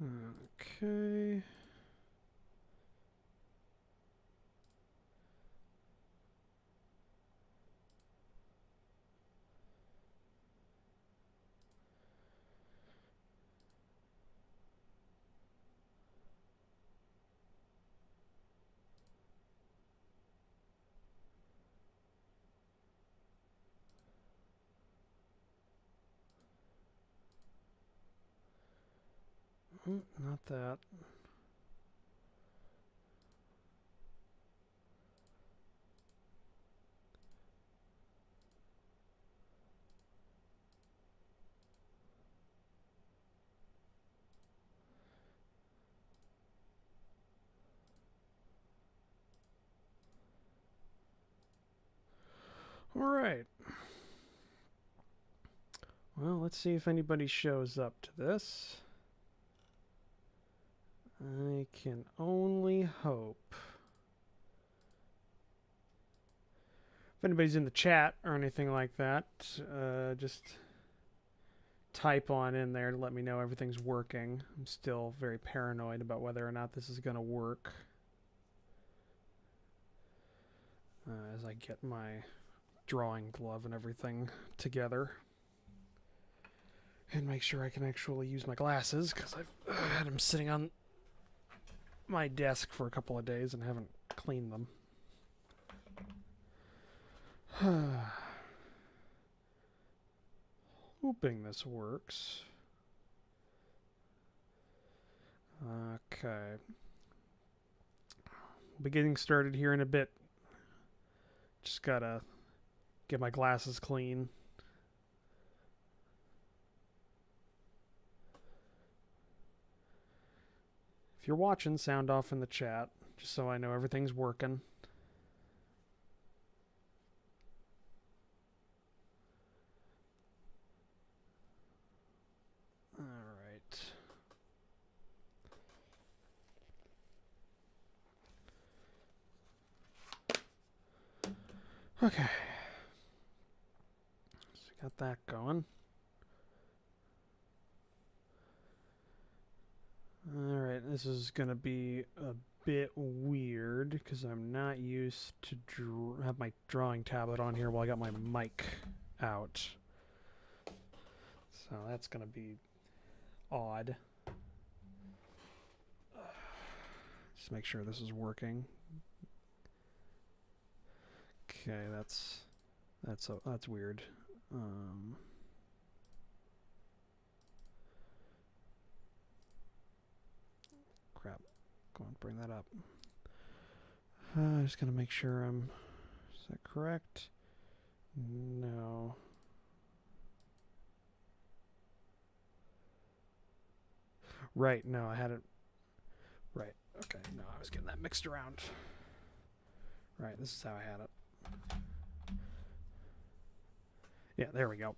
Okay. Not that. All right. Well, let's see if anybody shows up to this. I can only hope. If anybody's in the chat or anything like that, just type on in there to let me know everything's working. I'm still very paranoid about whether or not this is going to work. As I get my drawing glove and everything together. And make sure I can actually use my glasses, because I've had them sitting on my desk for a couple of days and haven't cleaned them. Hoping this works. Okay. Be getting started here in a bit. Just gotta get my glasses clean. If you're watching, sound off in the chat, just so I know everything's working. All right. Okay. So got that going. Alright, this is going to be a bit weird because I'm not used to have my drawing tablet on here while I got my mic out. So that's going to be odd. Just make sure this is working. Okay, that's weird. Crap. Go on, bring that up. I'm just gonna make sure is that correct? No. Right, no, I had it. Right, okay, no, I was getting that mixed around. Right, this is how I had it. Yeah, there we go.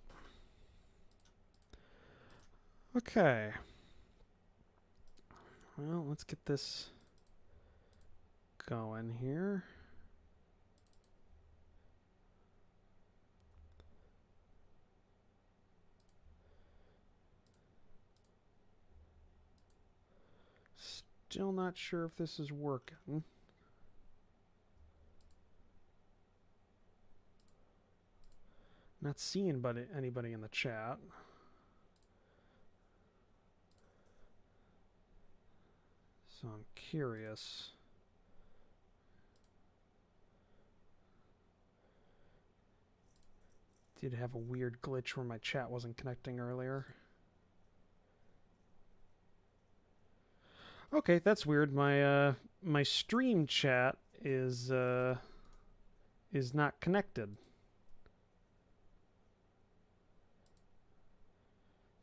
Okay. Well, let's get this going here. Still not sure if this is working. Not seeing anybody in the chat. So I'm curious. Did have a weird glitch where my chat wasn't connecting earlier. Okay, that's weird. My my stream chat is not connected.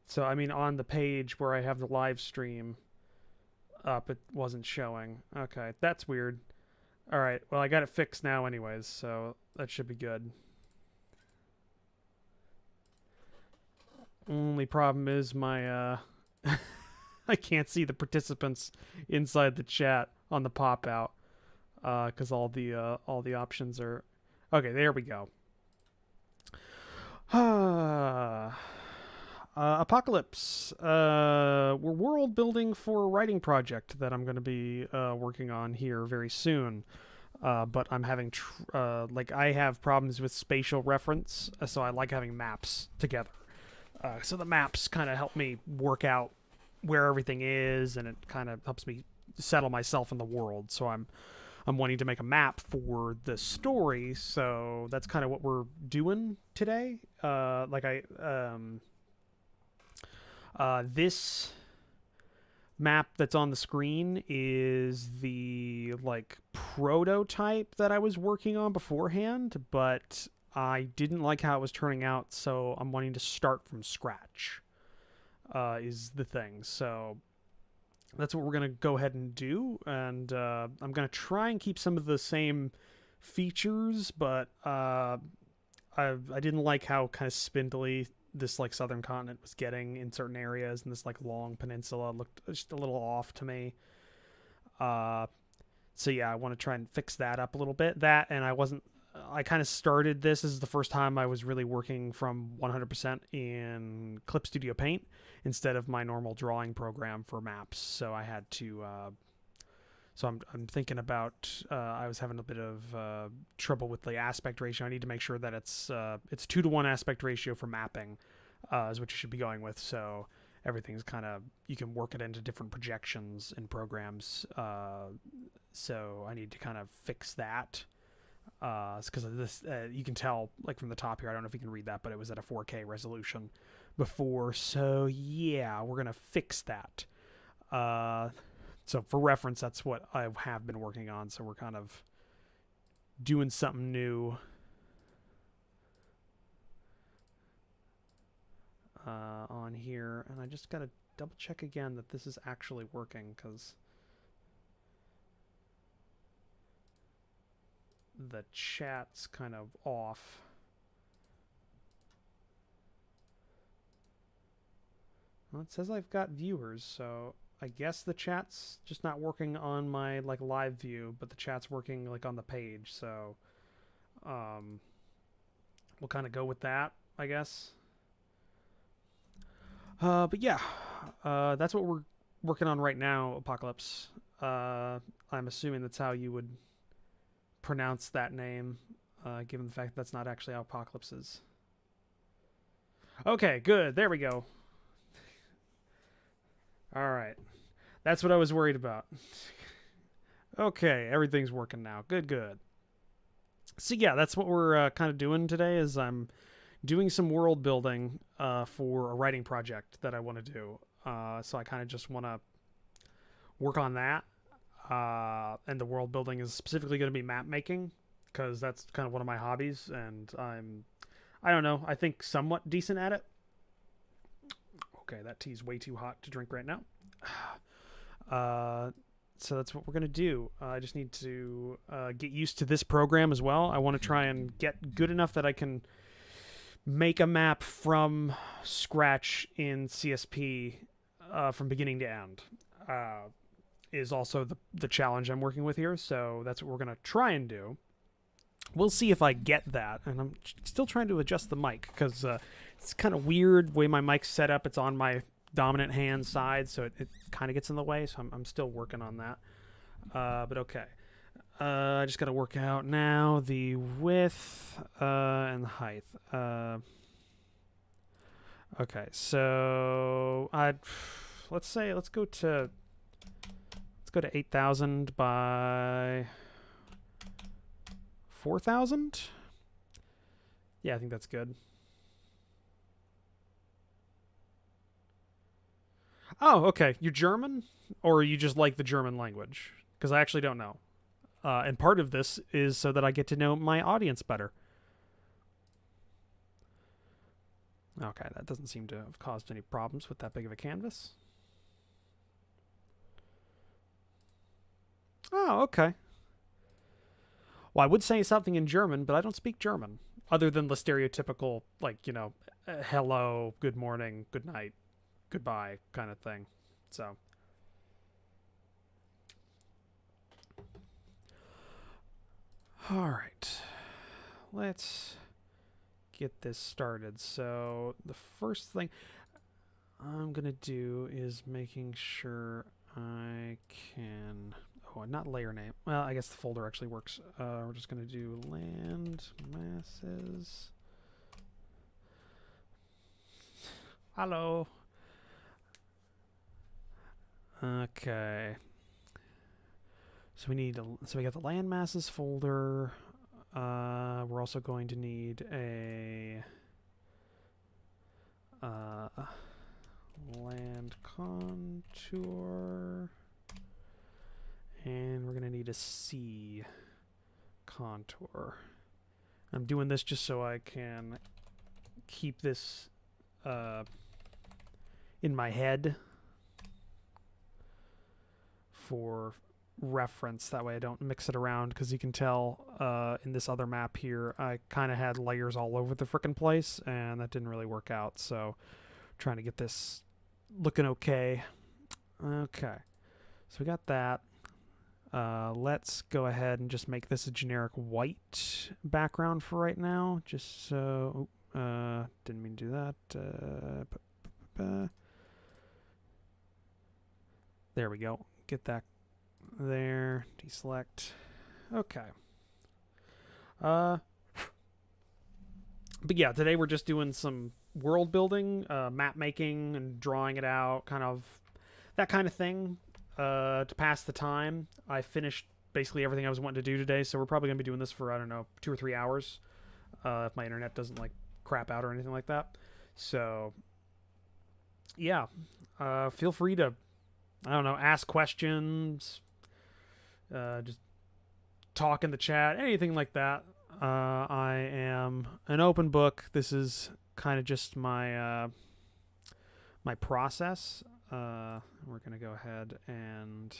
So I mean, on the page where I have the live stream up, it wasn't showing. Okay, that's weird. All right, well I got it fixed now, anyways, so that should be good. Only problem is my I can't see the participants inside the chat on the pop out because all the options are okay. There we go. Apocalypse. We're world building for a writing project that I'm going to be working on here very soon. But I'm having like I have problems with spatial reference, so I like having maps together. So the maps kind of help me work out where everything is, and it kind of helps me settle myself in the world. So I'm wanting to make a map for the story. So that's kind of what we're doing today. This map that's on the screen is the like prototype that I was working on beforehand, but I didn't like how it was turning out, so I'm wanting to start from scratch. Is the thing. So that's what we're going to go ahead and do, and I'm going to try and keep some of the same features, but I didn't like how kind of spindly this like southern continent was getting in certain areas, and this like long peninsula looked just a little off to me. So yeah, I want to try and fix that up a little bit. That, and I kind of started this is the first time I was really working from 100% in Clip Studio Paint instead of my normal drawing program for maps. So I had to. So I'm thinking about. I was having a bit of trouble with the aspect ratio. I need to make sure that it's 2-to-1 aspect ratio for mapping, is what you should be going with. So everything's kind of, you can work it into different projections in programs. So I need to kind of fix that. Because of this, you can tell like from the top here. I don't know if you can read that, but it was at a 4K resolution before. So yeah, we're gonna fix that. So for reference, that's what I have been working on. So we're kind of doing something new. On here, and I just gotta double check again that this is actually working, because the chat's kind of off. Well, it says I've got viewers, so I guess the chat's just not working on my like live view, but the chat's working like on the page. So we'll kind of go with that, I guess. But yeah, that's what we're working on right now, Apocalypse. I'm assuming that's how you would pronounce that name, given the fact that that's not actually how Apocalypse is. Okay, good. There we go. All right. That's what I was worried about. Okay, everything's working now. Good. So yeah, that's what we're kind of doing today, is I'm doing some world building for a writing project that I want to do. So I kind of just want to work on that. And the world building is specifically going to be map making, because that's kind of one of my hobbies, and I don't know, I think somewhat decent at it. Okay, that tea's way too hot to drink right now. So that's what we're going to do. I just need to get used to this program as well. I want to try and get good enough that I can make a map from scratch in CSP from beginning to end. Is also the challenge I'm working with here. So that's what we're going to try and do. We'll see if I get that. And I'm still trying to adjust the mic, because it's kind of weird the way my mic's set up. It's on my dominant hand side, so it kind of gets in the way. So I'm still working on that. But okay. I just got to work out now the width and the height. Okay, so let's go to 8,000 by 4,000. Yeah, I think that's good. Oh, okay. You're German, or you just like the German language? Because I actually don't know. And part of this is so that I get to know my audience better. Okay, that doesn't seem to have caused any problems with that big of a canvas. Oh, okay. Well, I would say something in German, but I don't speak German, other than the stereotypical, like, hello, good morning, good night, goodbye kind of thing. So, all right, let's get this started. So the first thing, I'm going to do is making sure I can... Oh, not layer name. Well, I guess the folder actually works. We're just going to do land masses. Hello. Okay. So we need so we got the land masses folder. We're also going to need a land contour, and we're going to need a sea contour. I'm doing this just so I can keep this in my head for reference. That way I don't mix it around, because you can tell in this other map here I kind of had layers all over the frickin' place, and that didn't really work out. So trying to get this looking okay. Okay, so we got that. Let's go ahead and just make this a generic white background for right now, just so didn't mean to do that. There we go. Get that there. Deselect. Okay. But yeah, today we're just doing some world building, map making, and drawing it out, kind of that kind of thing, to pass the time. I finished basically everything I was wanting to do today, so we're probably going to be doing this for, I don't know, 2 or 3 hours, if my internet doesn't like crap out or anything like that. So yeah, feel free to, I don't know, ask questions, just talk in the chat, anything like that. I am an open book. This is kind of just my my process. We're gonna go ahead and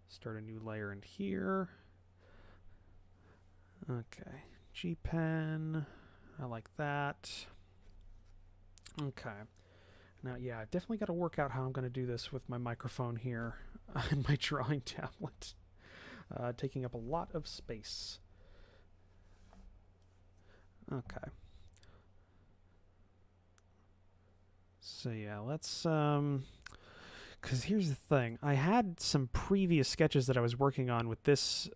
start a new layer in here. Okay, G pen. I like that. Okay. Now, yeah, I've definitely got to work out how I'm going to do this with my microphone here and my drawing tablet, taking up a lot of space. Okay. So, yeah, let's... because here's the thing. I had some previous sketches that I was working on with this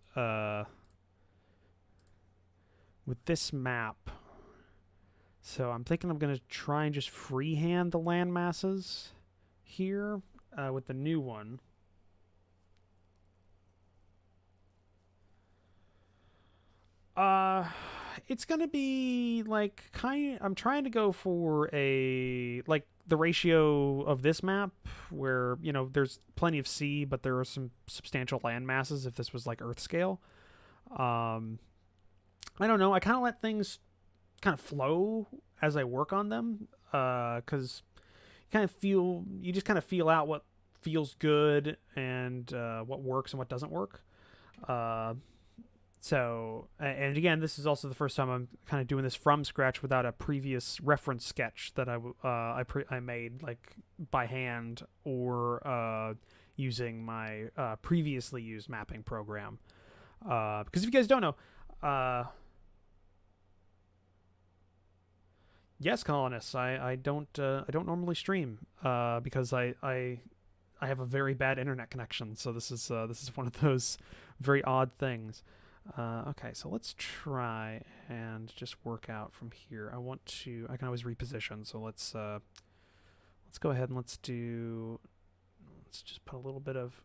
map. So I'm thinking I'm going to try and just freehand the land masses here with the new one. It's going to be like I'm trying to go for a like the ratio of this map where, you know, there's plenty of sea, but there are some substantial land masses if this was like Earth scale. I don't know. I kind of let things kind of flow as I work on them, because you just kind of feel out what feels good and what works and what doesn't work. So, and again, this is also the first time I'm kind of doing this from scratch without a previous reference sketch that I made like by hand or using my previously used mapping program. Because if you guys don't know, yes, colonists, I don't normally stream because I have a very bad internet connection. So this is one of those very odd things. Okay, so let's try and just work out from here. I can always reposition, so let's go ahead and let's just put a little bit of,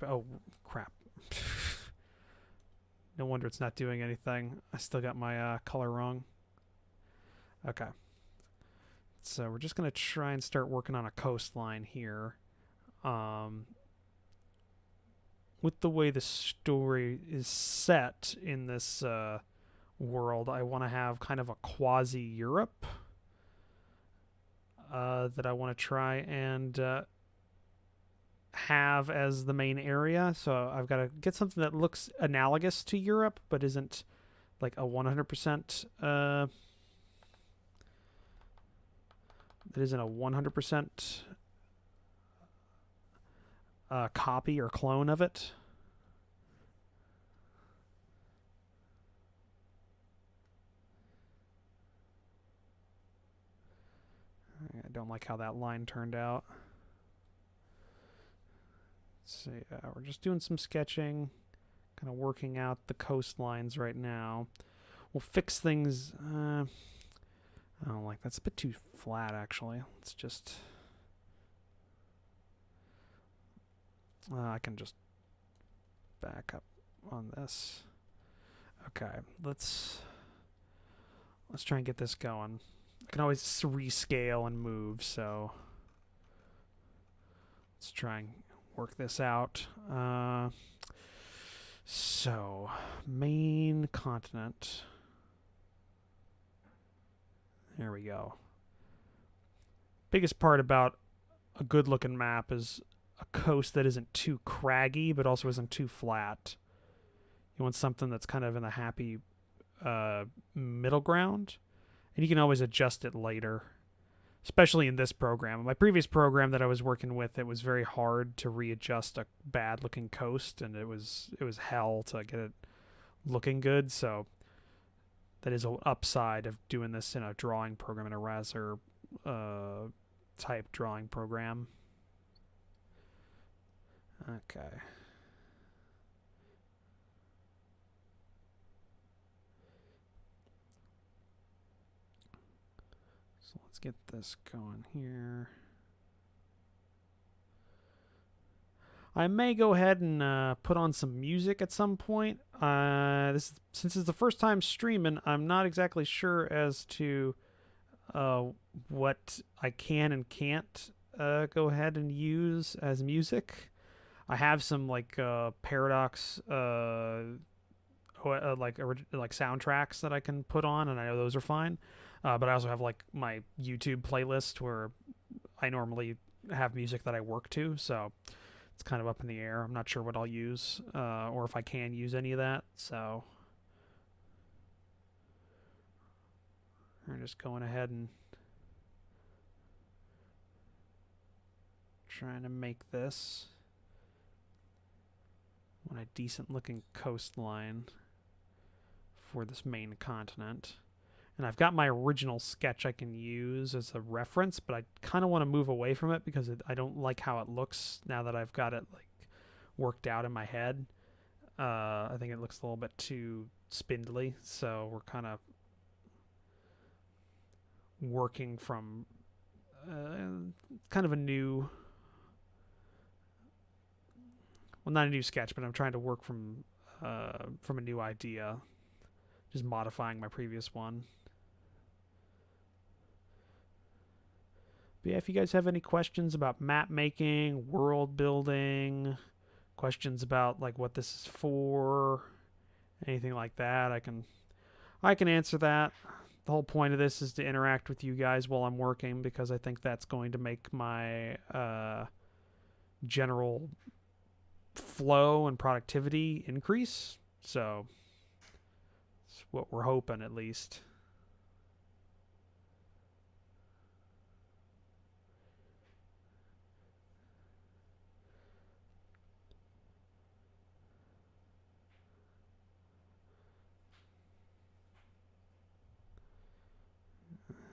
oh crap. No wonder it's not doing anything. I still got my color wrong. Okay. So we're just going to try and start working on a coastline here. With the way the story is set in this world, I want to have kind of a quasi-Europe that I want to try and have as the main area. So I've got to get something that looks analogous to Europe, but isn't like a 100%... that isn't a 100% copy or clone of it. don't like how that line turned out. Let's see, we're just doing some sketching, kind of working out the coastlines right now. We'll fix things. I don't like that's a bit too flat, actually. Let's just. I can just back up on this. Okay, let's try and get this going. I can always rescale and move, so let's try and work this out. So, main continent. There we go. Biggest part about a good looking map is a coast that isn't too craggy, but also isn't too flat. You want something that's kind of in the happy middle ground, and you can always adjust it later, especially in this program. My previous program that I was working with, it was very hard to readjust a bad looking coast, and it was hell to get it looking good. So that is an upside of doing this in a drawing program, in a Razer type drawing program. Okay. So let's get this going here. I may go ahead and put on some music at some point. Since it's the first time streaming, I'm not exactly sure as to what I can and can't go ahead and use as music. I have some like Paradox like soundtracks that I can put on, and I know those are fine. But I also have like my YouTube playlist where I normally have music that I work to, so it's kind of up in the air. I'm not sure what I'll use, or if I can use any of that. So we're just going ahead and trying to make this on a decent looking coastline for this main continent. And I've got my original sketch I can use as a reference, but I kind of want to move away from it because I don't like how it looks now that I've got it like worked out in my head. I think it looks a little bit too spindly, so we're kind of working from kind of a new, well, not a new sketch, but I'm trying to work from a new idea, just modifying my previous one. But yeah, if you guys have any questions about map making, world building, questions about like what this is for, anything like that, I can answer that. The whole point of this is to interact with you guys while I'm working, because I think that's going to make my general flow and productivity increase. So that's what we're hoping, at least.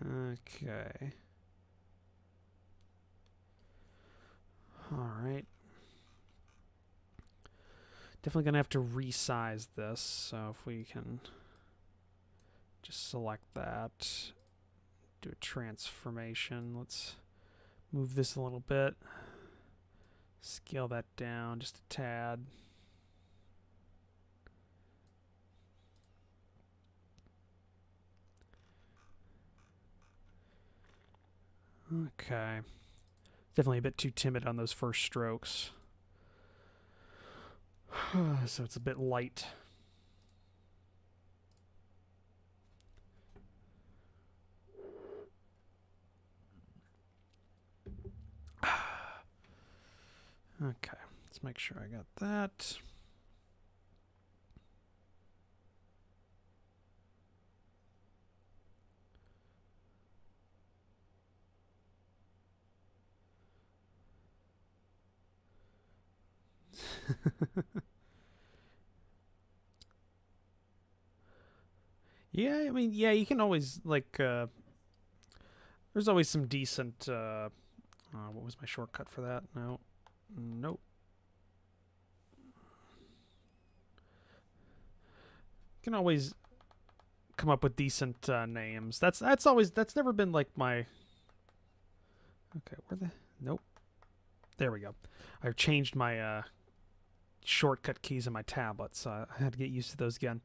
Okay. All right. Definitely going to have to resize this, so if we can just select that, do a transformation. Let's move this a little bit, scale that down just a tad. Okay. Definitely a bit too timid on those first strokes. So it's a bit light. Okay, let's make sure I got that. Yeah, I mean, yeah, you can always like There's always some decent. What was my shortcut for that? No, nope. Can always come up with decent names. That's never been like my. Okay, where the nope. There we go. I've changed my shortcut keys on my tablet, so I had to get used to those again.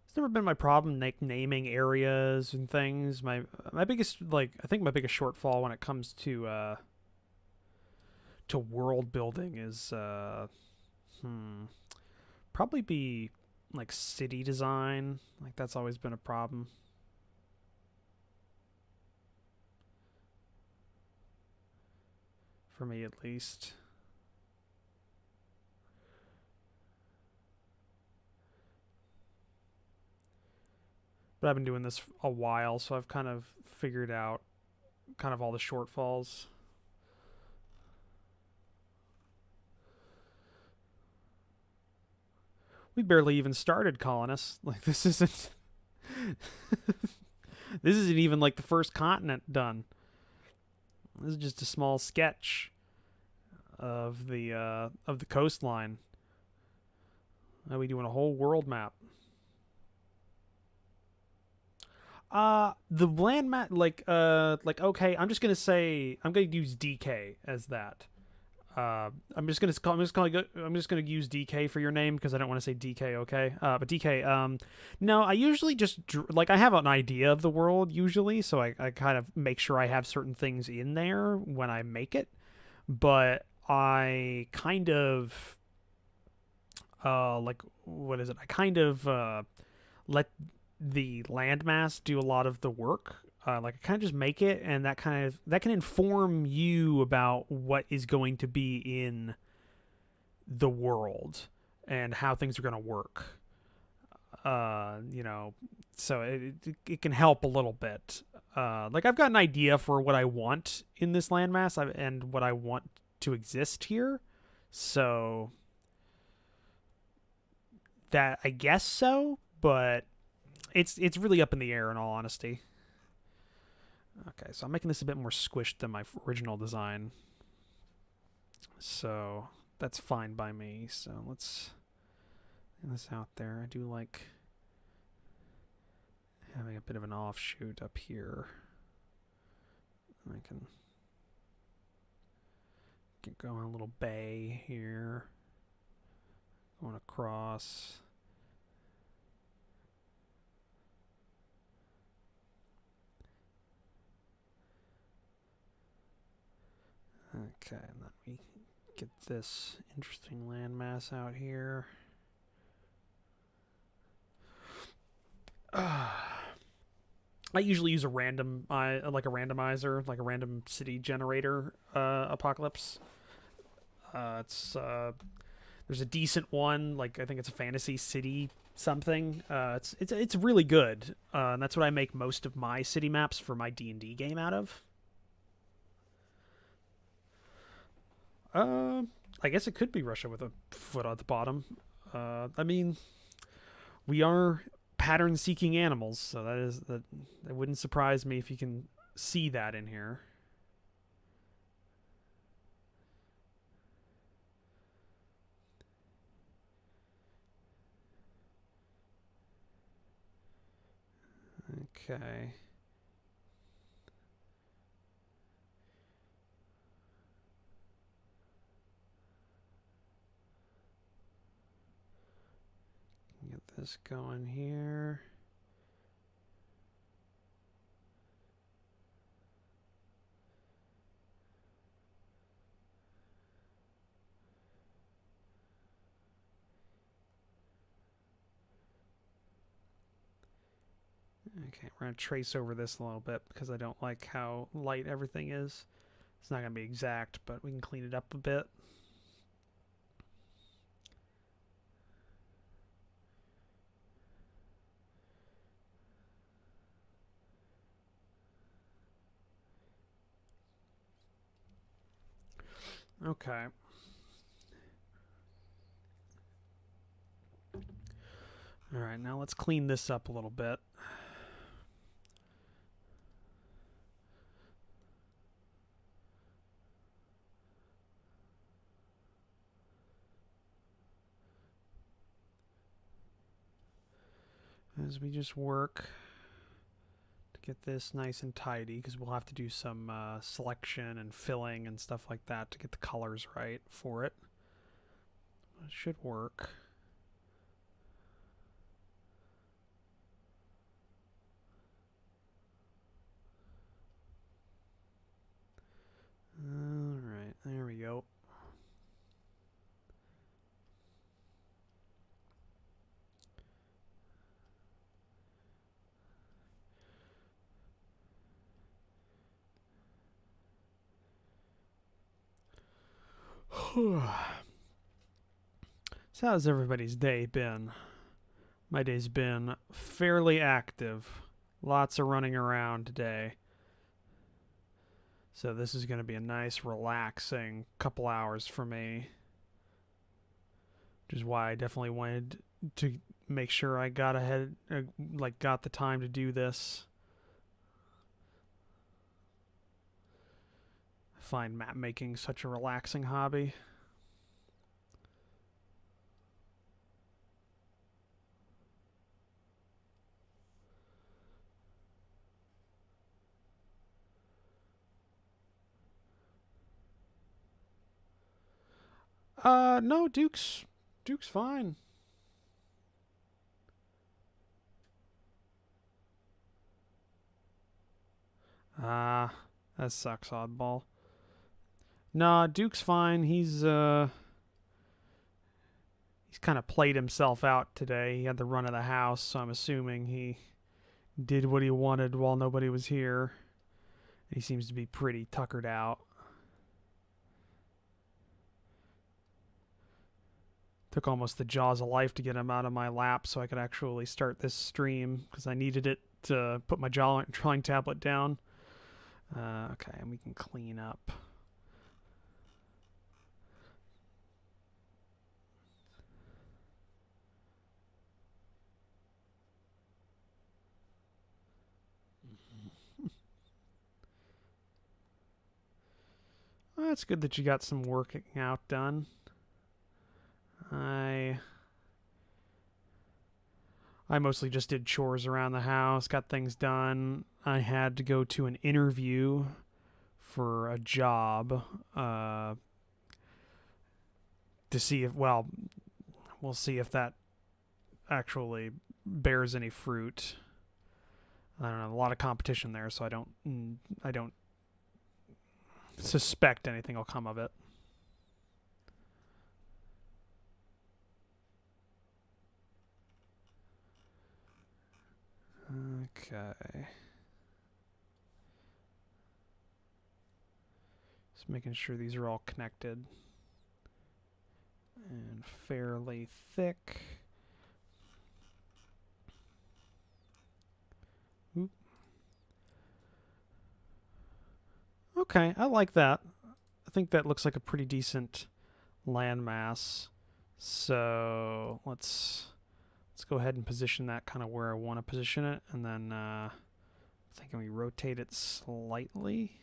It's never been my problem naming areas and things. My biggest I think my biggest shortfall when it comes to world building is probably be like city design. Like that's always been a problem. For me at least. But I've been doing this a while, so I've kind of figured out kind of all the shortfalls. We barely even started, colonists. Like this isn't this isn't even like the first continent done. This is just a small sketch of the coastline. Now we doing a whole world map. The land map, okay, I'm just gonna say I'm gonna use DK as that. I'm just gonna use DK for your name because I don't want to say DK. Okay, but DK. No, I usually just I have an idea of the world usually, so I kind of make sure I have certain things in there when I make it, but I kind of what is it? I kind of let the landmass do a lot of the work. I kind of just make it, and that can inform you about what is going to be in the world and how things are going to work. So it can help a little bit. I've got an idea for what I want in this landmass and what I want to exist here. So that I guess so, but it's really up in the air in all honesty. Okay, so I'm making this a bit more squished than my original design. So that's fine by me. So let's get this out there. I do like having a bit of an offshoot up here. I can get going a little bay here. Going across. Okay, let me get this interesting landmass out here. I usually use a randomizer, like a random city generator apocalypse. There's a decent one, like I think it's a fantasy city something. It's really good, and that's what I make most of my city maps for my D&D game out of. I guess it could be Russia with a foot at the bottom. I mean, we are pattern-seeking animals, so that wouldn't surprise me if you can see that in here. Okay. Get this going here. Okay, we're going to trace over this a little bit because I don't like how light everything is. It's not going to be exact, but we can clean it up a bit. Okay. Alright, now let's clean this up a little bit. As we just work to get this nice and tidy, because we'll have to do some selection and filling and stuff like that to get the colors right for it. It should work. Alright, there we go. So how's everybody's day been? My day's been fairly active. Lots of running around today. So this is going to be a nice, relaxing couple hours for me. Which is why I definitely wanted to make sure I got ahead, got the time to do this. I find map making such a relaxing hobby. No, Duke's fine. That sucks, oddball. Nah, Duke's fine. He's kind of played himself out today. He had the run of the house, so I'm assuming he did what he wanted while nobody was here. He seems to be pretty tuckered out. Took almost the jaws of life to get him out of my lap so I could actually start this stream, because I needed it to put my drawing tablet down. Okay, and we can clean up. Well, it's good that you got some working out done. I mostly just did chores around the house, got things done. I had to go to an interview for a job to see if, well, we'll see if that actually bears any fruit. I don't know, a lot of competition there, so I don't suspect anything will come of it. Okay. Just making sure these are all connected and fairly thick. Oop. Okay, I like that. I think that looks like a pretty decent landmass. So let's go ahead and position that kind of where I want to position it, and then I'm thinking we rotate it slightly.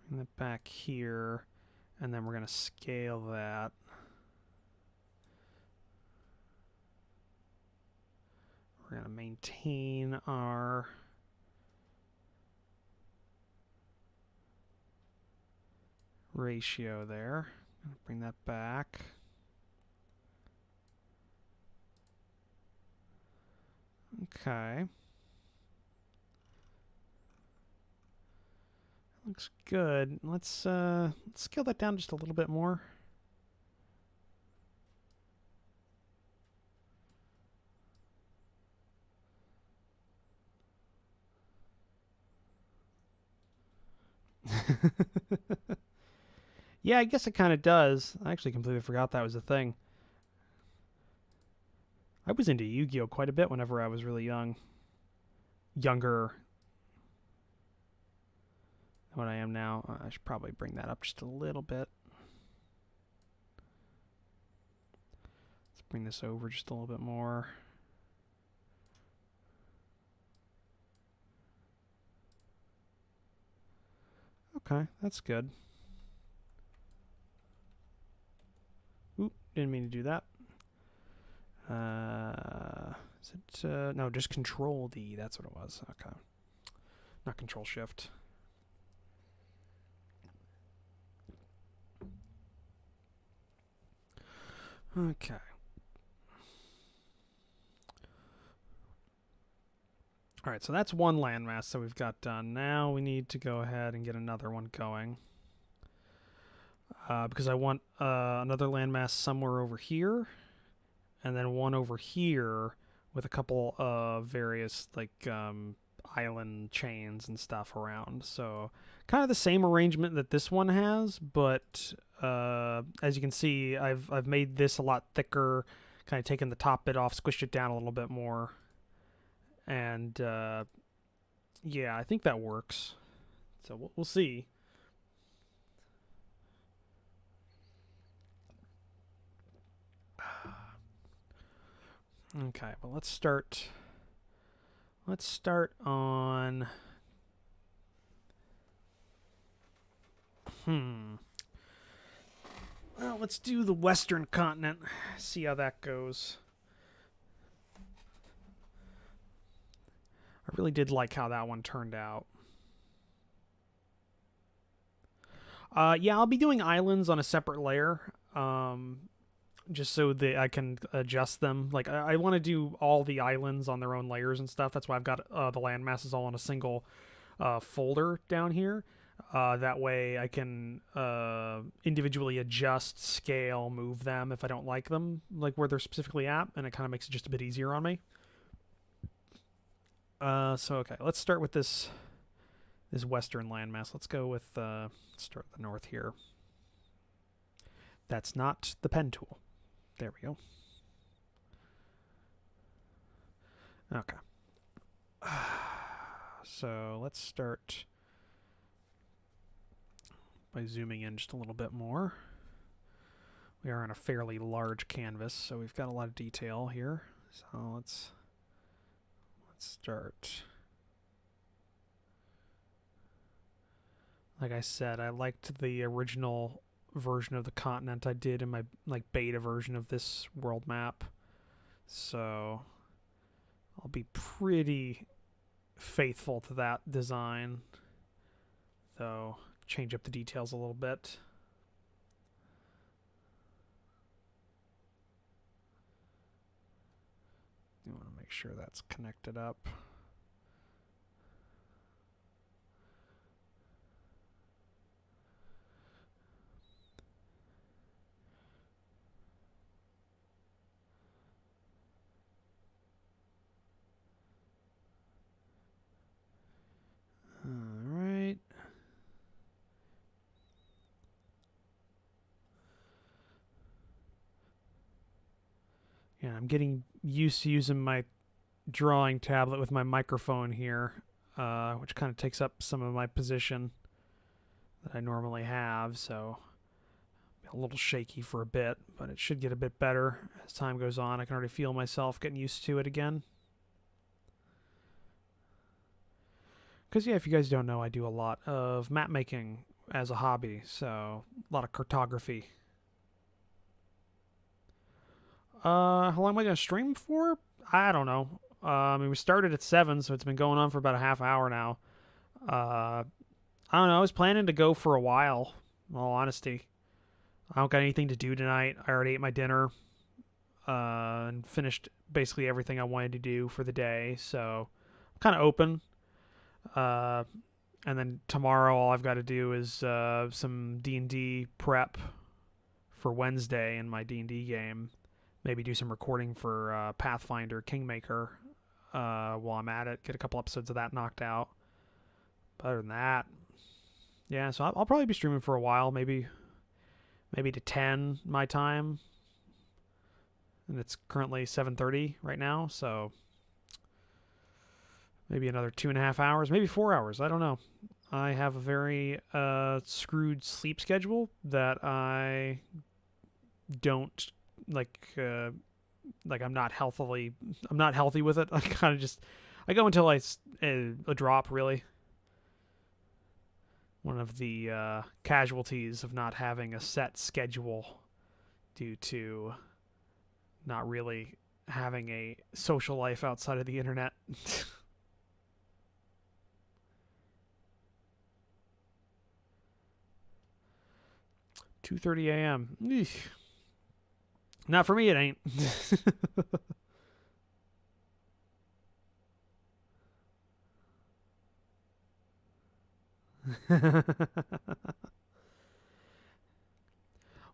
Bring that back here, and then we're going to scale that. We're going to maintain our ratio there. Bring that back. Okay. Looks good. Let's scale that down just a little bit more. Yeah, I guess it kind of does. I actually completely forgot that was a thing. I was into Yu-Gi-Oh! Quite a bit whenever I was really young. Younger than what I am now. I should probably bring that up just a little bit. bring this over just a little bit more. Okay, that's good. Oop, didn't mean to do that. Is it, no, just Control D, that's what it was. Okay. Not Control Shift. Okay. All right, so that's one landmass that we've got done. Now we need to go ahead and get another one going. Because I want another landmass somewhere over here, and then one over here with a couple of various like island chains and stuff around. So kind of the same arrangement that this one has, but as you can see, I've made this a lot thicker, kind of taken the top bit off, squished it down a little bit more. And yeah, I think that works. So we'll see. Okay, but let's start on well, let's do the western continent. See how that goes. I really did like how that one turned out. Yeah, I'll be doing islands on a separate layer. Just so that I can adjust them. Like, I want to do all the islands on their own layers and stuff. That's why I've got the land masses all in a single folder down here. That way I can individually adjust, scale, move them if I don't like them, like where they're specifically at, and it kind of makes it just a bit easier on me. So, okay, let's start with this western landmass. Let's go with, start with the north here. That's not the pen tool. There we go. Okay. So let's start by zooming in just a little bit more. We are on a fairly large canvas, so we've got a lot of detail here. So let's start. Like I said, I liked the original version of the continent I did in my beta version of this world map, so I'll be pretty faithful to that design, though change up the details a little bit. You want to make sure that's connected up. Alright. Yeah, I'm getting used to using my drawing tablet with my microphone here, which kind of takes up some of my position that I normally have, so a little shaky for a bit, but it should get a bit better as time goes on. I can already feel myself getting used to it again. Because, yeah, if you guys don't know, I do a lot of map making as a hobby, so a lot of cartography. How long am I going to stream for? I don't know. I mean, we started at 7, so it's been going on for about a half hour now. I don't know. I was planning to go for a while, in all honesty. I don't got anything to do tonight. I already ate my dinner and finished basically everything I wanted to do for the day, so I'm kind of open. And then tomorrow all I've got to do is some D&D prep for Wednesday in my D&D game. Maybe do some recording for Pathfinder Kingmaker while I'm at it. Get a couple episodes of that knocked out. But other than that, yeah, so I'll probably be streaming for a while, maybe to 10 my time. And it's currently 7:30 right now, so maybe another 2.5 hours, maybe 4 hours. I don't know. I have a very screwed sleep schedule that I don't like I'm not healthy with it. I kind of just I go until a drop, really. One of the casualties of not having a set schedule due to not really having a social life outside of the internet. 2:30 a.m. Eesh. Not for me, it ain't.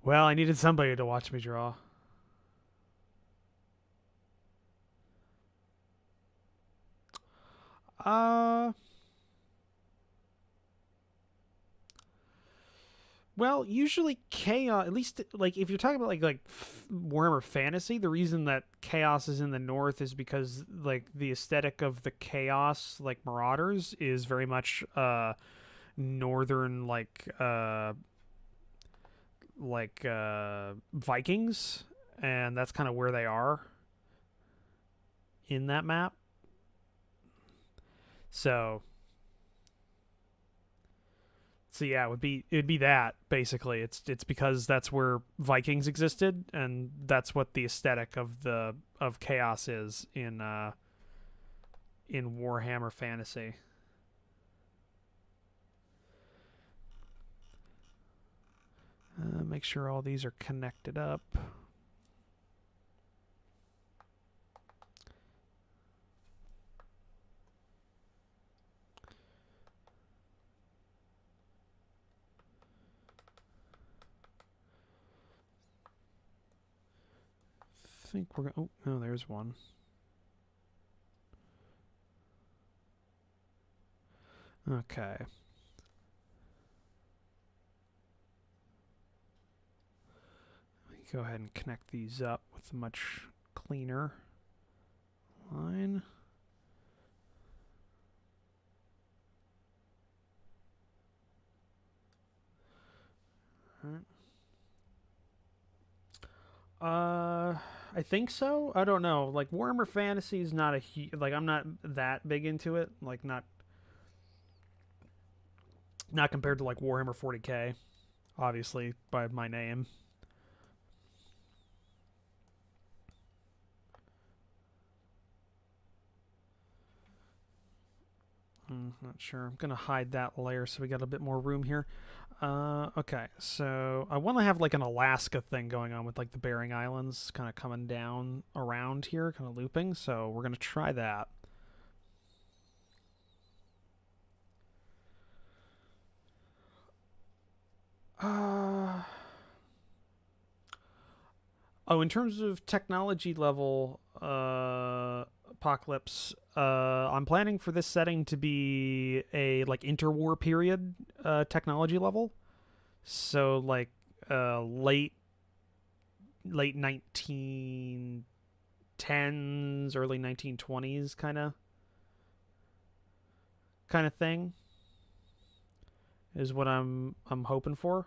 Well, I needed somebody to watch me draw. Well, usually chaos. At least, like if you're talking about Warhammer Fantasy, the reason that chaos is in the north is because like the aesthetic of the chaos, like Marauders, is very much northern, Vikings, and that's kind of where they are in that map. So yeah, it would be that basically. It's because that's where Vikings existed, and that's what the aesthetic of chaos is in Warhammer Fantasy. Make sure all these are connected up. I think we're going. Oh, no, there's one. Okay. Go ahead and connect these up with a much cleaner line. All right. I think so. I don't know. Like Warhammer Fantasy is not I'm not that big into it. Like not compared to like Warhammer 40K, obviously by my name. Not sure. I'm gonna hide that layer so we got a bit more room here. Okay, so I want to have like an Alaska thing going on with like the Bering Islands kind of coming down around here, kind of looping. So we're gonna try that. Oh, in terms of technology level, Apocalypse, I'm planning for this setting to be a like interwar period technology level. So like late 1910s, early 1920s kind of thing is what I'm hoping for.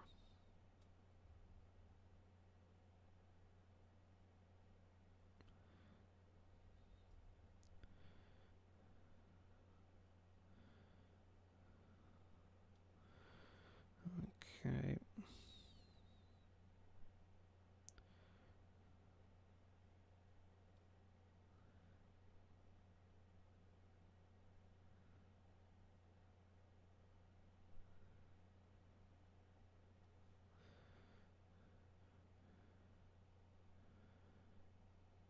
Okay.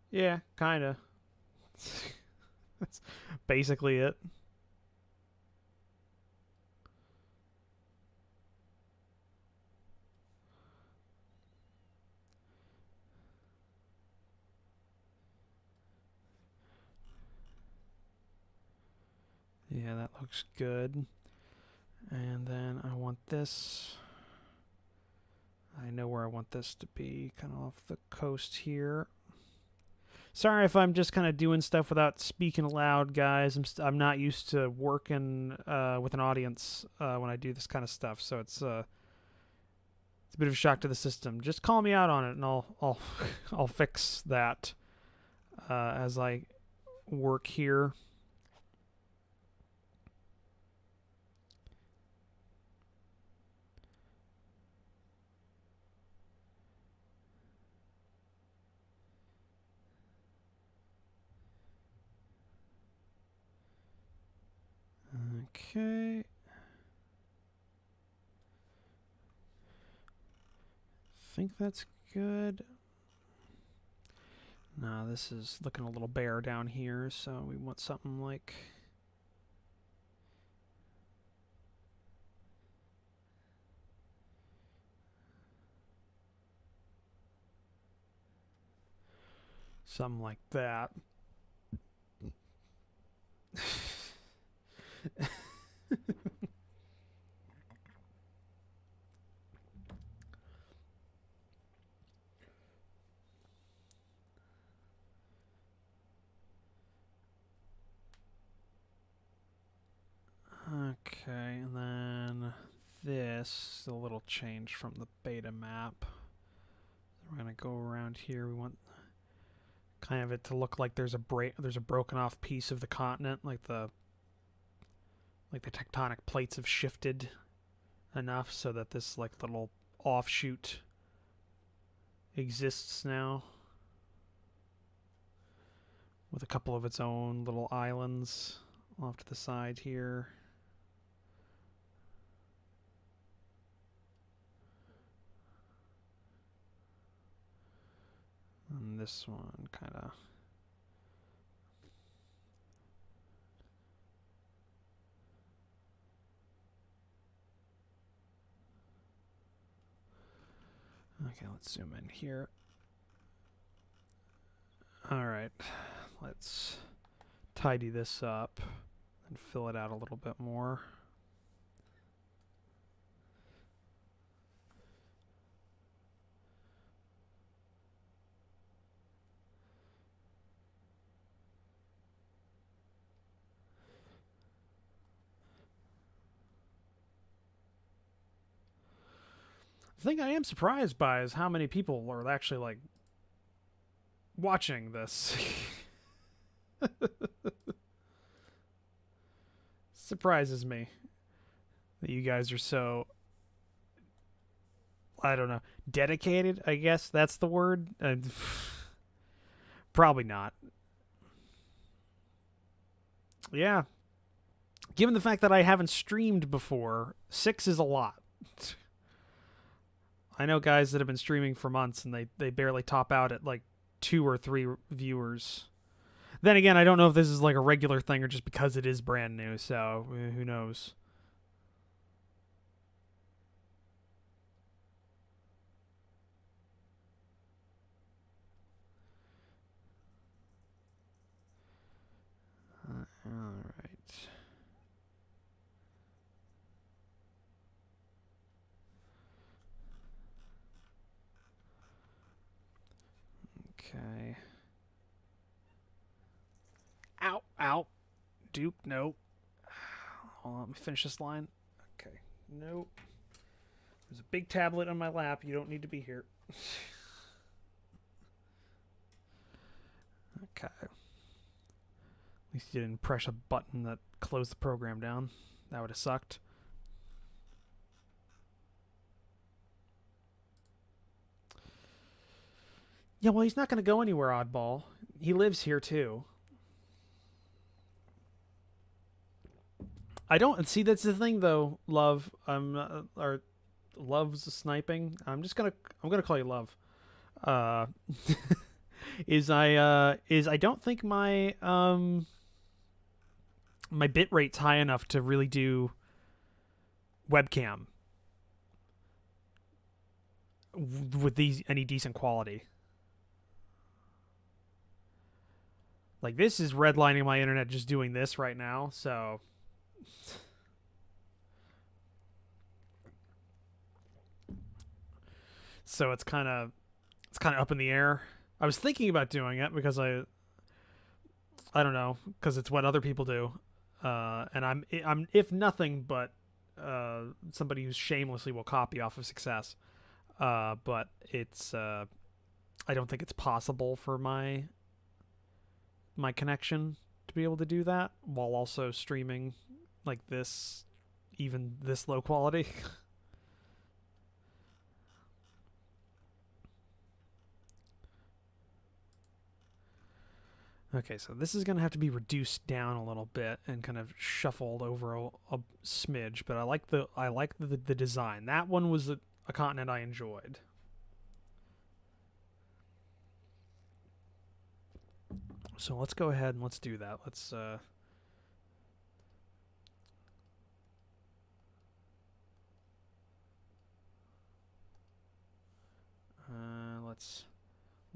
Yeah, kind of. That's basically it. Yeah, that looks good. And then I want this. I know where I want this to be, kind of off the coast here. Sorry if I'm just kind of doing stuff without speaking aloud, guys. I'm not used to working with an audience when I do this kind of stuff, so it's a bit of a shock to the system. Just call me out on it, and I'll I'll fix that. as I work here. Okay. Think that's good. Nah, this is looking a little bare down here, so we want something like... something like that. Okay, and then this is a little change from the beta map. We're gonna go around here. We want kind of it to look like there's a broken off piece of the continent, like the tectonic plates have shifted enough so that this like little offshoot exists now, with a couple of its own little islands off to the side here. And this one kind of... Okay, let's zoom in here. Alright, let's tidy this up and fill it out a little bit more. The thing I am surprised by is how many people are actually, like, watching this. Surprises me that you guys are so, I don't know, dedicated, I guess that's the word. Probably not. Yeah. Given the fact that I haven't streamed before, 6 is a lot. I know guys that have been streaming for months and they barely top out at like 2 or 3 viewers. Then again, I don't know if this is like a regular thing or just because it is brand new, so who knows. Alright. Okay. Ow, ow. Duke, nope. Hold on, let me finish this line. Okay, nope. There's a big tablet on my lap. You don't need to be here. Okay. At least you didn't press a button that closed the program down. That would have sucked. Yeah, well, he's not going to go anywhere, oddball. He lives here, too. I don't... See, that's the thing, though, Love. Or Love's sniping. I'm gonna call you Love. Is I don't think my my bit rate's high enough to really do webcam with any decent quality. Like, this is redlining my internet just doing this right now, so... So it's kind of up in the air. I was thinking about doing it because I don't know, because it's what other people do, and I'm if nothing but somebody who shamelessly will copy off of success. But it's I don't think it's possible for my my connection to be able to do that while also streaming like this, even this low quality. Okay, so this is going to have to be reduced down a little bit and kind of shuffled over a smidge, but I like the design. That one was a continent I enjoyed. So let's go ahead and let's do that. Let's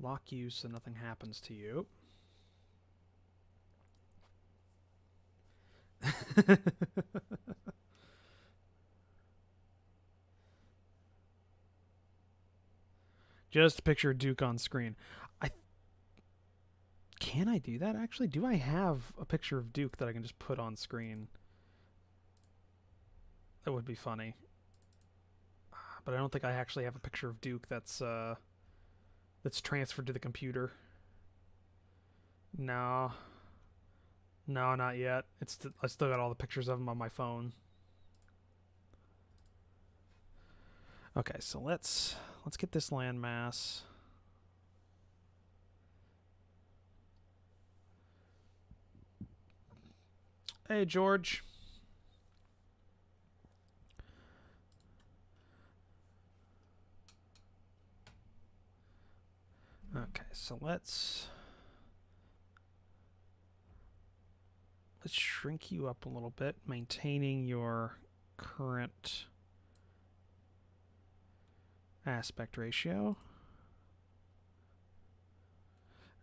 lock you so nothing happens to you. Just picture Duke on screen. Can I do that actually? Do I have a picture of Duke that I can just put on screen? That would be funny. But I don't think I actually have a picture of Duke that's transferred to the computer. No. No, not yet. I still got all the pictures of him on my phone. Okay, so let's get this landmass. Hey, George. Okay, so let's shrink you up a little bit, maintaining your current aspect ratio.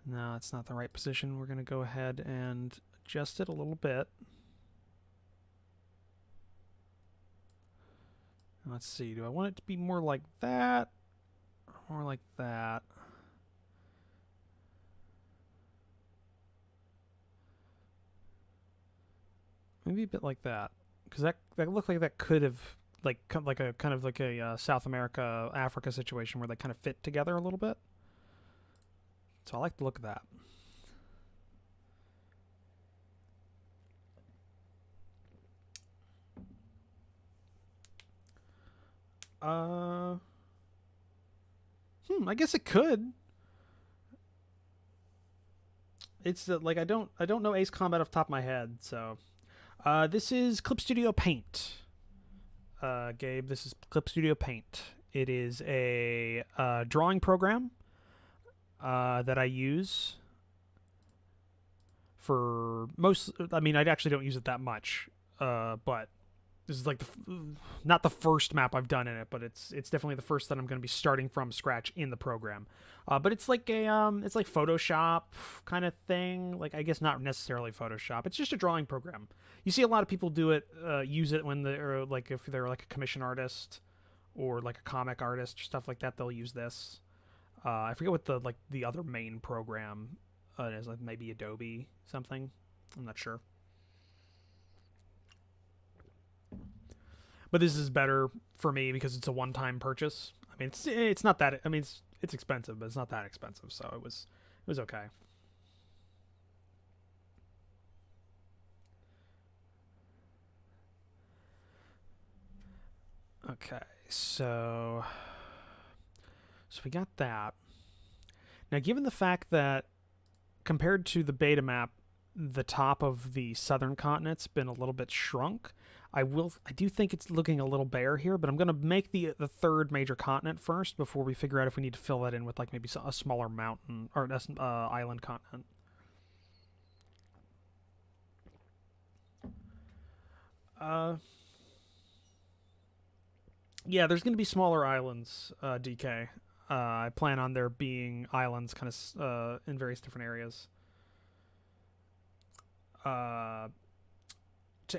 No, it's not the right position. We're going to go ahead and adjust it a little bit. Let's see, do I want it to be more like that or more like that? Maybe a bit like that, because that looked like that could have like a kind of like a South America Africa situation where they kind of fit together a little bit. So I like the look of that. I guess it could. It's like I don't know Ace Combat off the top of my head, so. This is Clip Studio Paint. Gabe, this is Clip Studio Paint. It is a drawing program that I use for most. I mean, I actually don't use it that much, but this is like not the first map I've done in it, but it's definitely the first that I'm going to be starting from scratch in the program. But it's like it's like Photoshop kind of thing. Like, I guess not necessarily Photoshop. It's just a drawing program. You see a lot of people do it, use it when they're like, if they're like a commission artist or like a comic artist or stuff like that, they'll use this. I forget what the other main program is, like maybe Adobe something. I'm not sure. But this is better for me because it's a one-time purchase. I mean, it's not that. I mean, it's expensive, but it's not that expensive, so it was okay. Okay, so we got that. Now, given the fact that compared to the beta map, the top of the southern continent's been a little bit shrunk. I do think it's looking a little bare here, but I'm going to make the third major continent first before we figure out if we need to fill that in with like maybe a smaller mountain or island continent. Yeah, there's going to be smaller islands, DK. I plan on there being islands kind of in various different areas. To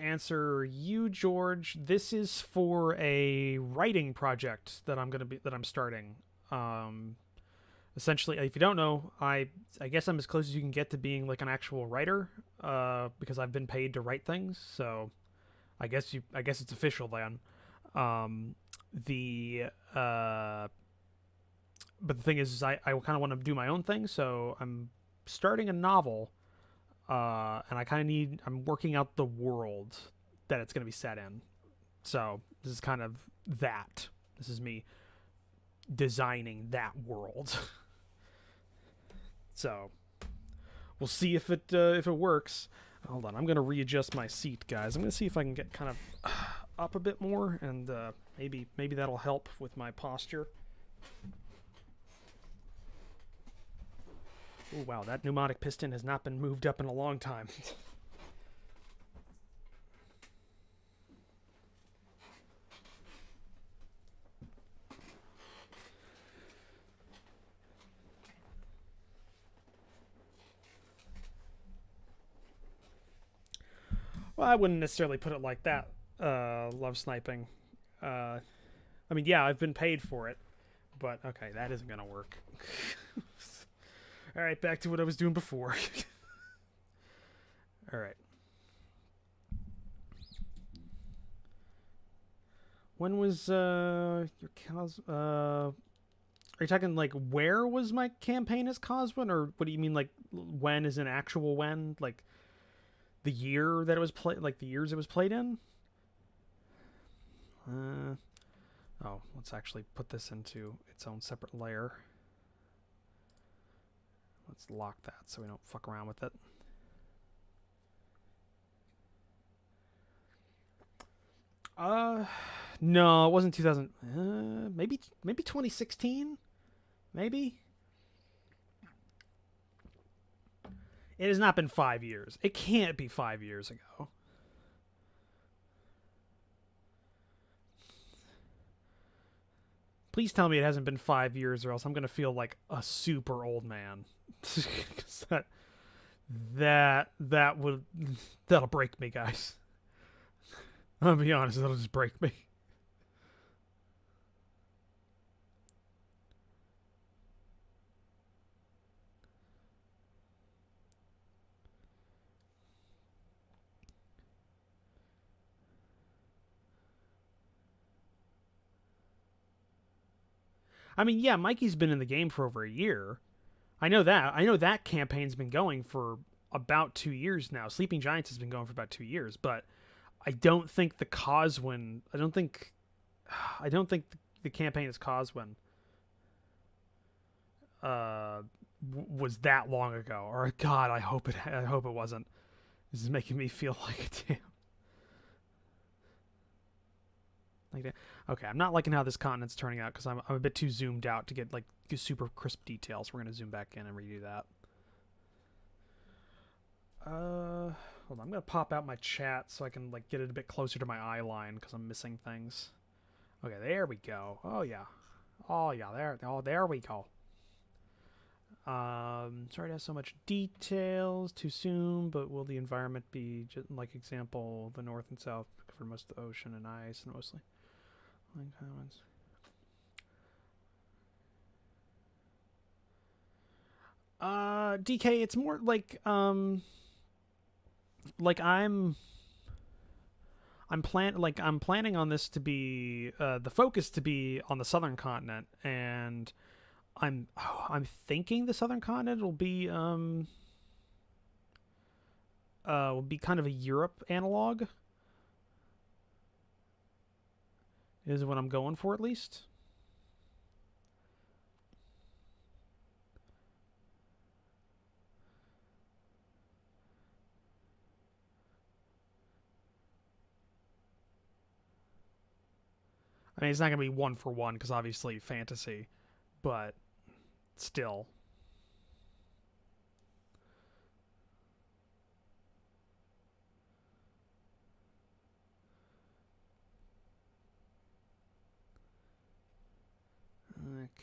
answer you, George, this is for a writing project that I'm starting. Essentially, if you don't know, I guess I'm as close as you can get to being like an actual writer, because I've been paid to write things. So, I guess it's official then. But the thing is I kind of want to do my own thing, so I'm starting a novel And I kind of need. I'm working out the world that it's going to be set in. So this is kind of that. This is me designing that world. So we'll see if it works. Hold on, I'm gonna readjust my seat, guys. I'm gonna see if I can get kind of up a bit more, and maybe that'll help with my posture. Oh wow, that pneumatic piston has not been moved up in a long time. Well, I wouldn't necessarily put it like that. Love sniping. I mean, yeah, I've been paid for it, but okay, that isn't gonna work. All right, back to what I was doing before. All right. When was your are you talking like where was my campaign as Coswin, or what do you mean like when is an actual when, like the year that it was played, like the years it was played in? Oh, let's actually put this into its own separate layer. Let's lock that so we don't fuck around with it. No, it wasn't 2000. Maybe 2016. Maybe. It has not been 5 years. It can't be 5 years ago. Please tell me it hasn't been 5 years, or else I'm gonna feel like a super old man. That'll break me, guys. I'll be honest, that'll just break me. I mean, yeah, Mikey's been in the game for over a year. I know that. I know that campaign's been going for about 2 years now. Sleeping Giants has been going for about 2 years, but I don't think the Coswin. I don't think the campaign as Coswin was that long ago. Or God, I hope it wasn't. This is making me feel like a damn. Like that. Okay, I'm not liking how this continent's turning out because I'm a bit too zoomed out to get like super crisp details. We're gonna zoom back in and redo that. Hold on, I'm gonna pop out my chat so I can like get it a bit closer to my eye line because I'm missing things. Okay, there we go. Oh yeah, there we go. Sorry to have so much details too soon, but will the environment be just like example the north and south cover most of the ocean and ice and mostly comments. DK, it's more like I'm planning on this to be the focus to be on the southern continent, and I'm thinking the southern continent will be kind of a Europe analog. Is what I'm going for, at least. I mean, it's not going to be 1-for-1 because obviously fantasy, but still.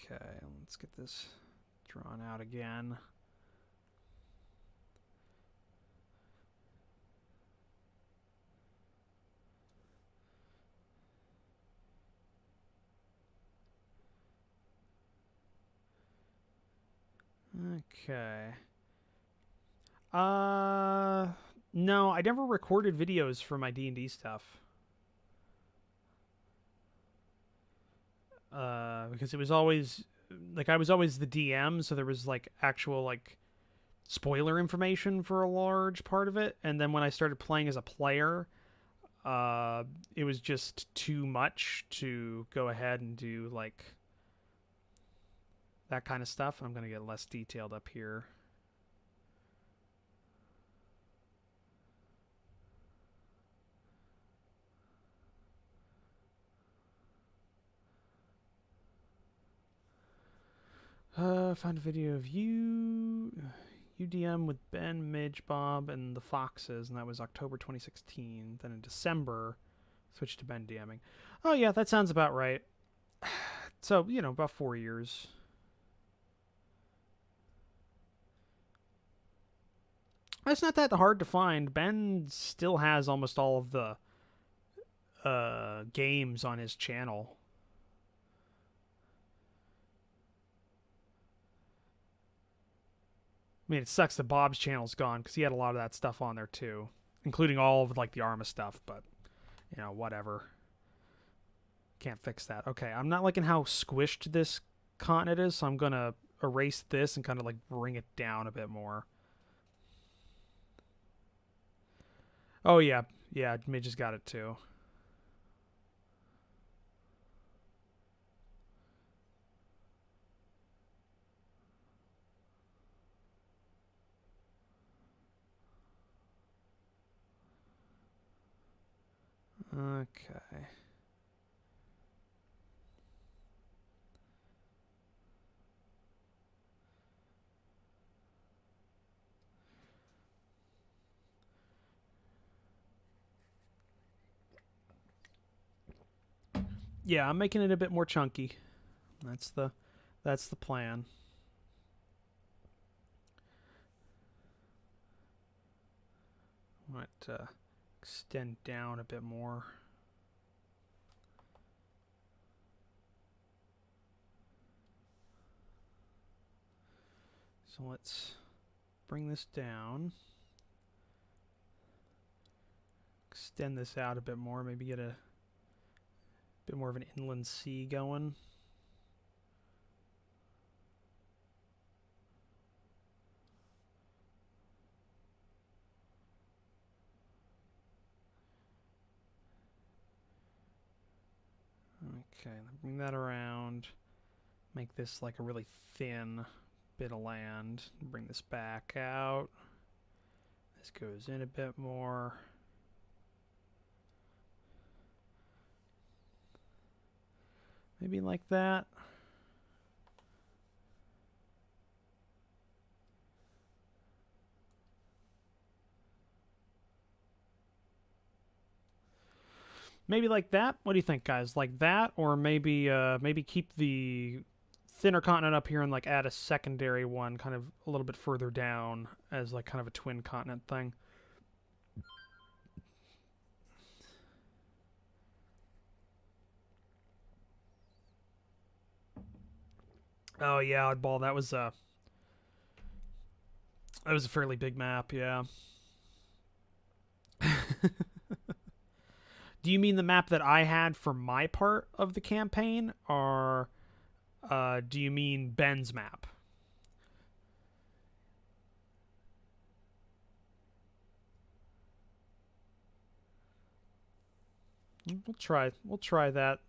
Okay, let's get this drawn out again. Okay. No, I never recorded videos for my D&D stuff. Because it was always like I was always the DM, so there was like actual like spoiler information for a large part of it, and then when I started playing as a player, it was just too much to go ahead and do like that kind of stuff. I'm gonna get less detailed up here. Found a video of UDM with Ben, Midge, Bob, and the Foxes, and that was October 2016. Then in December, switched to Ben DMing. Oh yeah, that sounds about right. So, you know, about 4 years. It's not that hard to find. Ben still has almost all of the games on his channel. I mean, it sucks that Bob's channel's gone because he had a lot of that stuff on there too, including all of like the Arma stuff. But you know, whatever. Can't fix that. Okay, I'm not liking how squished this continent is, so I'm gonna erase this and kind of like bring it down a bit more. Oh yeah, yeah, Midge has got it too. Okay. Yeah, I'm making it a bit more chunky. That's the plan. Might extend down a bit more. So let's bring this down. Extend this out a bit more. Maybe get a bit more of an inland sea going. Okay, bring that around. Make this like a really thin bit of land. Bring this back out. This goes in a bit more. Maybe like that. Maybe like that. What do you think, guys? Like that, or maybe maybe keep the thinner continent up here and like add a secondary one, kind of a little bit further down as like kind of a twin continent thing. Oh yeah, oddball. That was a fairly big map. Yeah. Do you mean the map that I had for my part of the campaign, or do you mean Ben's map? We'll try that.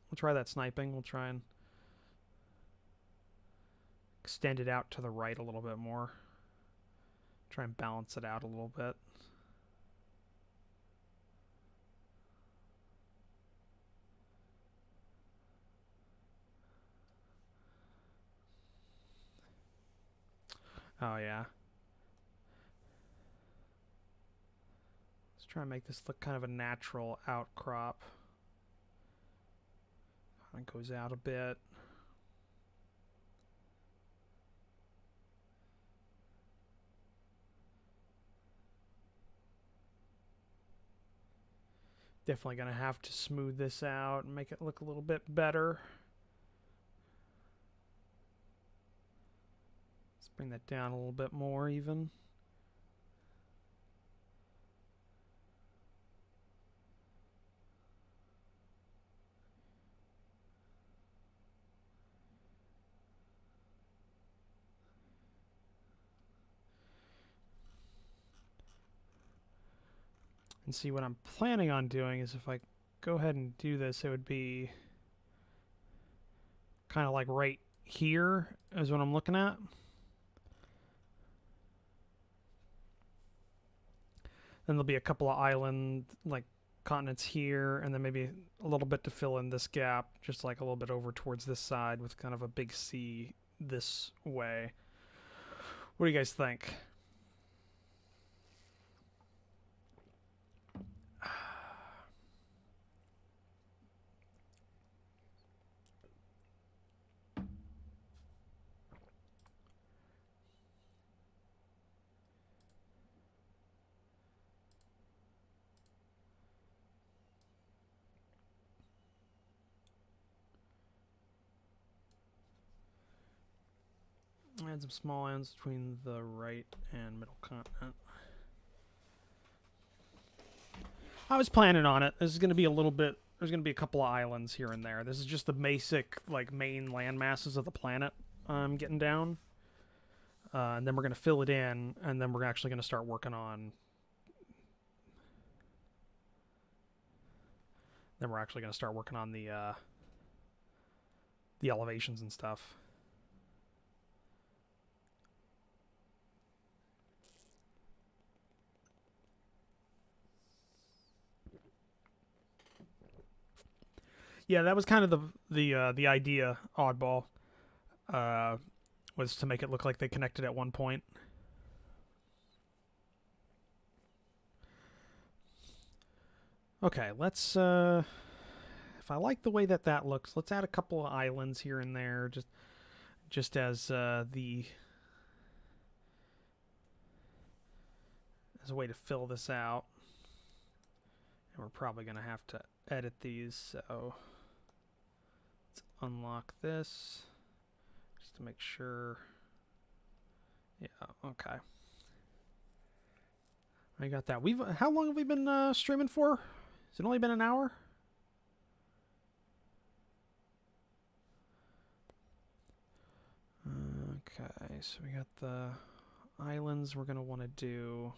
We'll try that sniping. We'll try and extend it out to the right a little bit more. Try and balance it out a little bit. Oh yeah. Let's try and make this look kind of a natural outcrop. It goes out a bit. Definitely going to have to smooth this out and make it look a little bit better. Let's bring that down a little bit more even. And see, what I'm planning on doing is if I go ahead and do this, it would be kind of like right here is what I'm looking at. Then there'll be a couple of island, like, continents here, and then maybe a little bit to fill in this gap, just like a little bit over towards this side with kind of a big sea this way. What do you guys think? Add some small islands between the right and middle continent. I was planning on it. This is going to be a little bit. There's going to be a couple of islands here and there. This is just the basic, like, main land masses of the planet I'm getting down. And then we're going to fill it in, and then we're actually going to start working on. Then we're actually going to start working on the elevations and stuff. Yeah, that was kind of the idea, Oddball, was to make it look like they connected at one point. Okay, let's, if I like the way that looks, let's add a couple of islands here and there, just as as a way to fill this out. And we're probably going to have to edit these, so let's unlock this just to make sure. Yeah, okay. I got that. How long have we been streaming for? Has it only been an hour? Okay, so we got the islands we're going to want to do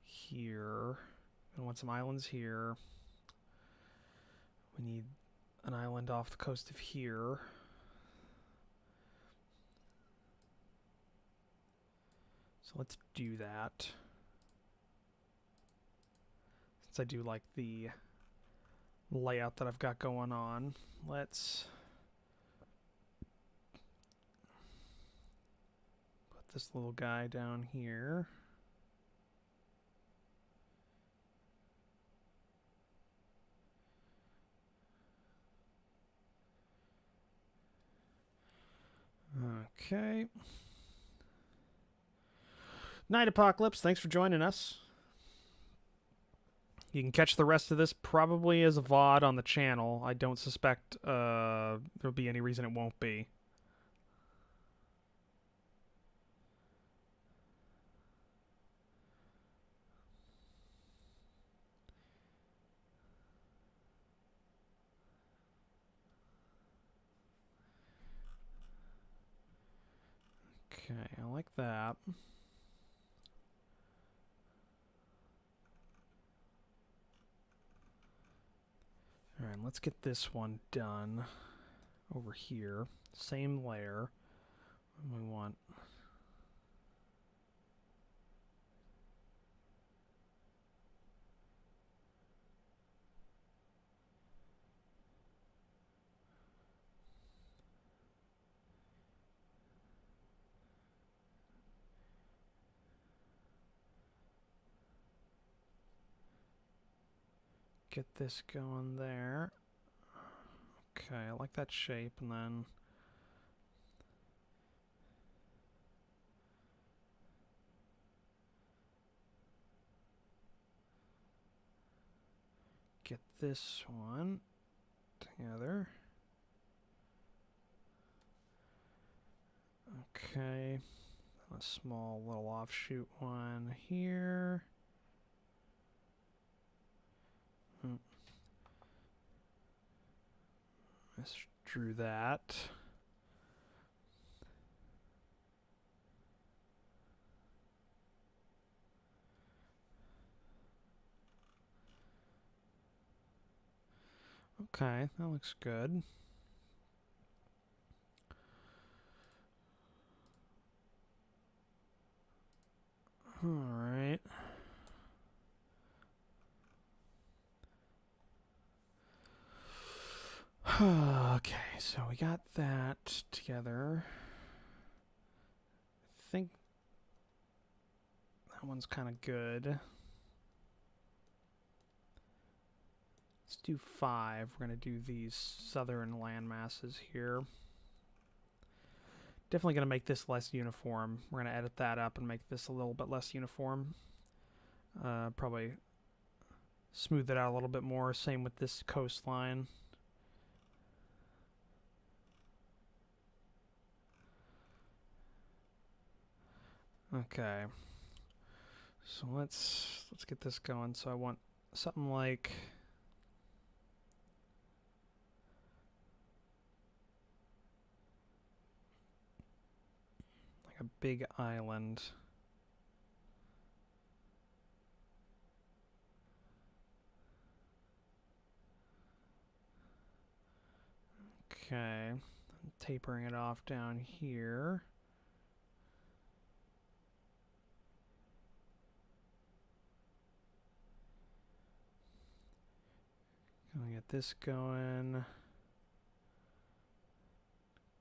here. We want some islands here. We need an island off the coast of here. So let's do that. Since I do like the layout that I've got going on, let's put this little guy down here. Okay. Night Apocalypse, thanks for joining us. You can catch the rest of this probably as a VOD on the channel. I don't suspect there'll be any reason it won't be. Okay, I like that. Alright, let's get this one done over here. Same layer. We want... get this going there. Okay, I like that shape, and then get this one together. Okay, a small little offshoot one here. Let's drew that. Okay, that looks good. All right. Okay, so we got that together. I think that one's kind of good. Let's do 5. We're going to do these southern land masses here. Definitely going to make this less uniform. We're going to edit that up and make this a little bit less uniform. Probably smooth it out a little bit more. Same with this coastline. Okay. So let's get this going. So I want something like a big island. Okay. I'm tapering it off down here. Gonna get this going.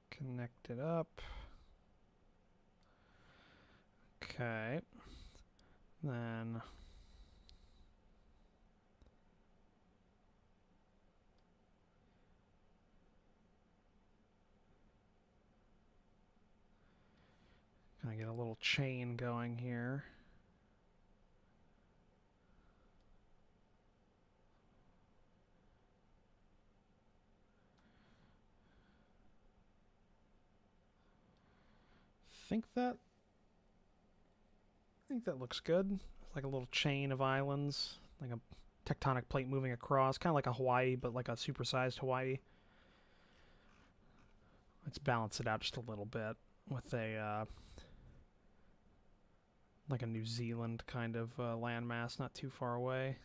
Connect it up. Okay. Then gonna get a little chain going here. I think that looks good. It's like a little chain of islands, like a tectonic plate moving across, kind of like a Hawaii, but like a supersized Hawaii. Let's balance it out just a little bit with a like a New Zealand kind of landmass, not too far away.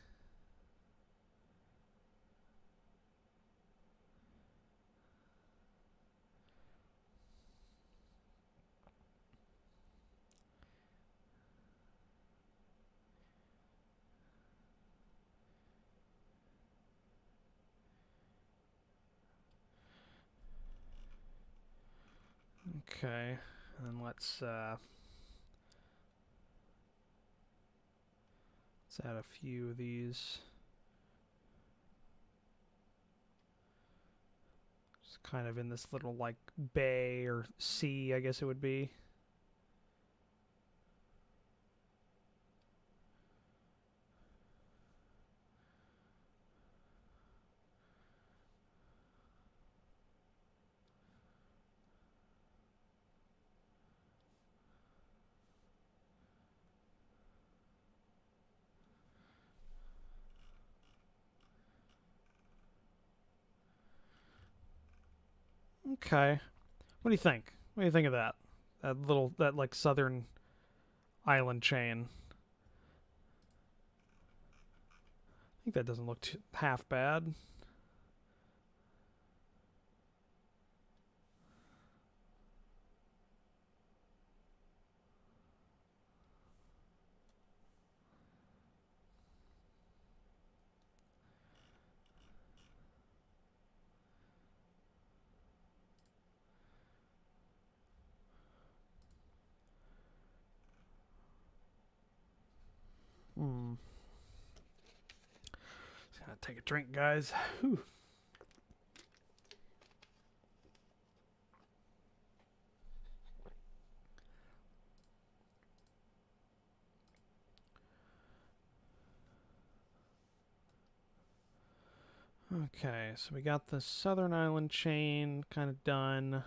Okay, and let's add a few of these. Just kind of in this little like bay or sea, I guess it would be. Okay. What do you think? What do you think of that? That like southern island chain. I think that doesn't look half bad. Just gonna take a drink, guys. Whew. Okay, so we got the southern island chain kind of done.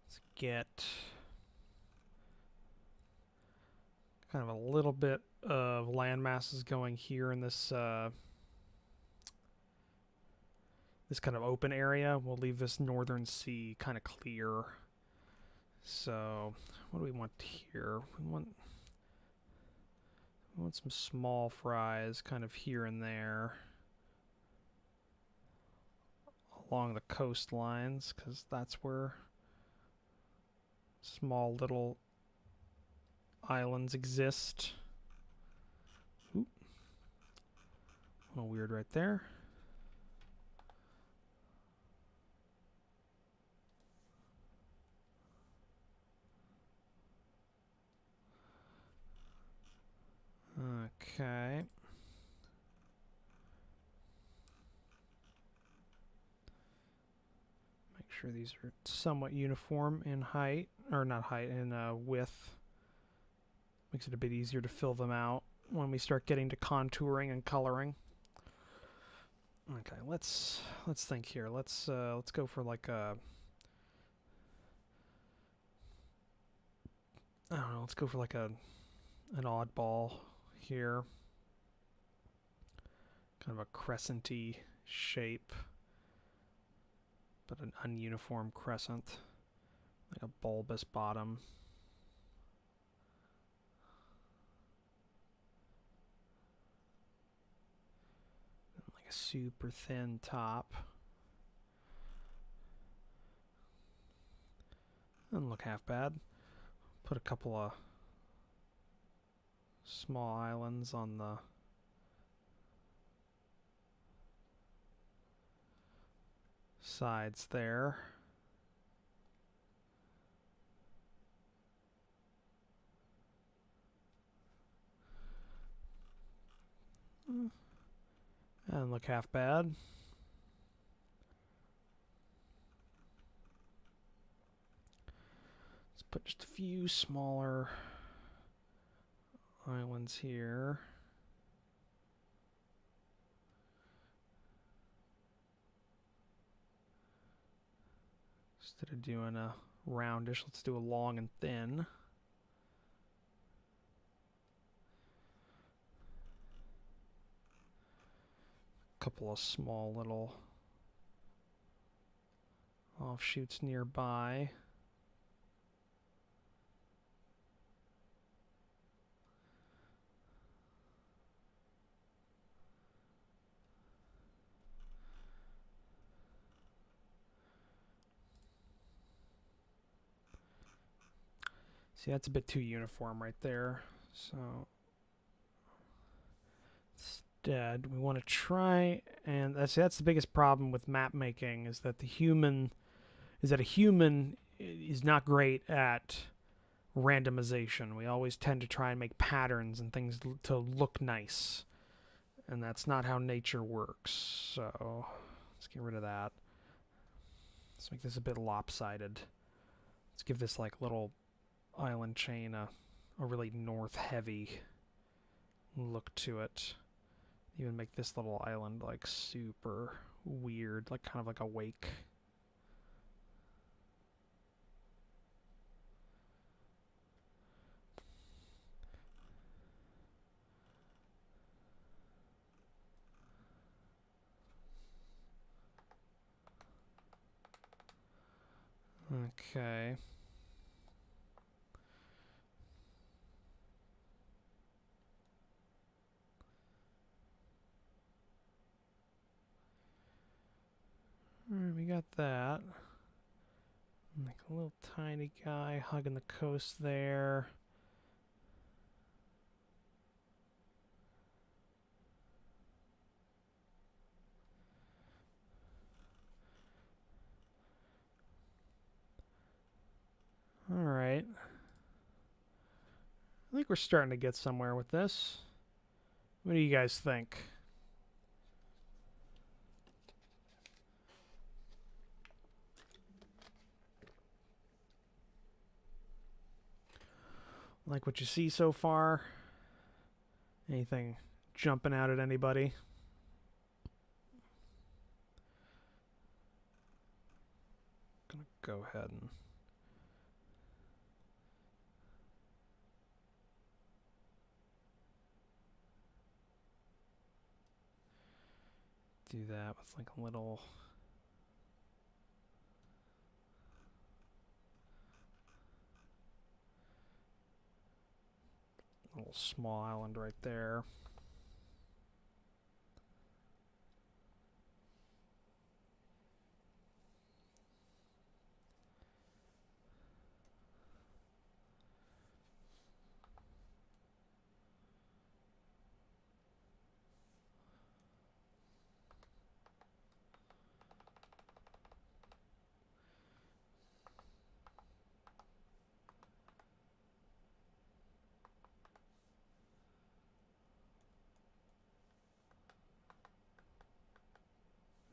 Let's get kind of a little bit of land masses going here in this this kind of open area. We'll leave this northern sea kind of clear. So what do we want here? We I want some small fries kind of here and there along the coastlines, because that's where small little islands exist. Oop. A little weird right there. Okay. Make sure these are somewhat uniform in height, or not height, in width. Makes it a bit easier to fill them out when we start getting to contouring and coloring. Okay, let's think here. Let's go for like a, I don't know, let's go for like an oddball here. Kind of a crescent-y shape, but an ununiform crescent, like a bulbous bottom. Like a super thin top. Doesn't look half bad. Put a couple of small islands on the sides there. Doesn't look half bad. Let's put just a few smaller islands here. Instead of doing a roundish, let's do a long and thin. A couple of small little offshoots nearby. See, that's a bit too uniform right there. So instead, we want to try, and that's the biggest problem with map making, is that a human is not great at randomization. We always tend to try and make patterns and things to look nice, and that's not how nature works. So let's get rid of that. Let's make this a bit lopsided. Let's give this like little island chain a really north heavy look to it. Even make this little island like super weird, like kind of like a wake. Okay. Alright, we got that. Like a little tiny guy hugging the coast there. Alright. I think we're starting to get somewhere with this. What do you guys think? Like what you see so far? Anything jumping out at anybody? Gonna go ahead and do that with like a little Little small island right there.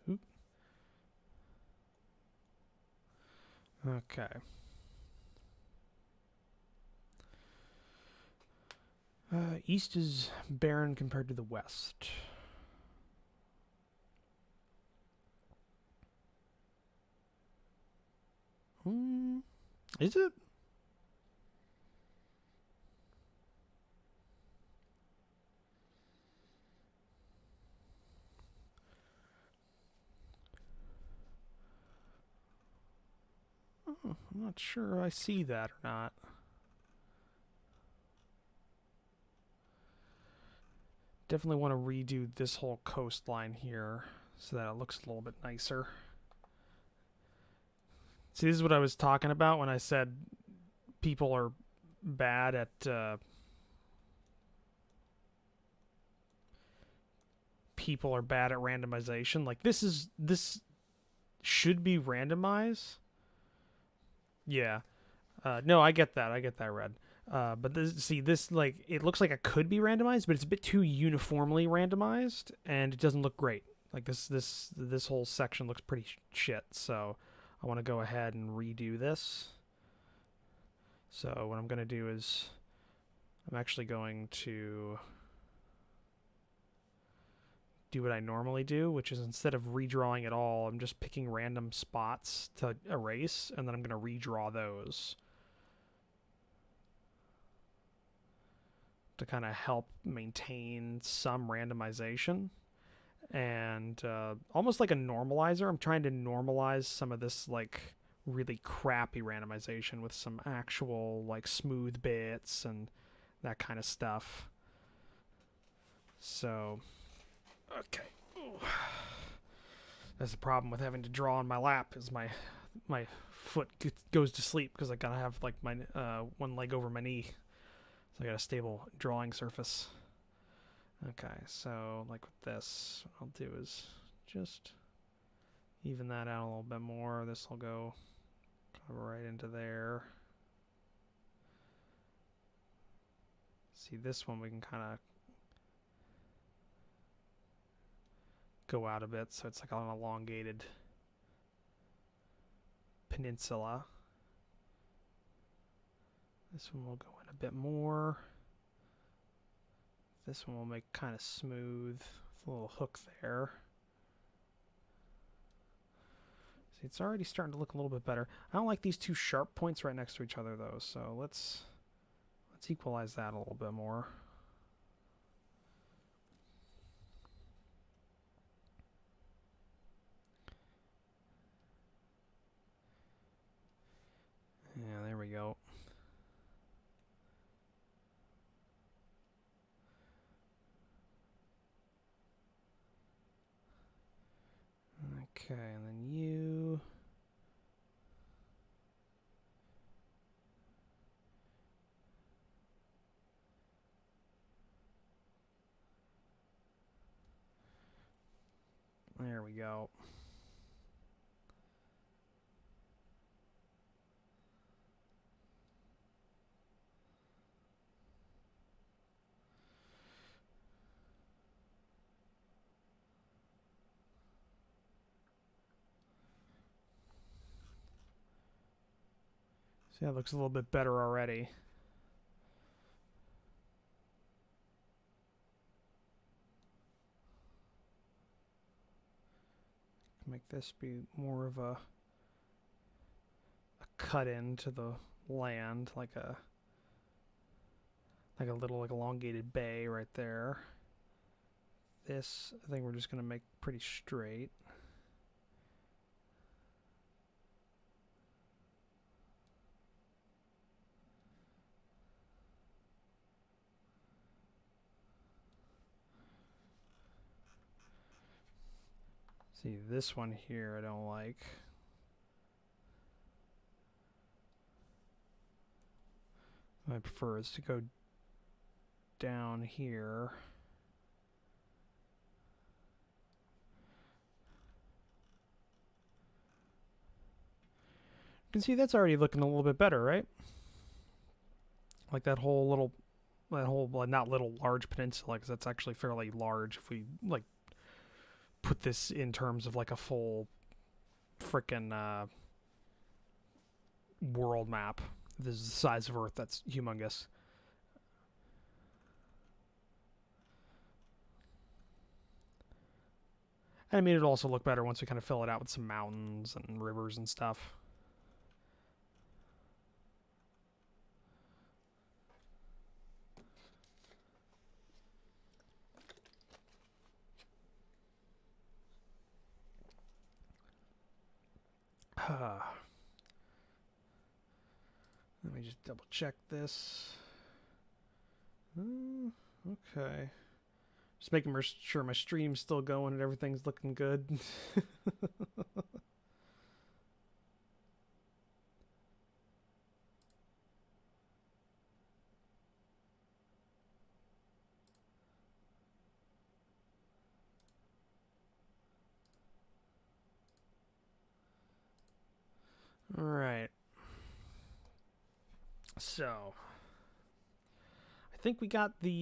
Oop. Okay. East is barren compared to the west. Is it? I'm not sure I see that or not. Definitely want to redo this whole coastline here so that it looks a little bit nicer. See, this is what I was talking about when I said people are bad at randomization. Like this should be randomized. Yeah. No, I get that. I get that, Red. But this like it looks like it could be randomized, but it's a bit too uniformly randomized, and it doesn't look great. Like this whole section looks pretty shit. So I want to go ahead and redo this. So what I'm going to do is I'm actually going to do what I normally do, which is instead of redrawing it all, I'm just picking random spots to erase, and then I'm going to redraw those to kind of help maintain some randomization. And almost like a normalizer, I'm trying to normalize some of this like really crappy randomization with some actual like smooth bits and that kind of stuff. So okay. Ooh. That's the problem with having to draw on my lap is my foot goes to sleep because I gotta have like my one leg over my knee, so I got a stable drawing surface. Okay, so like with this, what I'll do is just even that out a little bit more. This will go right into there. See, this one we can kind of go out a bit, so it's like an elongated peninsula. This one will go in a bit more. This one will make kind of smooth with a little hook there. See, it's already starting to look a little bit better. I don't like these two sharp points right next to each other though, so let's equalize that a little bit more. Yeah, there we go. Okay, and then you. There we go. See, that looks a little bit better already. Make this be more of a cut into the land, like a little like elongated bay right there. This, I think we're just going to make pretty straight. See, this one here I don't like. I prefer is to go down here. You can see that's already looking a little bit better, right? Like that whole well, not little, large peninsula, because that's actually fairly large if we like put this in terms of like a full frickin' world map. This is the size of Earth. That's humongous. And I mean, it'll also look better once we kind of fill it out with some mountains and rivers and stuff. Let me just double check this. Okay. Just making sure my stream's still going and everything's looking good. All right. So, I think we got the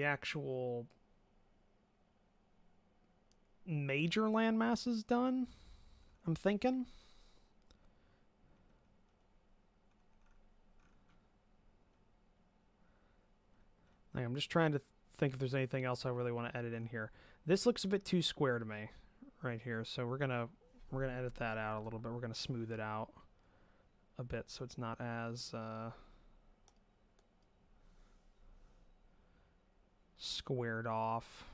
actual major land masses done, I'm thinking. Like, I'm just trying to think if there's anything else I really want to edit in here. This looks a bit too square to me right here, so we're gonna edit that out a little bit. We're gonna smooth it out a bit so it's not as squared off.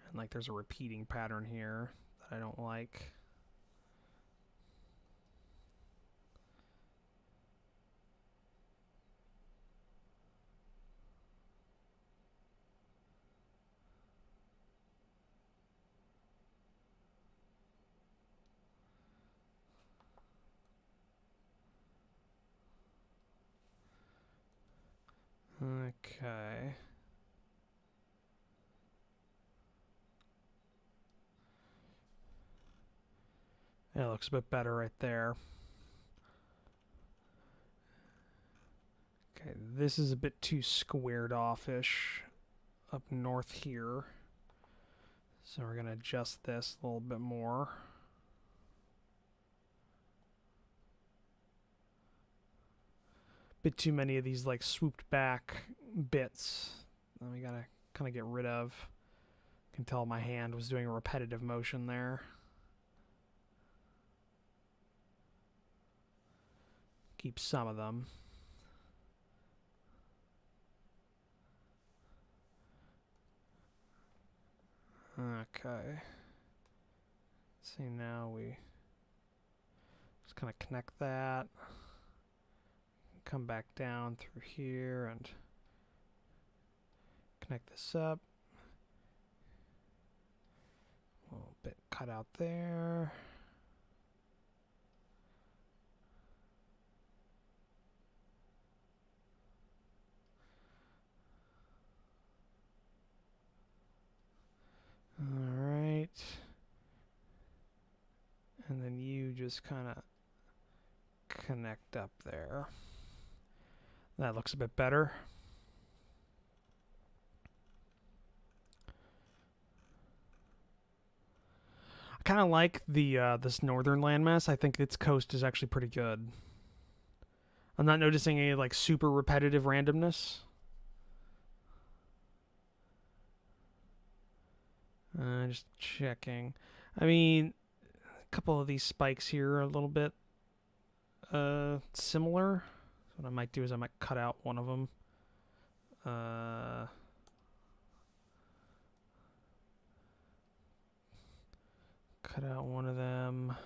And like there's a repeating pattern here that I don't like. Okay. Yeah, it looks a bit better right there. Okay, this is a bit too squared off-ish up north here. So we're going to adjust this a little bit more. Bit too many of these like swooped back bits that we got to kind of get rid of. You can tell my hand was doing a repetitive motion there. Keep some of them. Okay. See, now we just kind of connect that. Come back down through here and connect this up. A little bit cut out there. All right. And then you just kind of connect up there. That looks a bit better. I kind of like the this northern landmass. I think its coast is actually pretty good. I'm not noticing any like super repetitive randomness. Just checking. I mean, a couple of these spikes here are a little bit similar. So what I might do is I might cut out one of them. Cut out one of them.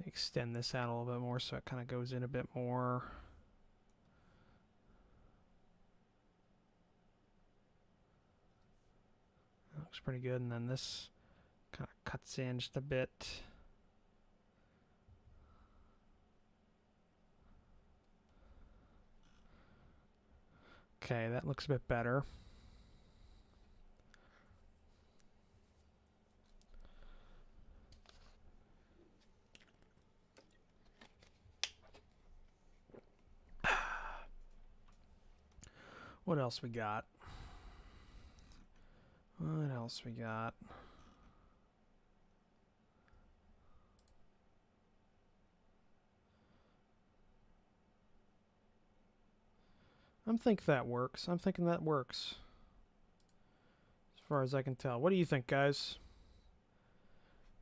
Extend this out a little bit more so it kind of goes in a bit more. looks pretty good. And then this kind of cuts in just a bit. Okay, that looks a bit better. What else we got? What else we got? I'm thinking that works. I'm thinking that works. As far as I can tell. What do you think, guys?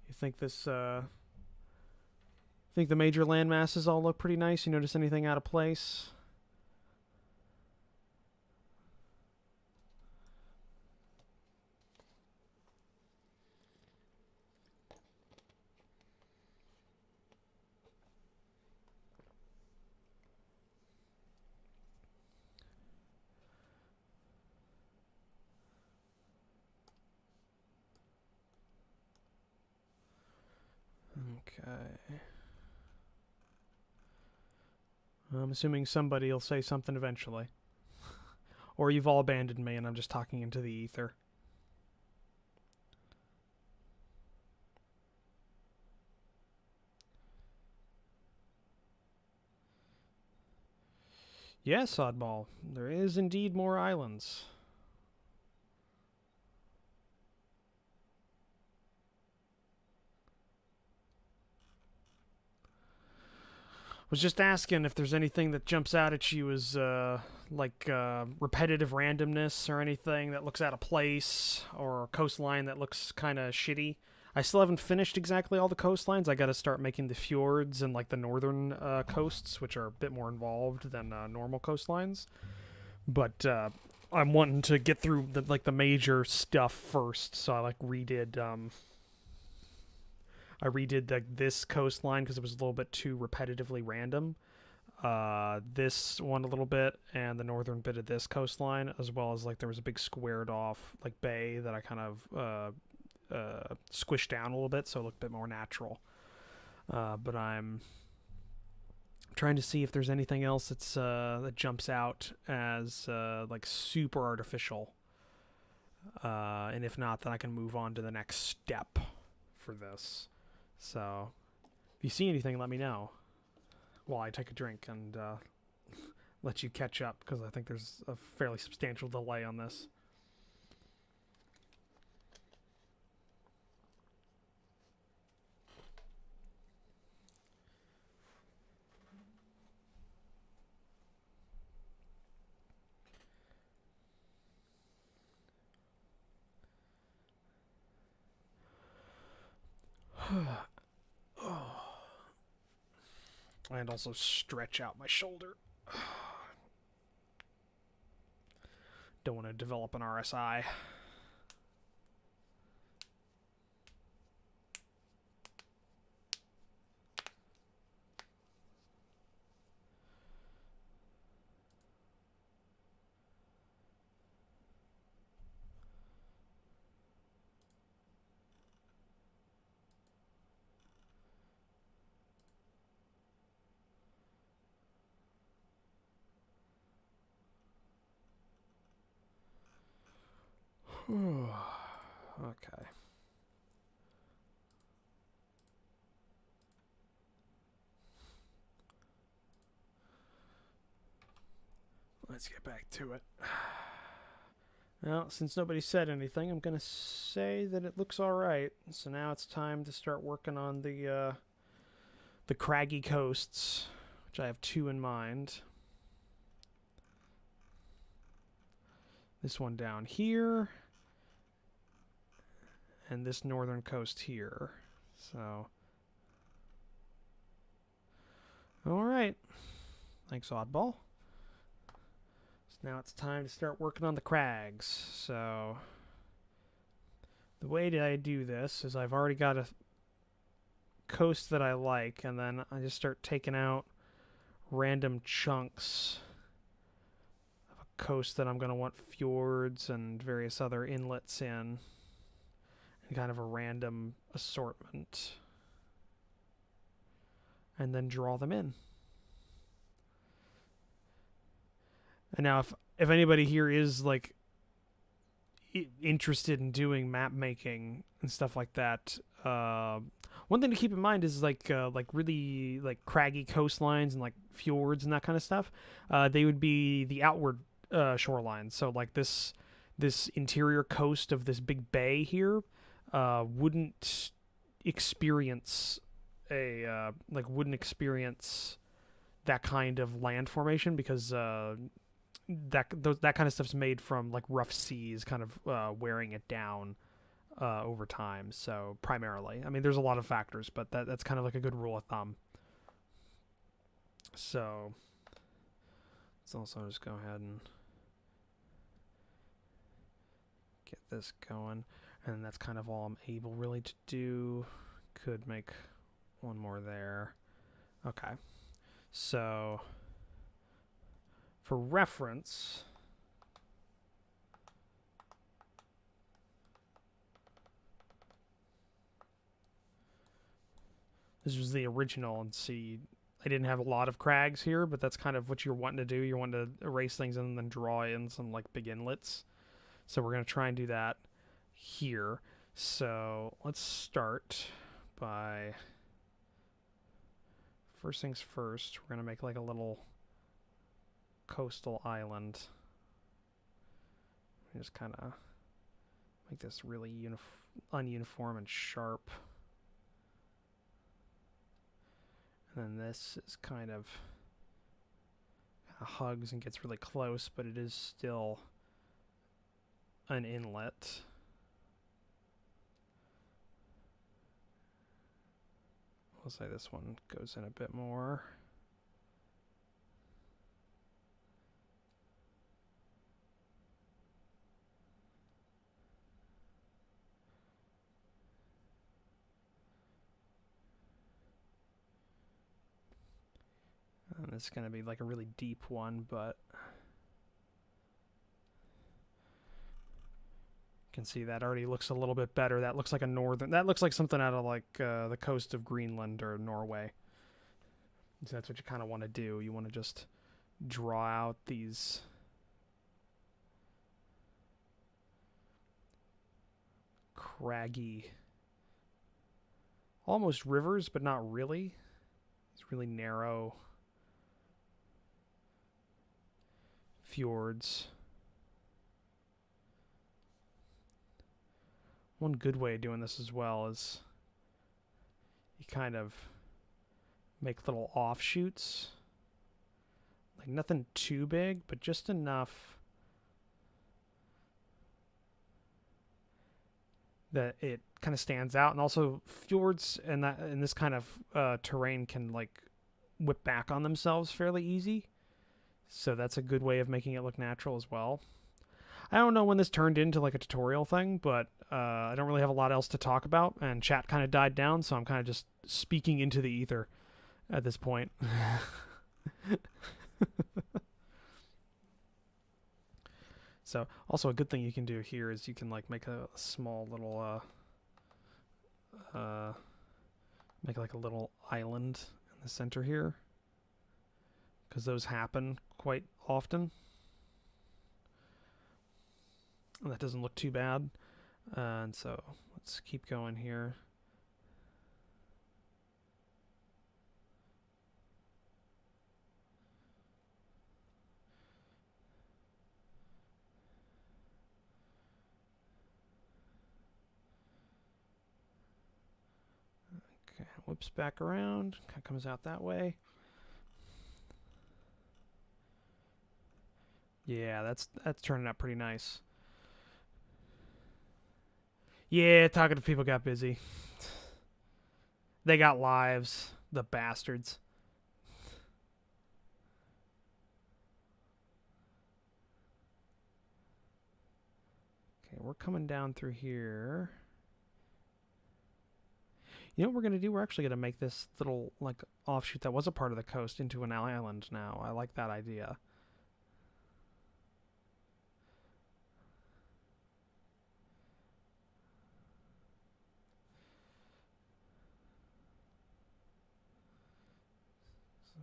You think this, think the major land masses all look pretty nice? You notice anything out of place? Okay. I'm assuming somebody will say something eventually. Or you've all abandoned me and I'm just talking into the ether. Yes, Oddball. There is indeed more islands. Was just asking if there's anything that jumps out at you as repetitive randomness or anything that looks out of place, or a coastline that looks kind of shitty. I still haven't finished exactly all the coastlines. I got to start making the fjords and like the northern coasts, which are a bit more involved than normal coastlines. But I'm wanting to get through the major stuff first, so I redid. I redid this coastline because it was a little bit too repetitively random. This one a little bit, and the northern bit of this coastline, as well as there was a big squared off bay that I kind of squished down a little bit, so it looked a bit more natural. But I'm trying to see if there's anything else that's that jumps out as super artificial. And if not, then I can move on to the next step for this. So, if you see anything, let me know while I take a drink and let you catch up, because I think there's a fairly substantial delay on this. And also stretch out my shoulder. Don't want to develop an RSI. Okay. Let's get back to it. Well, since nobody said anything, I'm going to say that it looks alright. So now it's time to start working on the Craggy coasts, which I have 2 in mind. This one down here, and this northern coast here. So, alright. Thanks, Oddball. So now it's time to start working on the crags. So, the way that I do this is I've already got a coast that I like, and then I just start taking out random chunks of a coast that I'm going to want fjords and various other inlets in. kind of a random assortment, and then draw them in. And now if anybody here is like interested in doing map making and stuff like that, one thing to keep in mind is like really like craggy coastlines and like fjords and that kind of stuff. They would be the outward shoreline. So like this interior coast of this big bay here wouldn't experience that kind of land formation, because that kind of stuff's made from like rough seas kind of wearing it down over time. So primarily, I mean, there's a lot of factors, but that's kind of like a good rule of thumb. So let's also just go ahead and get this going, and that's kind of all I'm able really to do. Could make one more there. Okay, so for reference, this was the original, and see, I didn't have a lot of crags here, but that's kind of what you're wanting to do. You're wanting to erase things and then draw in some like big inlets. So we're going to try and do that here. So let's start by, first things first, we're going to make like a little coastal island. Just kind of make this really ununiform and sharp. And then this is kind of hugs and gets really close, but it is still an inlet. We'll say this one goes in a bit more. And it's going to be like a really deep one, but you can see that already looks a little bit better. That looks like a northern, that looks like something out of like the coast of Greenland or Norway. So that's what you kind of want to do. You want to just draw out these craggy, almost rivers, but not really. It's really narrow fjords. One good way of doing this as well is you kind of make little offshoots. Like nothing too big, but just enough that it kind of stands out. And also fjords and that in this kind of terrain can like whip back on themselves fairly easy. So that's a good way of making it look natural as well. I don't know when this turned into like a tutorial thing, but I don't really have a lot else to talk about, and chat kind of died down, so I'm kind of just speaking into the ether at this point. So also a good thing you can do here is you can like make a small little make like a little island in the center here, because those happen quite often. And that doesn't look too bad. And so let's keep going here. Okay, whoops back around, comes out that way. Yeah, that's turning out pretty nice. Yeah, talking to people got busy. They got lives, the bastards. Okay, we're coming down through here. You know what we're going to do? We're actually going to make this little like offshoot that was a part of the coast into an island now. I like that idea.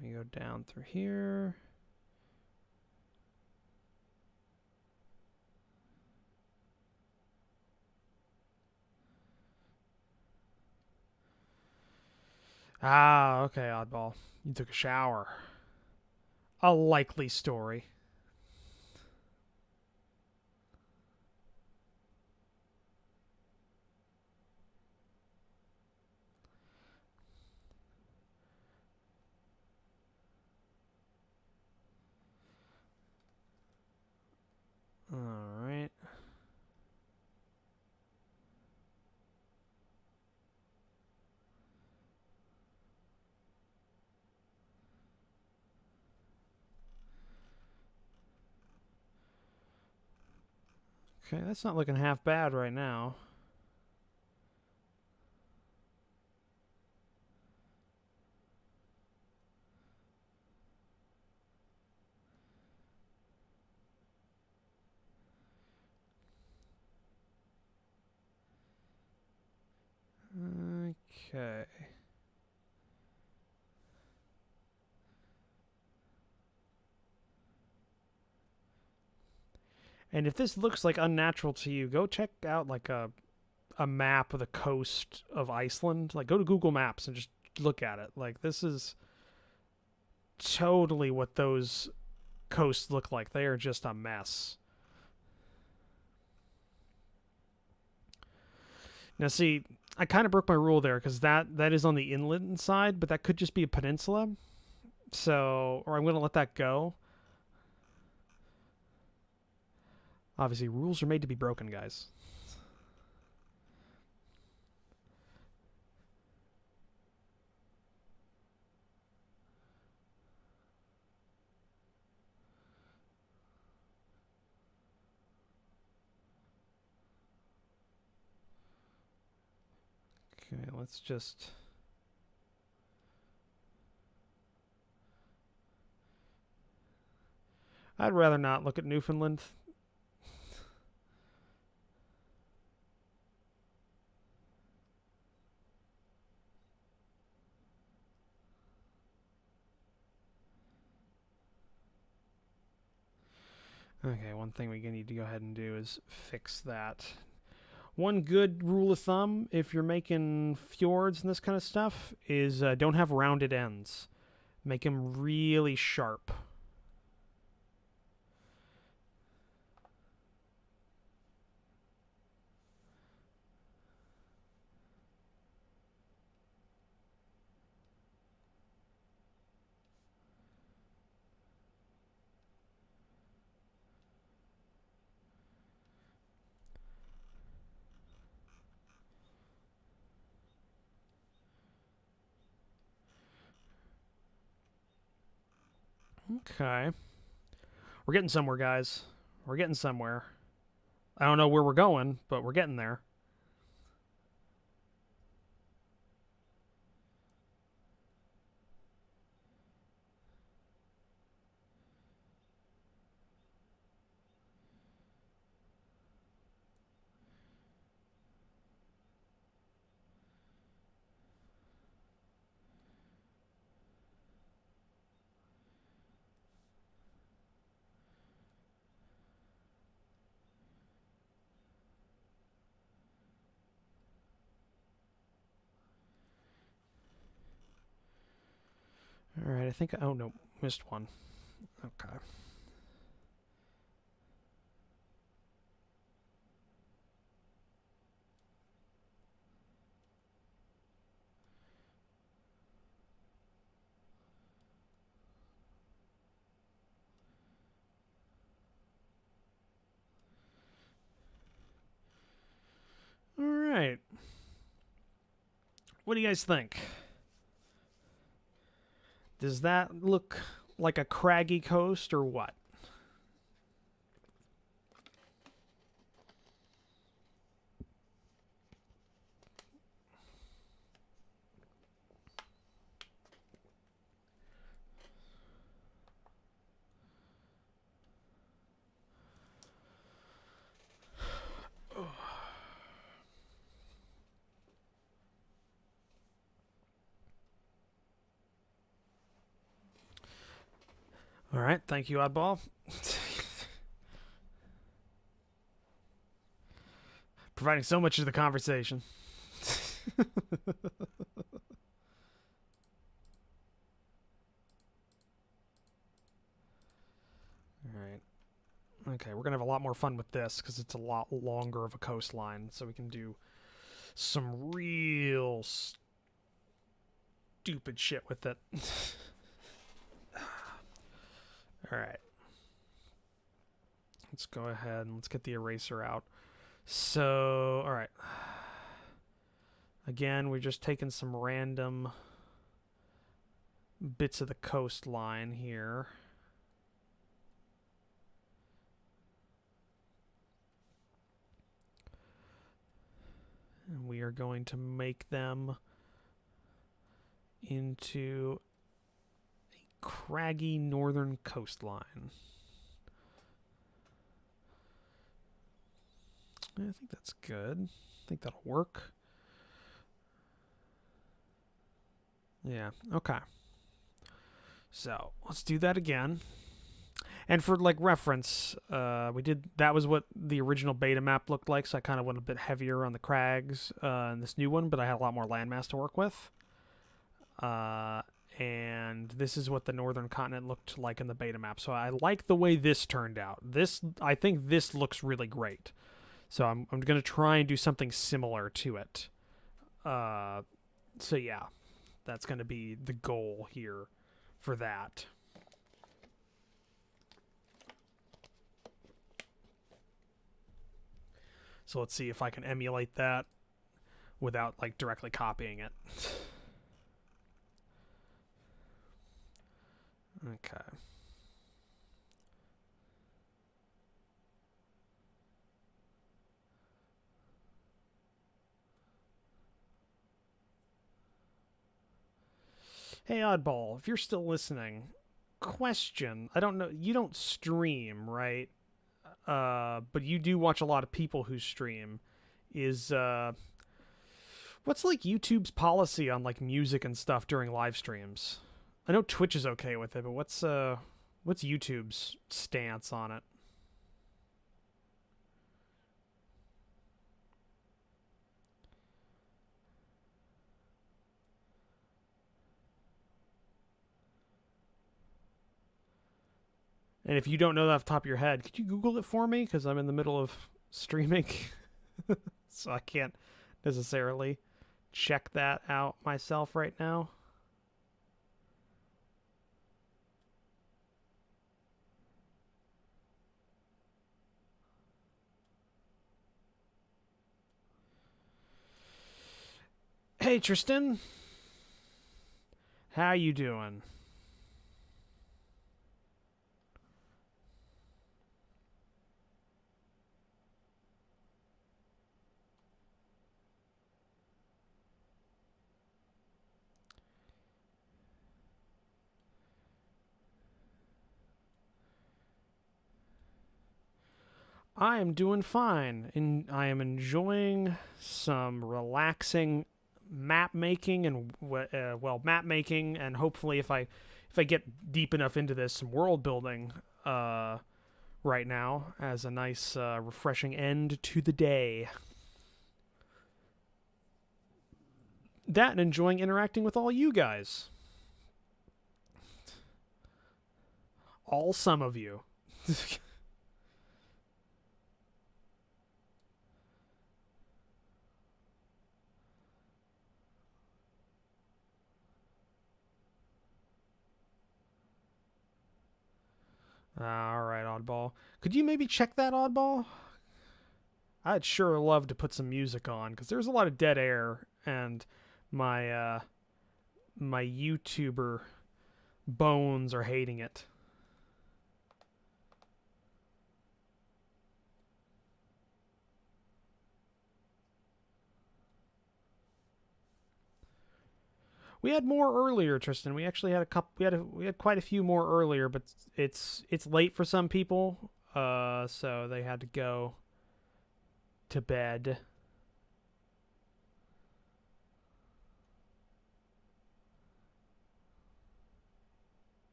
We go down through here. Ah, okay, oddball. You took a shower. A likely story. Alright. Okay, that's not looking half bad right now. Okay. And if this looks like unnatural to you, go check out like a map of the coast of Iceland. Like go to Google Maps and just look at it. Like this is totally what those coasts look like. They are just a mess. Now see, I kind of broke my rule there because that is on the inland side, but that could just be a peninsula. So, or I'm going to let that go. Obviously, rules are made to be broken, guys. Okay, let's just... I'd rather not look at Newfoundland. Okay, one thing we need to go ahead and do is fix that. One good rule of thumb, if you're making fjords and this kind of stuff, is don't have rounded ends. Make them really sharp. Okay. We're getting somewhere, guys. We're getting somewhere. I don't know where we're going, but we're getting there. Alright, I think... Oh, no. Missed one. Okay. Alright. What do you guys think? Does that look like a craggy coast or what? All right, thank you, Oddball. Providing so much of the conversation. Alright. Okay, we're going to have a lot more fun with this because it's a lot longer of a coastline, so we can do some real stupid shit with it. Alright. Let's go ahead and let's get the eraser out. So, alright. Again, we're just taking some random bits of the coastline here. And we are going to make them into a craggy northern coastline. I think that's good. I think that'll work. Yeah, okay. So, let's do that again. And for like reference, that was what the original beta map looked like, so I kind of went a bit heavier on the crags in this new one, but I had a lot more landmass to work with. And this is what the northern continent looked like in the beta map. So I like the way this turned out. I think this looks really great. So I'm going to try and do something similar to it. So yeah, that's going to be the goal here for that. So let's see if I can emulate that without like directly copying it. Okay. Hey, Oddball, if you're still listening, question. I don't know. You don't stream, right? But you do watch a lot of people who stream. What's like YouTube's policy on like music and stuff during live streams? I know Twitch is okay with it, but what's YouTube's stance on it? And if you don't know that off the top of your head, could you Google it for me? Because I'm in the middle of streaming, so I can't necessarily check that out myself right now. Hey, Tristan. How you doing? I am doing fine, and I am enjoying some relaxing map making and map making, and hopefully, if I get deep enough into this, some world building right now as a nice refreshing end to the day. That and enjoying interacting with all you guys, all some of you. All right, Oddball. Could you maybe check that, Oddball? I'd sure love to put some music on because there's a lot of dead air, and my my YouTuber bones are hating it. We had more earlier, Tristan. We actually had a couple. We had quite a few more earlier, but it's late for some people, so they had to go to bed.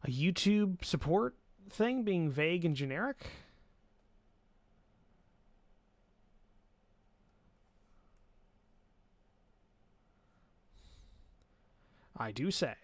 A YouTube support thing being vague and generic? I do say.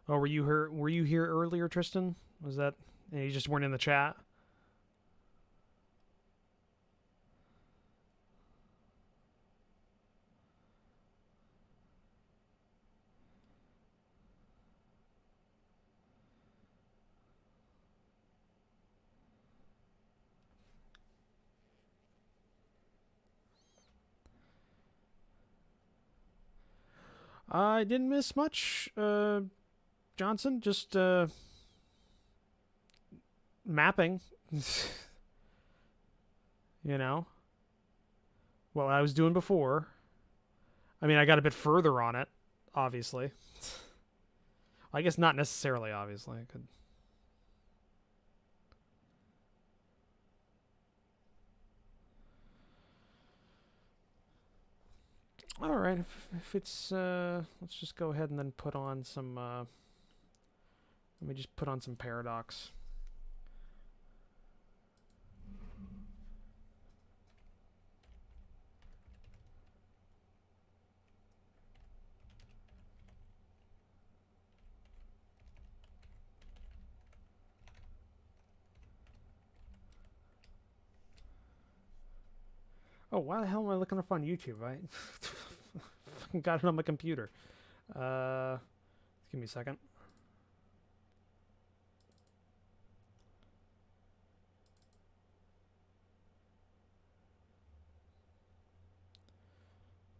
Oh, were you here earlier, Tristan? Was that you just weren't in the chat? I didn't miss much, Johnson. Just mapping. You know? What I was doing before. I mean, I got a bit further on it, obviously. I guess not necessarily, obviously. I could... All right, if it's let's just go ahead and then put on some let me just put on some paradox. Oh, why the hell am I looking up on YouTube? I fucking got it on my computer. Give me a second.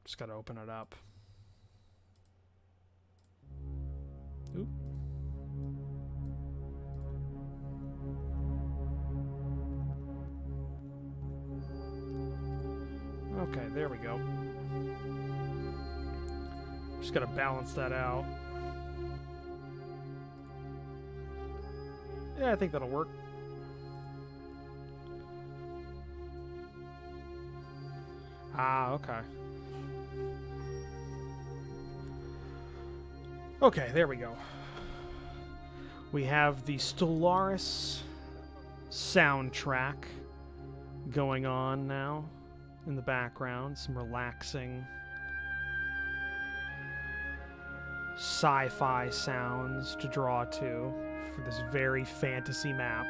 Just gotta open it up. Oop. Okay, there we go. Just gotta balance that out. Yeah, I think that'll work. Ah, okay. Okay, there we go. We have the Stellaris soundtrack going on now in the background. Some relaxing sci-fi sounds to draw to for this very fantasy map.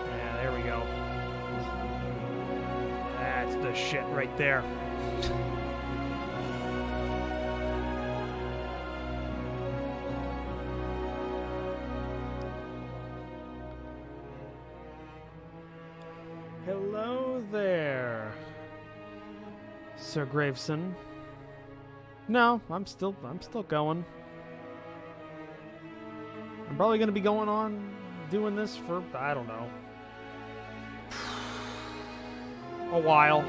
Yeah, there we go. That's the shit right there. Hello there, Sir Graveson. No, I'm still going. I'm probably gonna be going on doing this for, I don't know, a while.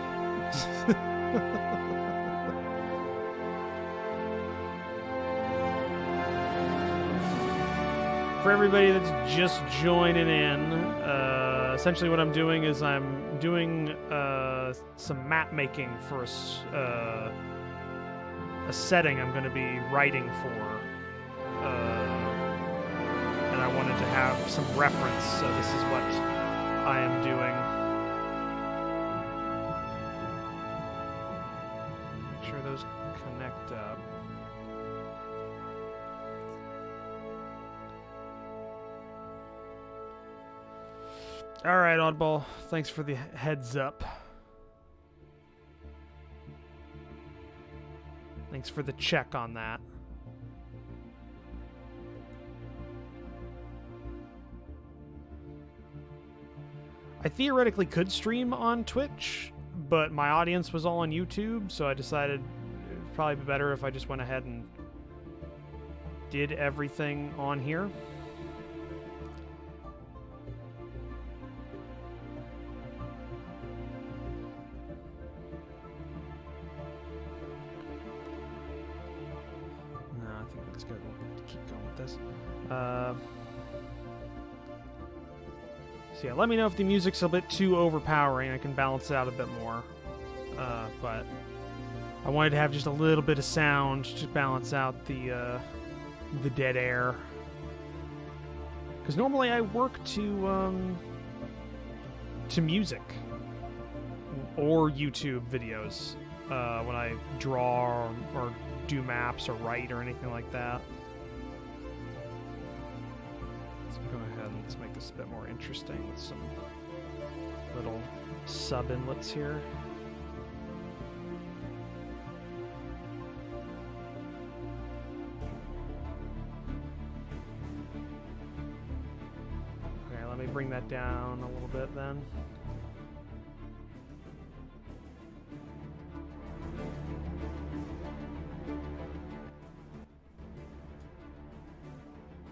For everybody that's just joining in, essentially what I'm doing is I'm doing some map making for a setting I'm going to be writing for, and I wanted to have some reference, so this is what I am doing. Make sure those connect up. All right, Oddball. Thanks for the heads up. Thanks for the check on that. I theoretically could stream on Twitch, but my audience was all on YouTube, so I decided it would probably be better if I just went ahead and did everything on here. No, I think that's good. We'll keep going with this. So yeah, let me know if the music's a bit too overpowering. I can balance it out a bit more. But I wanted to have just a little bit of sound to balance out the dead air. Because normally I work to music or YouTube videos when I draw or do maps or write or anything like that. Go ahead and let's make this a bit more interesting with some little sub inlets here. Okay, let me bring that down a little bit then.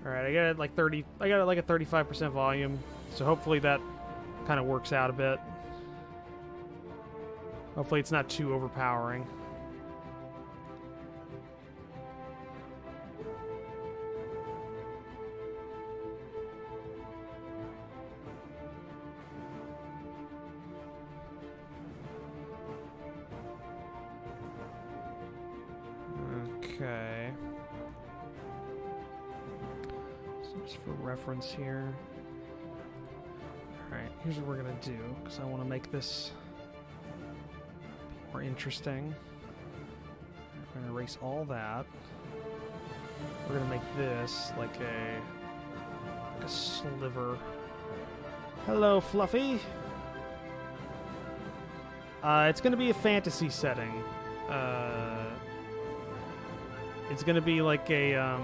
Alright, I got it like 30. I got it like a 35% volume, so hopefully that kind of works out a bit. Hopefully it's not too overpowering. Okay. Just for reference here. Alright, here's what we're gonna do, because I want to make this more interesting. We're gonna erase all that. We're gonna make this like a sliver. Hello, Fluffy! It's gonna be a fantasy setting. It's gonna be like a,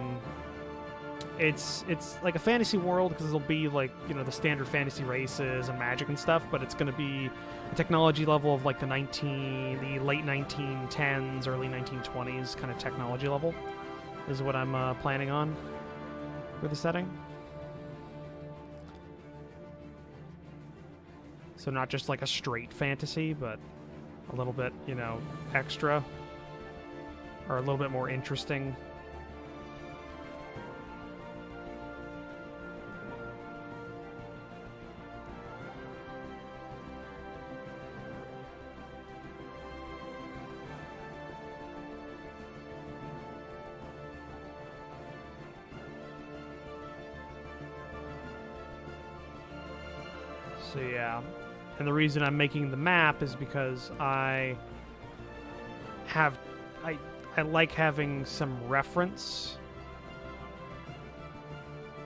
It's like a fantasy world because it'll be like, you know, the standard fantasy races and magic and stuff, but it's going to be a technology level of like the late 1910s, early 1920s kind of technology level is what I'm planning on for the setting. So not just like a straight fantasy, but a little bit, you know, extra or a little bit more interesting. So yeah, and the reason I'm making the map is because I like having some reference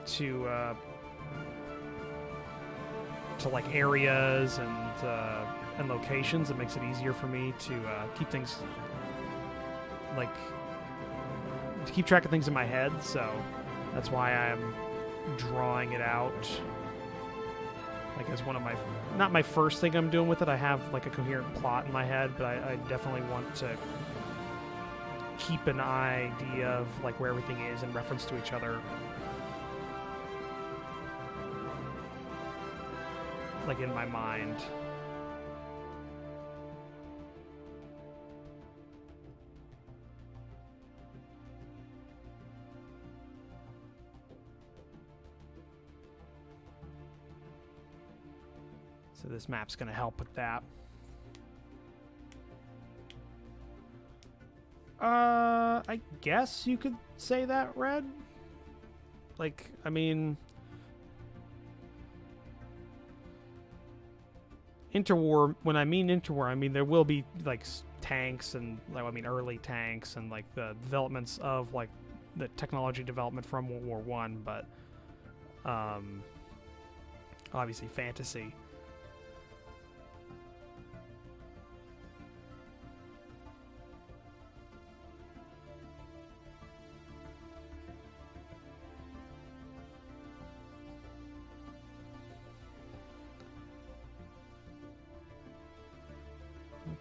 to like areas and locations. It makes it easier for me to keep things like to keep track of things in my head. So that's why I'm drawing it out. Like as one of my, not my first thing I'm doing with it. I have like a coherent plot in my head, but I definitely want to keep an idea of like where everything is in reference to each other. Like in my mind. So this map's going to help with that. I guess you could say that, Red. Like, I mean, interwar, when I mean interwar, I mean there will be like tanks and like, I mean early tanks and like the developments of like the technology development from World War I, but obviously fantasy.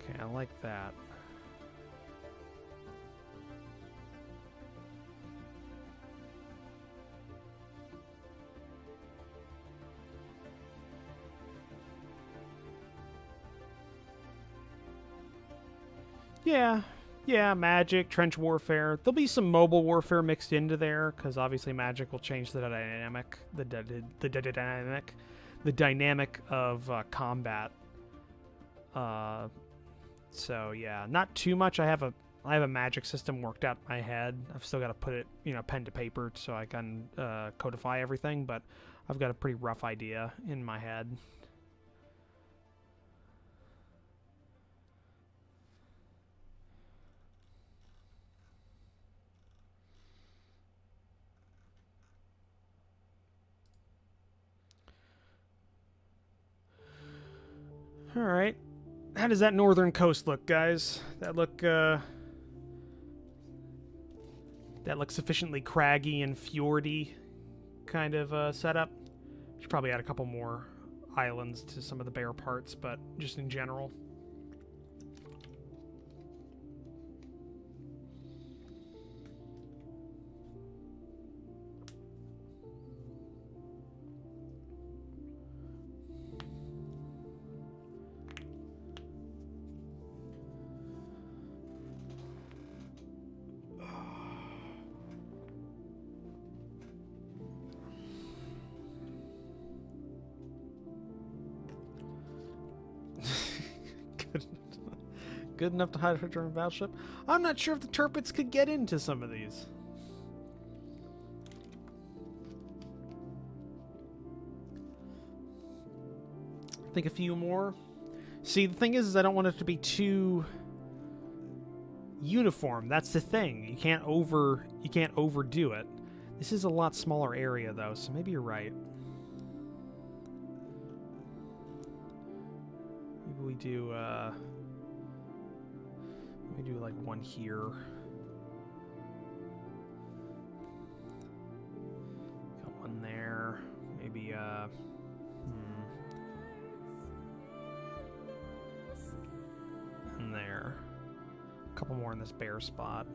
Okay, I like that. Yeah, magic, trench warfare. There'll be some mobile warfare mixed into there because obviously magic will change the dynamic of combat. So yeah, not too much. I have a magic system worked out in my head. I've still got to put it, pen to paper so I can codify everything, but I've got a pretty rough idea in my head. All right. How does that northern coast look, guys? That look sufficiently craggy and fjordy kind of setup. Should probably add a couple more islands to some of the bare parts, but just in general. Good enough to hide a German battleship? I'm not sure if the Turpits could get into some of these. I think a few more. See, the thing is I don't want it to be too uniform. That's the thing. You can't overdo it. This is a lot smaller area though, so maybe you're right. Maybe we do like one here. Got one there. Maybe and there. A couple more in this bare spot.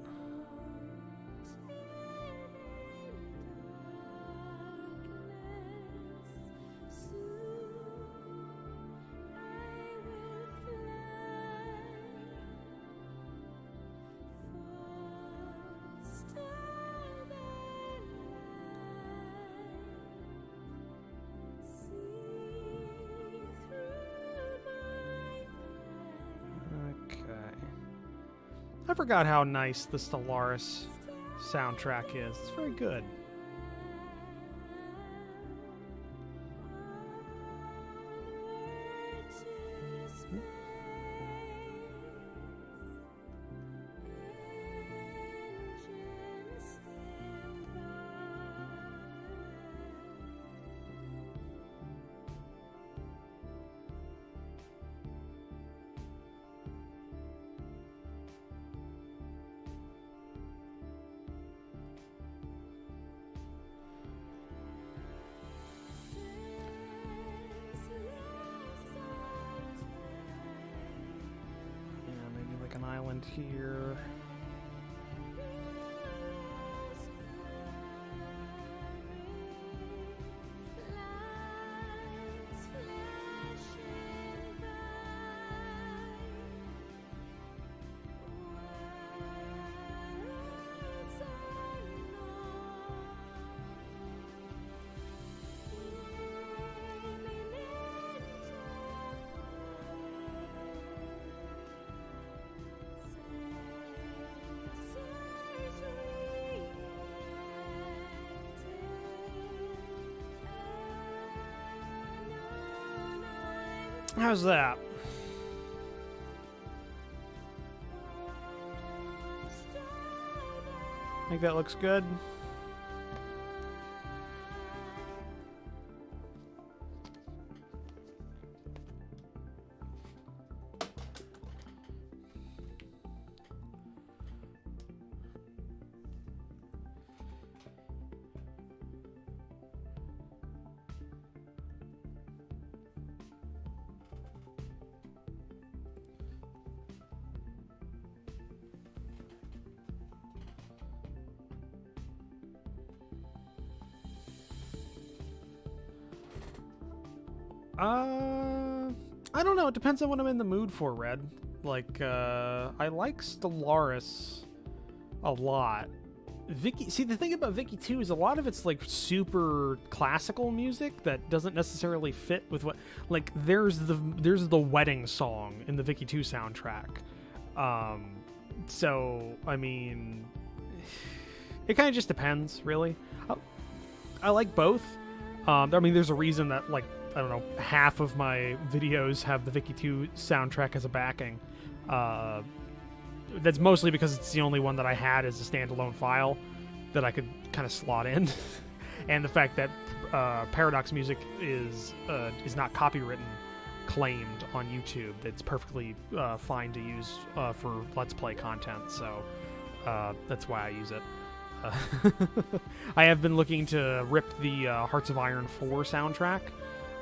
I forgot how nice the Stellaris soundtrack is. It's very good. Here. How's that? Think that looks good? I don't know. It depends on what I'm in the mood for, Red. Like, I like Stellaris a lot. Vicky, see, the thing about Vicky 2 is a lot of it's like super classical music that doesn't necessarily fit with what, like, there's the wedding song in the Vicky 2 soundtrack. So I mean, it kind of just depends, really. I like both. I mean, there's a reason that, like, I don't know, half of my videos have the Vicky 2 soundtrack as a backing. That's mostly because it's the only one that I had as a standalone file that I could kind of slot in. And the fact that Paradox music is not copywritten claimed on YouTube. It's perfectly fine to use for Let's Play content, so that's why I use it. I have been looking to rip the Hearts of Iron 4 soundtrack,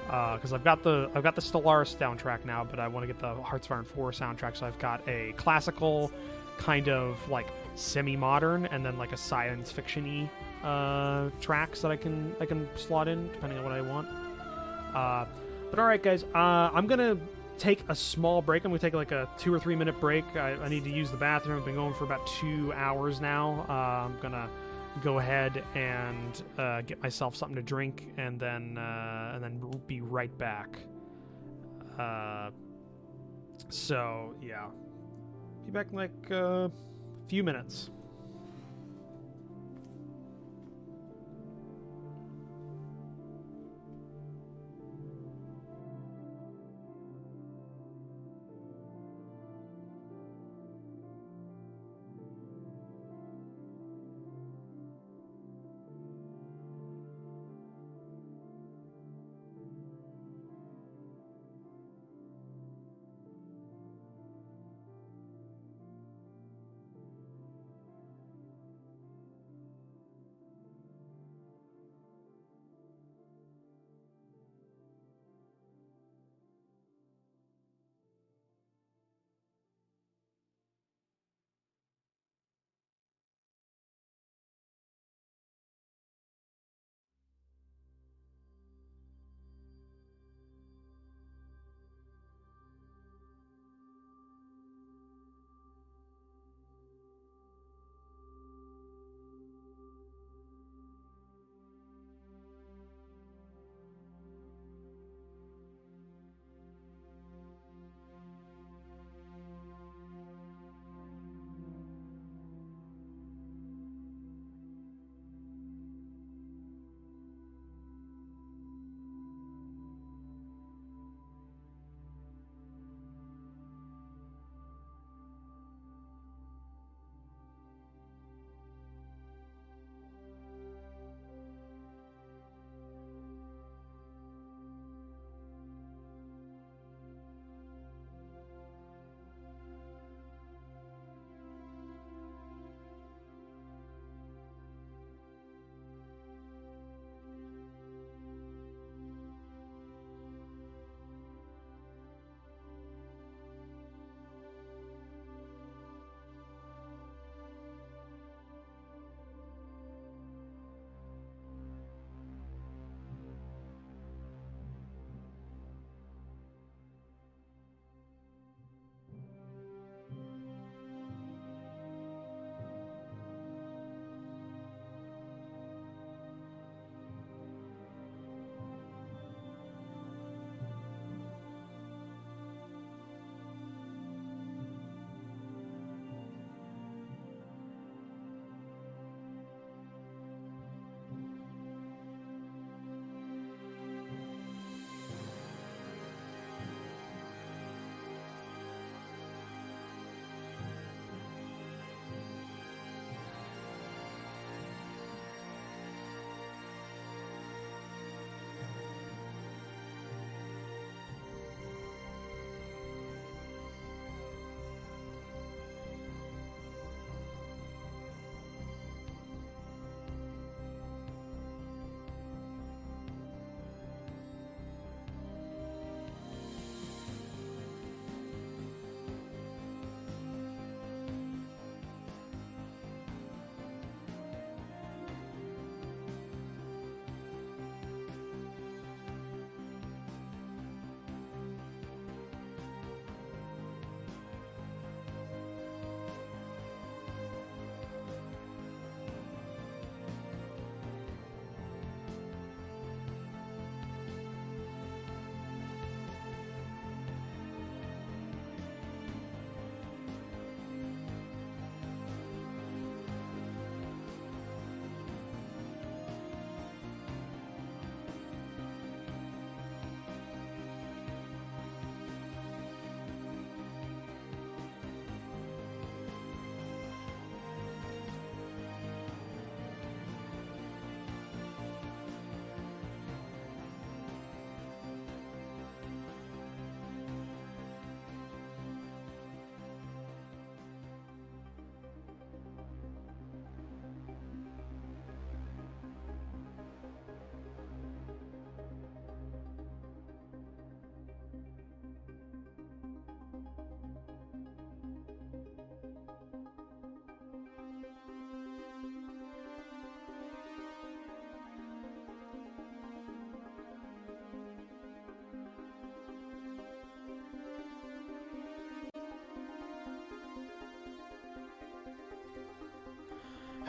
because I've got the Stellaris soundtrack now, but I want to get the Hearts of Iron 4 soundtrack. So I've got a classical, kind of like semi-modern, and then like a science fiction-y tracks that I can slot in depending on what I want. But all right, guys, I'm gonna take a small break. I'm gonna take like a 2 or 3 minute break. I need to use the bathroom. I've been going for about 2 hours now. I'm gonna go ahead and get myself something to drink, and then be right back. So yeah, be back in like a few minutes.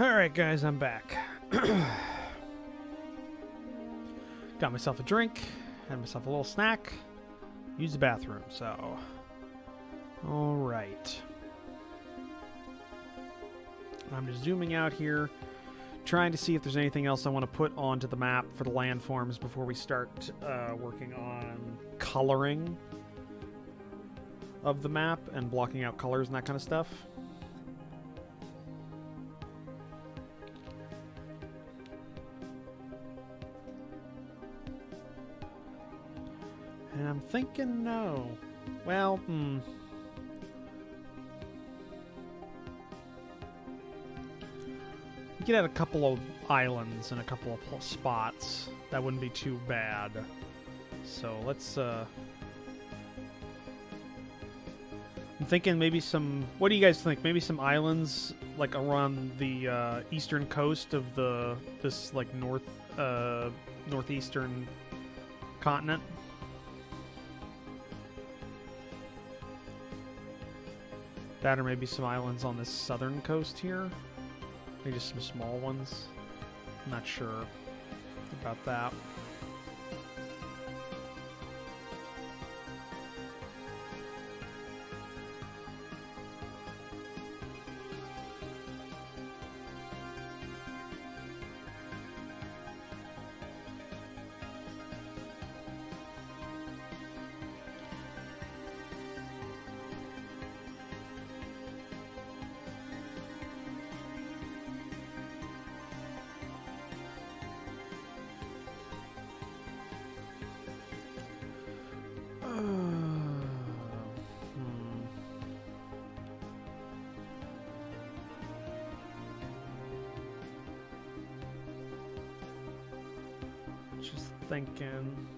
Alright guys, I'm back. Got myself a drink, had myself a little snack, used the bathroom, so... Alright. I'm just zooming out here, trying to see if there's anything else I want to put onto the map for the landforms before we start working on coloring of the map and blocking out colors and that kind of stuff. And I'm thinking no. Well, we could add a couple of islands and a couple of spots. That wouldn't be too bad. So let's, I'm thinking maybe some, what do you guys think? Maybe some islands, like around the eastern coast of this like northeastern continent? That or maybe some islands on this southern coast here. Maybe just some small ones. I'm not sure about that. Just thinking.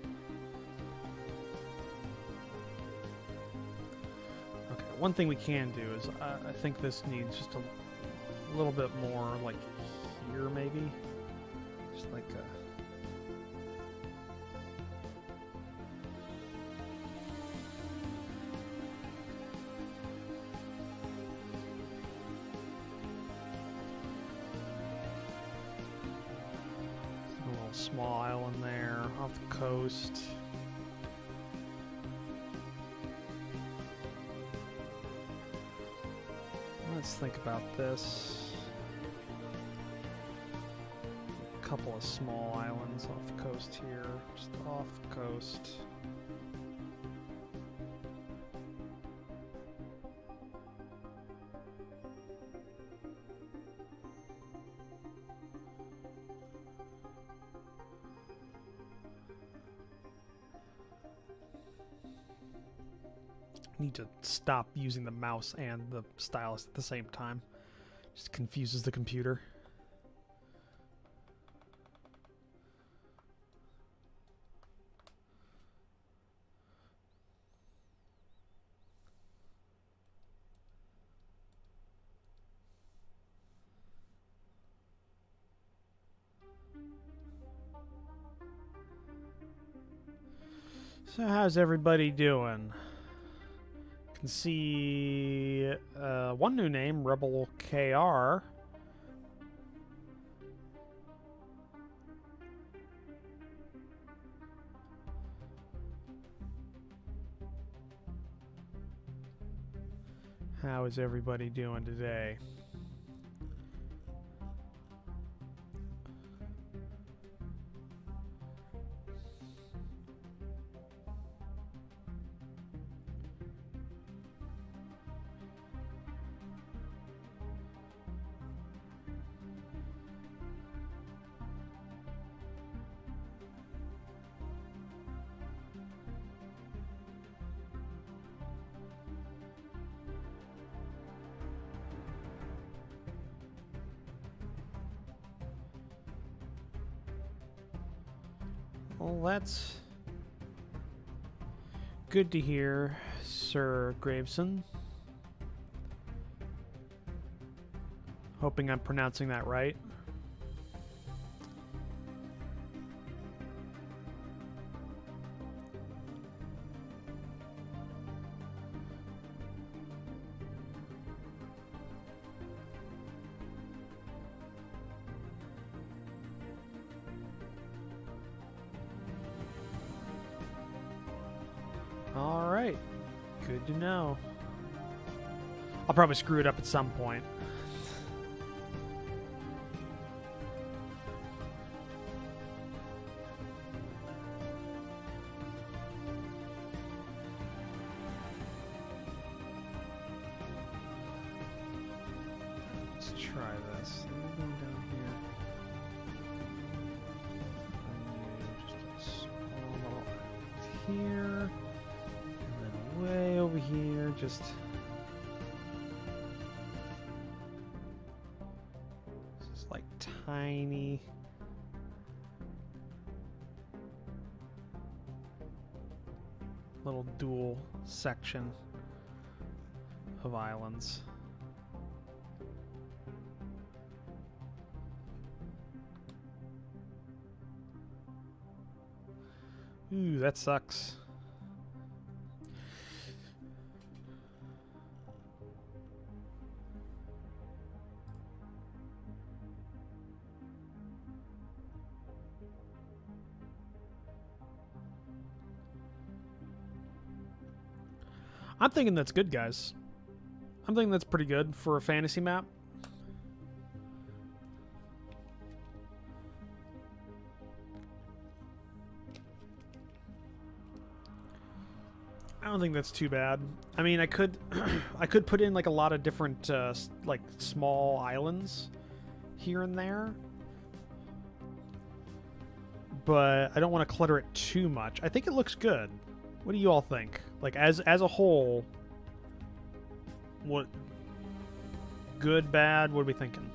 Okay, one thing we can do is I think this needs just a little bit more, like here maybe, just like a. Small island there off the coast. Let's think about this. A couple of small islands off the coast here, just off the coast. Need to stop using the mouse and the stylus at the same time. Just confuses the computer. So how's everybody doing? Can see one new name, Rebel KR. How is everybody doing today? Well, that's good to hear, Sir Graveson. Hoping I'm pronouncing that right. All right. Good to know. I'll probably screw it up at some point. Let's try this. We're going down here. Just a small little here. And then way over here, just... like tiny little dual section of islands. Ooh, that sucks. I'm thinking that's good, guys. I'm thinking that's pretty good for a fantasy map. I don't think that's too bad. I mean, I could I could put in like a lot of different like small islands here and there. But I don't want to clutter it too much. I think it looks good. What do you all think? Like as a whole, what good, bad, what are we thinking?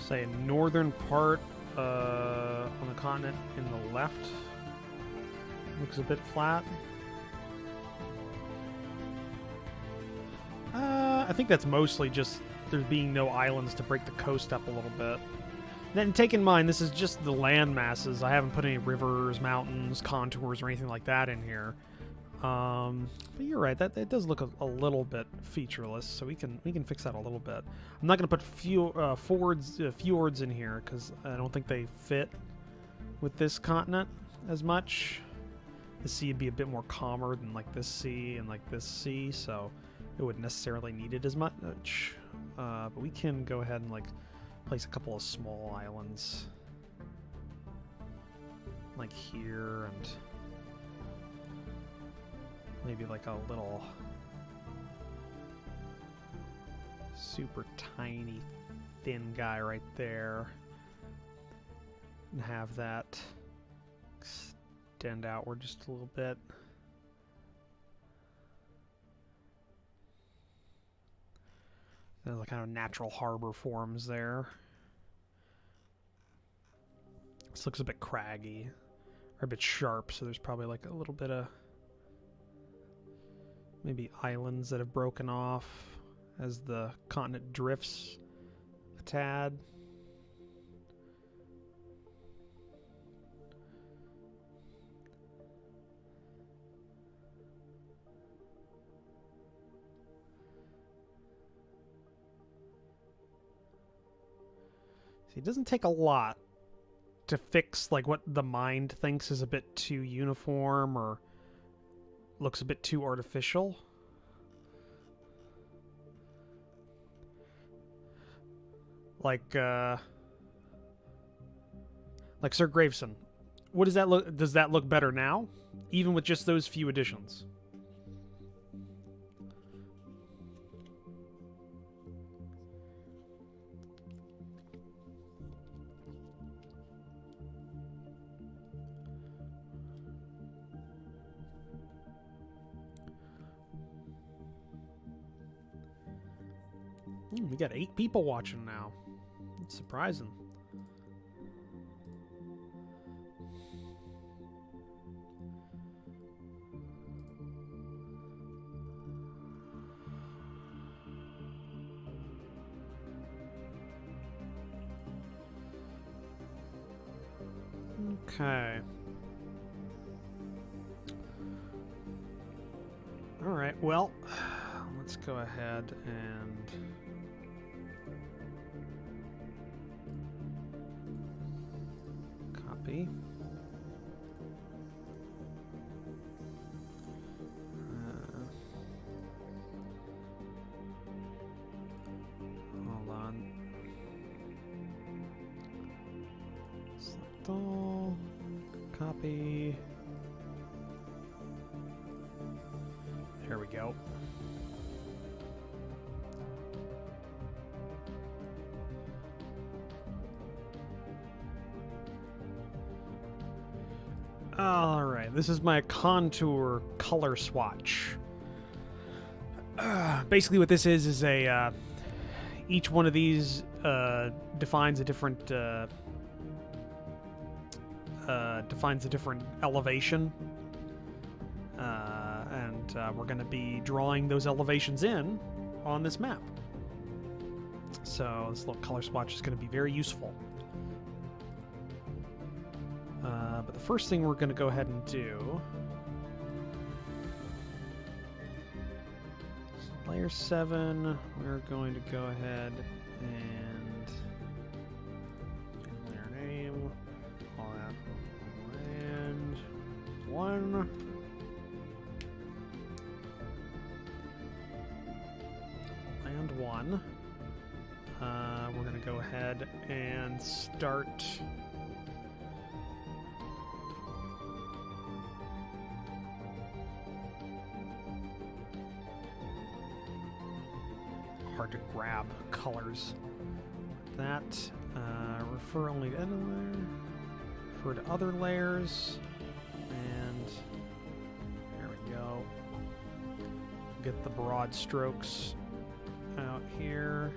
Say northern part on the continent in the left looks a bit flat. I think that's mostly just there being no islands to break the coast up a little bit. Then take in mind this is just the land masses. I haven't put any rivers, mountains, contours, or anything like that in here. But you're right, that it does look a little bit featureless, so we can fix that a little bit. I'm not going to put fjords in here because I don't think they fit with this continent as much. The sea would be a bit more calmer than like this sea and like this sea, so it wouldn't necessarily need it as much. But we can go ahead and like place a couple of small islands like here, and maybe like a little super tiny thin guy right there, and have that extend outward just a little bit. There's a kind of natural harbor forms there. This looks a bit craggy, or a bit sharp, so there's probably like a little bit of maybe islands that have broken off as the continent drifts a tad. See, it doesn't take a lot to fix like what the mind thinks is a bit too uniform or looks a bit too artificial. Like Sir Graveson. What does that look? Does that look better now, even with just those few additions? We got 8 people watching now. It's surprising. Okay. All right, well, let's go ahead and copy. Hold on. Select all. Copy. There we go. All right, this is my contour color swatch. Basically, what this is a each one of these defines a different elevation, and we're going to be drawing those elevations in on this map. So this little color swatch is going to be very useful. But the first thing we're going to go ahead and do is layer 7. We're going to go ahead and their name, all that, land 1. Land 1. We're going to go ahead and start hard to grab colors. That refer only to edit layer, refer to other layers, and there we go. Get the broad strokes out here.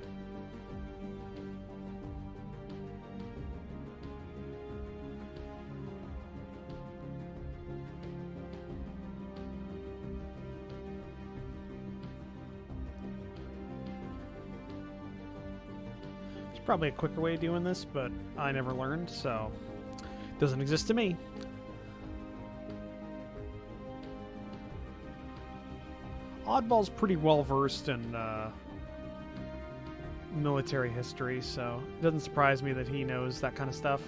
Probably a quicker way of doing this, but I never learned, so it doesn't exist to me. Oddball's pretty well versed in military history, so it doesn't surprise me that he knows that kind of stuff.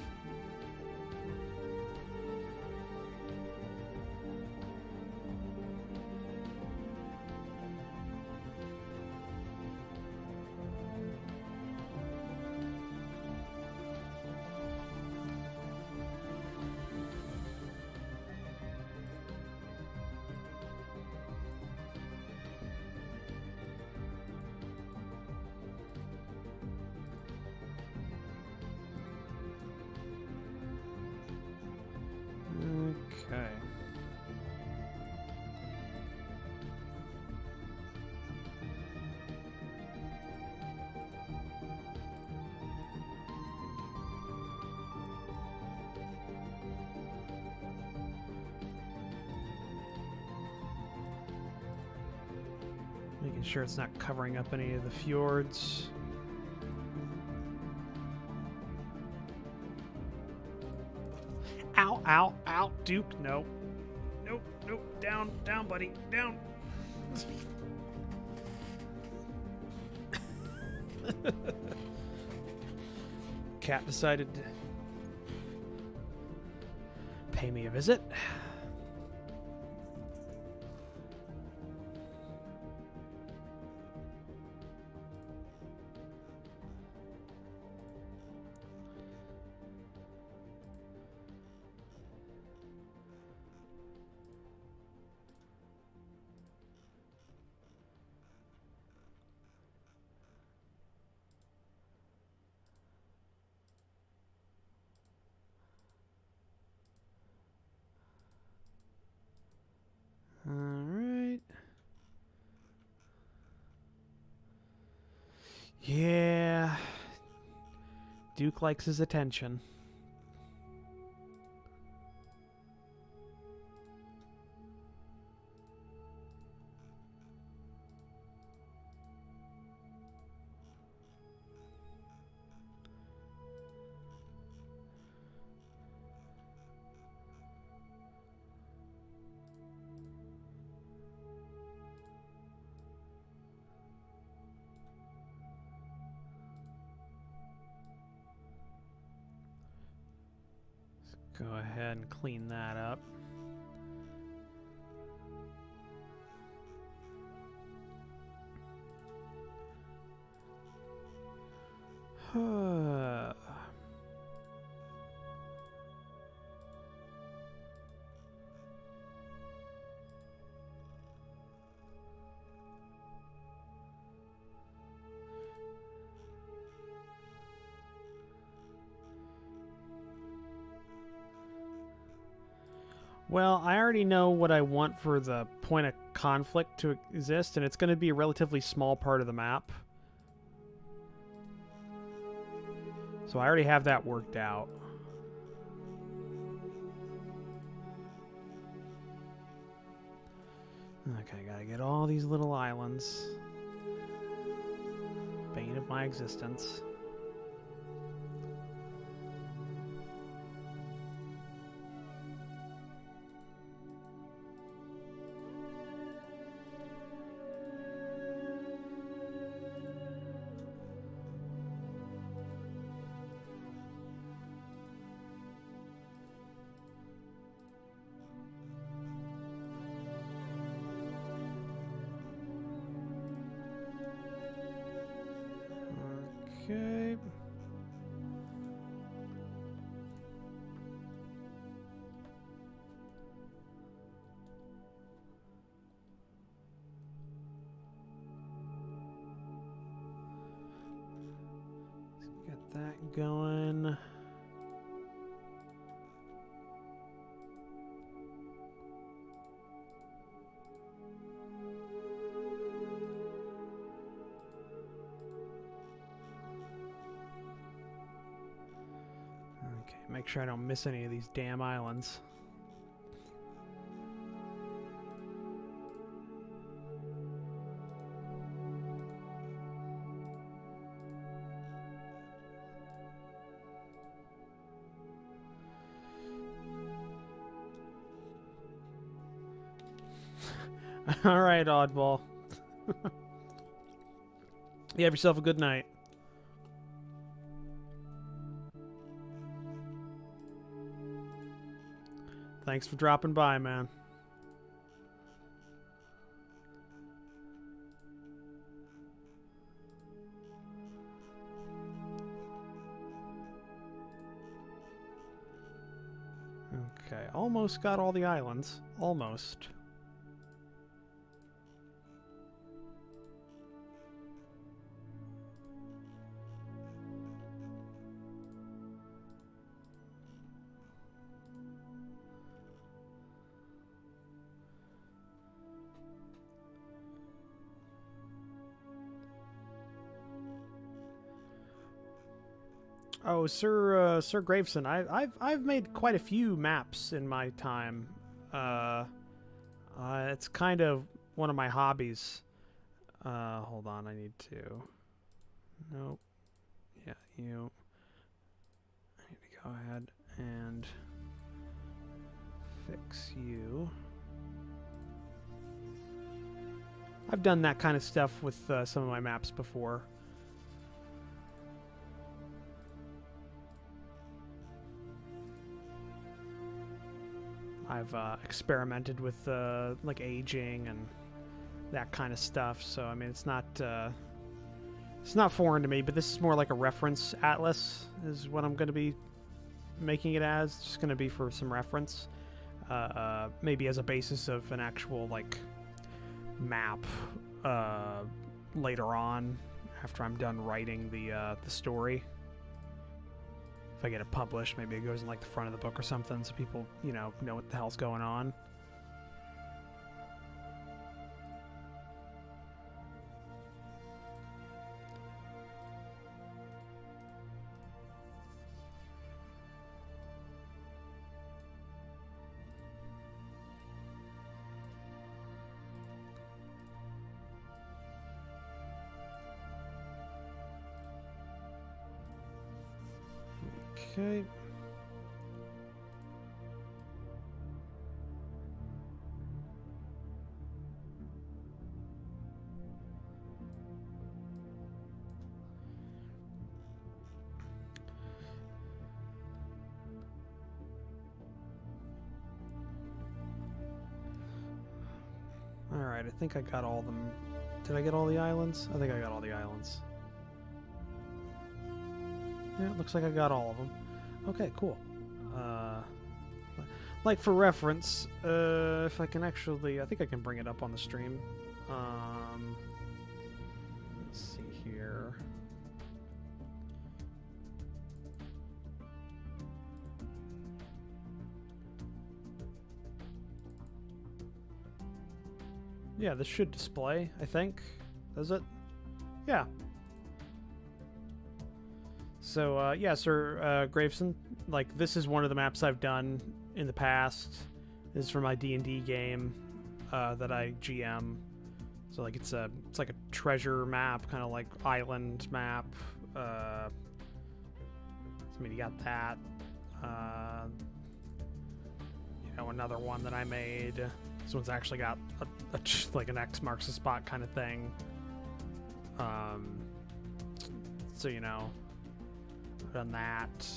Okay. Making sure it's not covering up any of the fjords. Ow, ow, ow, Duke, no. Nope, nope, down, down, buddy, down. cat decided to pay me a visit. Alright. Yeah. Duke likes his attention. Go ahead and clean that up. Well, I already know what I want for the point of conflict to exist, and it's going to be a relatively small part of the map. So I already have that worked out. Okay, gotta get all these little islands. Bane of my existence. Okay. Let's get that going. Make sure I don't miss any of these damn islands. All right, oddball. You have yourself a good night. Thanks for dropping by, man. Okay, almost got all the islands. Almost. Oh, Sir Graveson, I've made quite a few maps in my time. It's kind of one of my hobbies. Hold on, I need to. Nope. Yeah, you. I need to go ahead and fix you. I've done that kind of stuff with some of my maps before. I've experimented with like aging and that kind of stuff. So I mean, it's not foreign to me. But this is more like a reference atlas, is what I'm going to be making it as. It's just going to be for some reference, maybe as a basis of an actual like map later on, after I'm done writing the story. If I get it published, maybe it goes in like the front of the book or something, so people, you know what the hell's going on. Okay. Alright, I think I got all of them. Did I get all the islands? I think I got all the islands. Yeah, it looks like I got all of them. Okay, cool. Like for reference, if I can actually, I think I can bring it up on the stream. Let's see here. Yeah, this should display, I think. Does it? Yeah. So, yeah, Sir Graveson, like, this is one of the maps I've done in the past. This is for my D&D game that I GM. So, like, it's like a treasure map, kind of like island map. I mean, you got that. You know, another one that I made. This one's actually got like an X marks the spot kind of thing. So, you know, done that.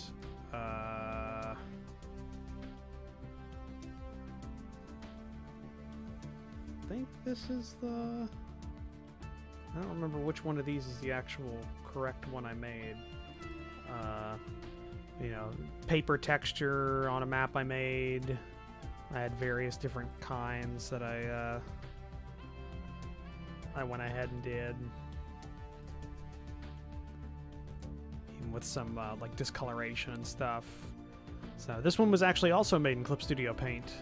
I think this is the... I don't remember which one of these is the actual correct one I made. You know, paper texture on a map I made. I had various different kinds that I went ahead and did. Even with some like discoloration and stuff. So this one was actually also made in Clip Studio Paint.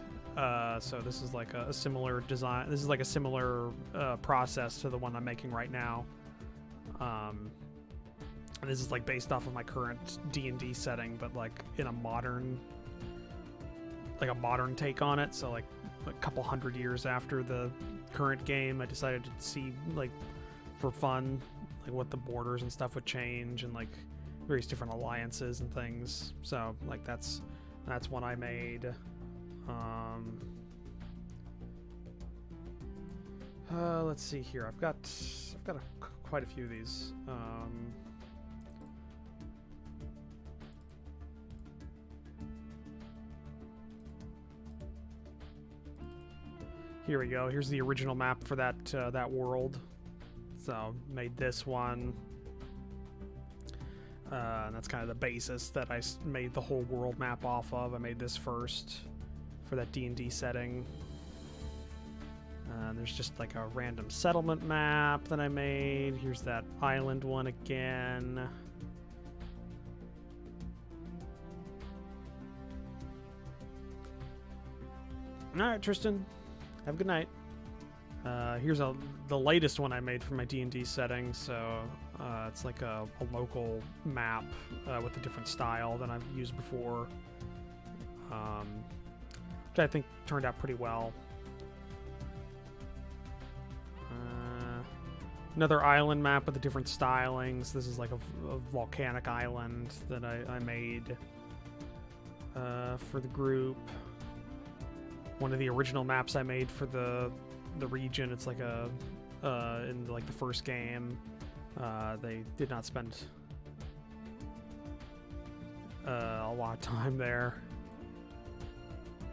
So this is like a similar design. This is like a similar process to the one I'm making right now. And this is like based off of my current D&D setting, but like in a modern, like a modern take on it. So like a couple hundred years after the current game, I decided to see, like, for fun, like what the borders and stuff would change, and like various different alliances and things. So like that's one I made. Let's see here. I've got quite a few of these. Here we go. Here's the original map for that that world. So made this one. And that's kind of the basis that I made the whole world map off of. I made this first for that D&D setting. There's just like a random settlement map that I made. Here's that island one again. Alright, Tristan. Have a good night. Here's the latest one I made for my D&D setting. So it's like a local map with a different style than I've used before, which I think turned out pretty well. Another island map with the different stylings. This is like a volcanic island that I made for the group. One of the original maps I made for the region. It's like a in like the first game. They did not spend a lot of time there.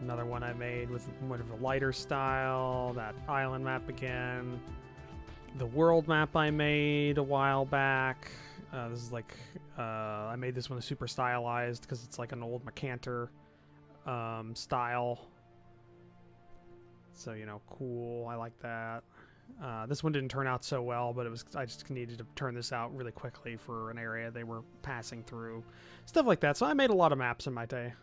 Another one I made with more of a lighter style. That island map again. The world map I made a while back. This is like, I made this one super stylized because it's like an old Mercantor style. So, you know, cool. I like that. This one didn't turn out so well, but I just needed to turn this out really quickly for an area they were passing through. Stuff like that. So I made a lot of maps in my day.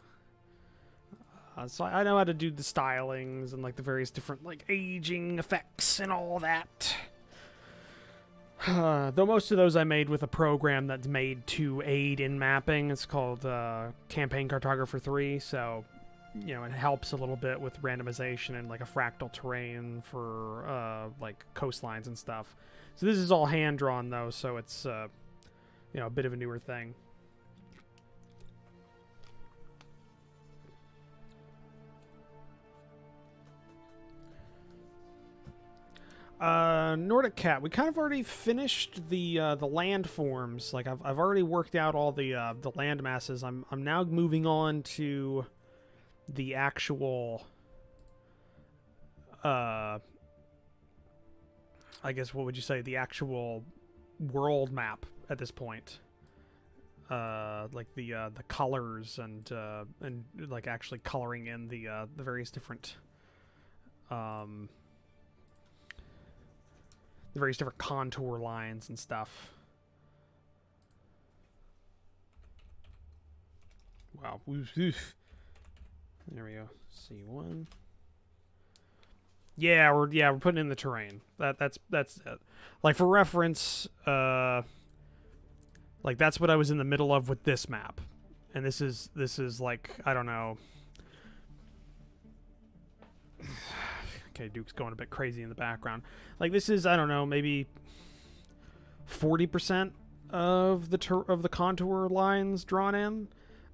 So I know how to do the stylings and like the various different like aging effects and all that. Though most of those I made with a program that's made to aid in mapping. It's called Campaign Cartographer 3, so you know, it helps a little bit with randomization and like a fractal terrain for like coastlines and stuff. So this is all hand drawn though, so it's you know, a bit of a newer thing. Nordic Cat. We kind of already finished the landforms. Like I've already worked out all the land masses. I'm now moving on to the actual I guess what would you say, the actual world map at this point. Like the colors and like actually coloring in the various different contour lines and stuff. Wow. There we go. C1. Yeah, we're putting in the terrain. That's it. Like for reference, like that's what I was in the middle of with this map. And this is like, I don't know. Okay, Duke's going a bit crazy in the background. Like this is, I don't know, maybe 40% of the contour lines drawn in.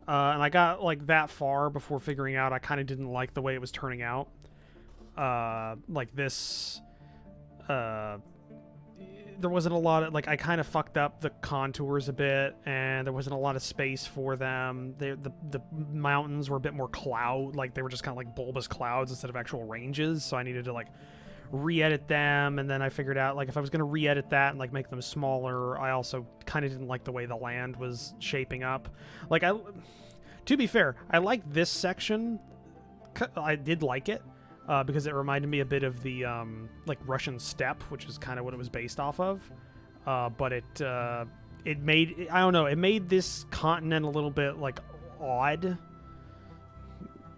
And I got like that far before figuring out I kind of didn't like the way it was turning out. Like this, there wasn't a lot of, like, I kind of fucked up the contours a bit, and there wasn't a lot of space for them. The mountains were a bit more cloud, like they were just kind of like bulbous clouds instead of actual ranges, so I needed to like re-edit them, and then I figured out like if I was going to re-edit that and like make them smaller, I also kind of didn't like the way the land was shaping up. Like to be fair, I liked this section. I did like it. Because it reminded me a bit of the like Russian steppe, which is kind of what it was based off of. But it made, I don't know, it made this continent a little bit like odd.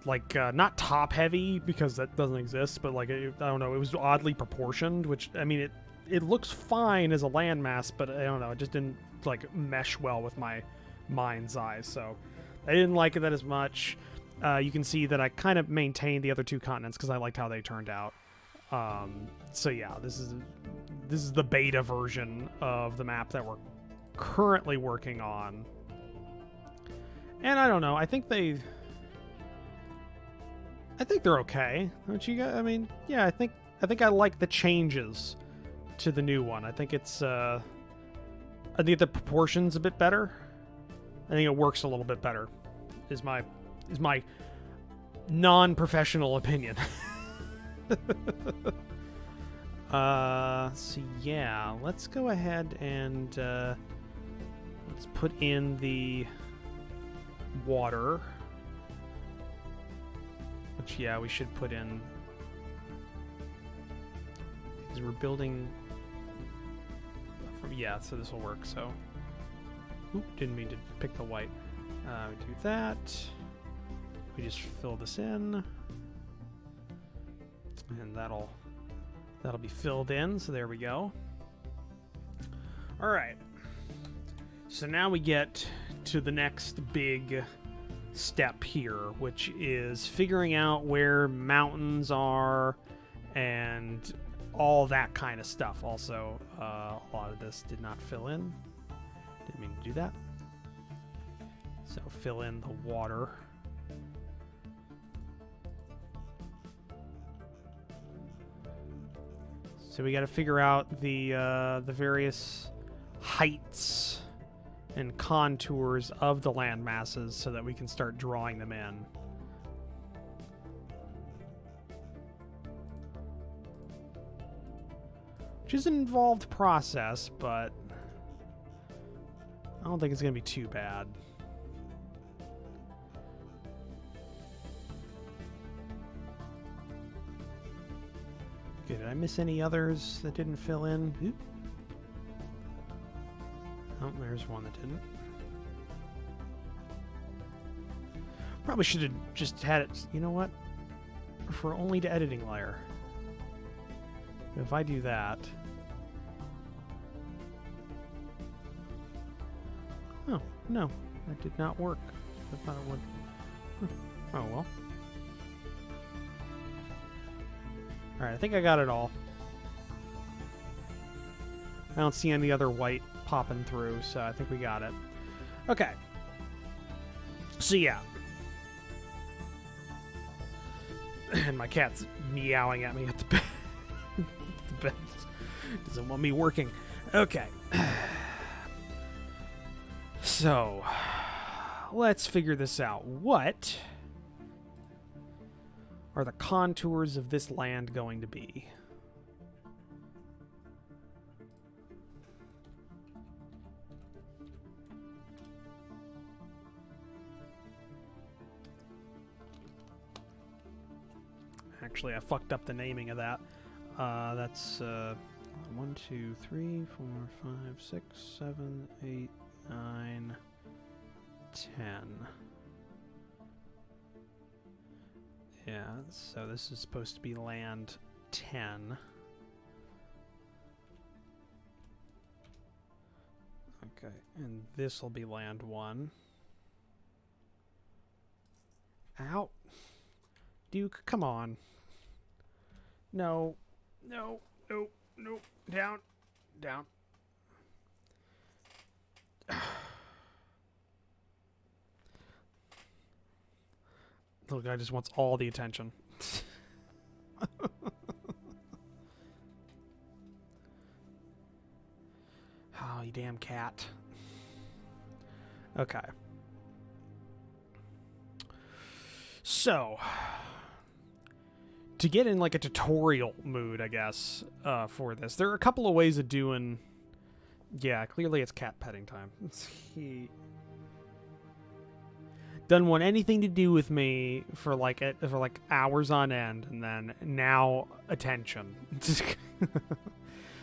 Like not top heavy, because that doesn't exist, but like I don't know, it was oddly proportioned, which I mean it looks fine as a landmass, but I don't know, it just didn't like mesh well with my mind's eye. So I didn't like that as much. You can see that I kind of maintained the other two continents because I liked how they turned out. So yeah, this is the beta version of the map that we're currently working on. And I don't know, I think they're okay. Don't you guys? I mean, yeah, I think I like the changes to the new one. I think it's I think the proportion's a bit better. I think it works a little bit better. Is my non-professional opinion. So yeah, let's go ahead and let's put in the water, which yeah, we should put in because we're building from, yeah, so this will work. So didn't mean to pick the white. We do that. We just fill this in, and that'll be filled in. So there we go. All right. So now we get to the next big step here, which is figuring out where mountains are and all that kind of stuff. Also, a lot of this did not fill in. Didn't mean to do that. So fill in the water. So we got to figure out the various heights and contours of the land masses so that we can start drawing them in. which is an involved process, but I don't think it's going to be too bad. Okay, did I miss any others that didn't fill in? Oop. Oh, there's one that didn't. Probably should have just had it, you know what? For only to editing layer. If I do that... Oh, no. That did not work. I thought it would. Huh. Oh, well. Alright, I think I got it all. I don't see any other white popping through, so I think we got it. Okay. So, yeah. And my cat's meowing at me at the bed. The bed doesn't want me working. Okay. So, let's figure this out. What are the contours of this land going to be? Actually, I fucked up the naming of that. That's 1, 2, 3, 4, 5, 6, 7, 8, 9, 10. Yeah, so this is supposed to be land 10. Okay, and this will be land 1. Ow. Duke, come on. No. No. No. No. Down. Down. Little guy just wants all the attention. Oh, you damn cat. Okay. So, to get in like a tutorial mood, I guess, for this, there are a couple of ways of doing... Yeah, clearly it's cat petting time. He doesn't want anything to do with me for like hours on end, and then now attention.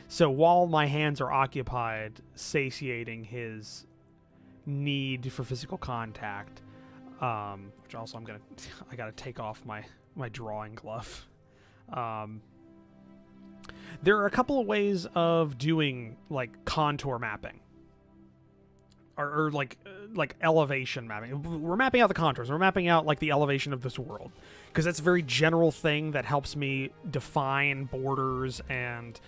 So while my hands are occupied satiating his need for physical contact, which also I gotta take off my drawing glove. There are a couple of ways of doing like contour mapping, or like elevation mapping. We're mapping out the contours. We're mapping out like the elevation of this world, because that's a very general thing that helps me define borders and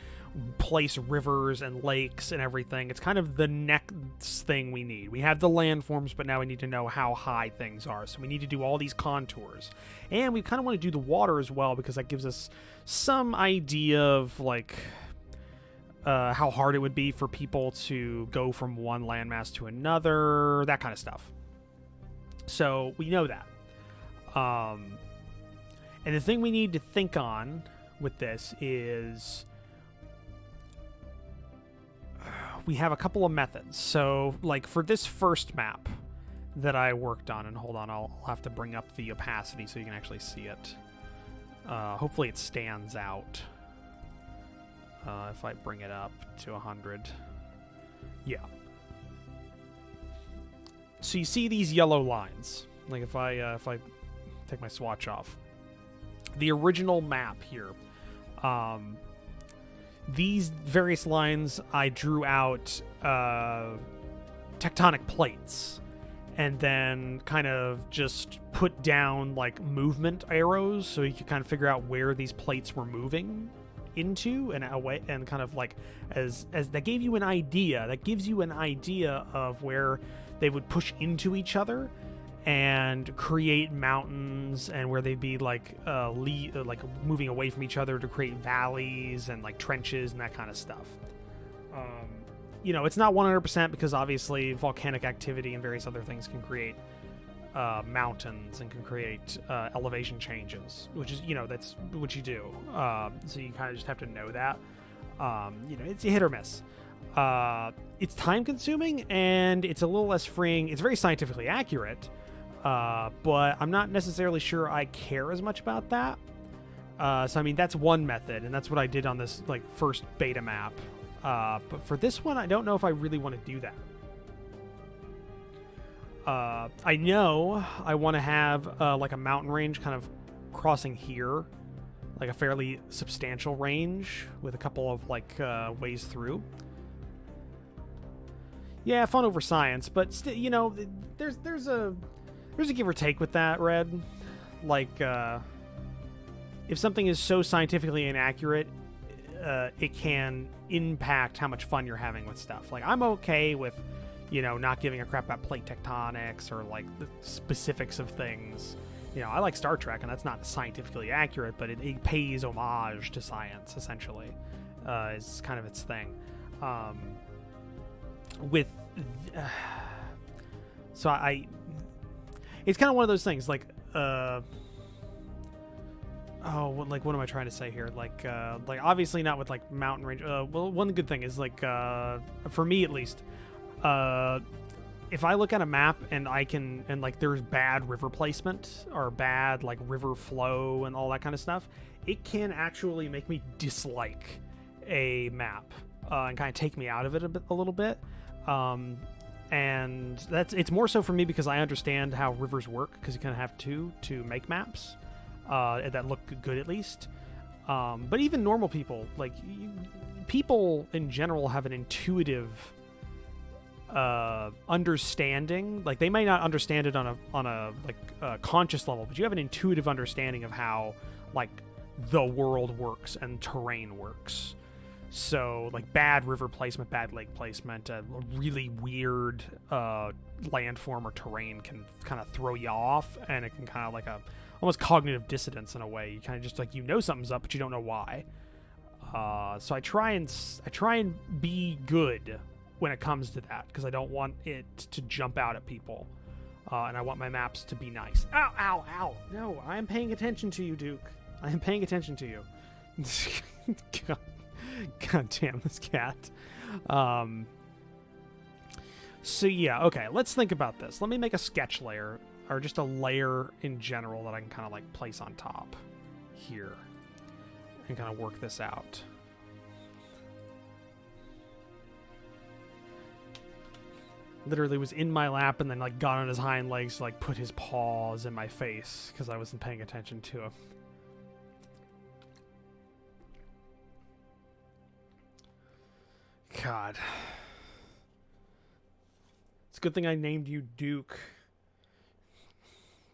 place rivers and lakes and everything. It's kind of the next thing we need. We have the landforms, but now we need to know how high things are. So we need to do all these contours. And we kind of want to do the water as well, because that gives us some idea of like how hard it would be for people to go from one landmass to another, that kind of stuff. So we know that. And the thing we need to think on with this is we have a couple of methods. So, like, for this first map that I worked on, and hold on, I'll have to bring up the opacity so you can actually see it. Hopefully it stands out. If I bring it up to 100. Yeah. So you see these yellow lines. Like, if I take my swatch off. The original map here. These various lines, I drew out tectonic plates, and then kind of just put down like movement arrows so you could kind of figure out where these plates were moving into, and away, and kind of like as that gave you an idea. That gives you an idea of where they would push into each other and create mountains, and where they'd be like like moving away from each other to create valleys and like trenches and that kind of stuff. You know, it's not 100% because obviously volcanic activity and various other things can create mountains and can create elevation changes, which is, you know, that's what you do. So you kind of just have to know that. You know, it's a hit or miss. It's time consuming and it's a little less freeing. It's very scientifically accurate, but I'm not necessarily sure I care as much about that. So I mean, that's one method, and that's what I did on this like first beta map. But for this one, I don't know if I really want to do that. I know I want to have like a mountain range kind of crossing here, like a fairly substantial range with a couple of like ways through. Yeah, fun over science, but you know, there's a give or take with that, Red. Like, if something is so scientifically inaccurate, it can impact how much fun you're having with stuff. Like, I'm okay with, you know, not giving a crap about plate tectonics or like the specifics of things. You know, I like Star Trek, and that's not scientifically accurate, but it pays homage to science, essentially. Is kind of its thing. So it's kind of one of those things, like, what am I trying to say here? Like obviously not with like mountain range. Well, one good thing is like, for me at least, if I look at a map and like there's bad river placement or bad like river flow and all that kind of stuff, it can actually make me dislike a map and kind of take me out of it a little bit. And it's more so for me because I understand how rivers work, because you kind of have to make maps that look good at least. But even normal people, like people in general, have an intuitive understanding. Like they may not understand it on a conscious level, but you have an intuitive understanding of how like the world works and terrain works. So, like, bad river placement, bad lake placement, a really weird landform or terrain can kind of throw you off, and it can kind of like almost cognitive dissonance in a way. You kind of just like, you know something's up, but you don't know why. So I try and be good when it comes to that, because I don't want it to jump out at people, and I want my maps to be nice. Ow, ow, ow! No, I am paying attention to you, Duke. I am paying attention to you. God damn this cat. So yeah, okay, let's think about this. Let me make a sketch layer, or just a layer in general that I can kind of like place on top here and kind of work this out. Literally was in my lap and then like got on his hind legs to like put his paws in my face because I wasn't paying attention to him. God. It's a good thing I named you Duke.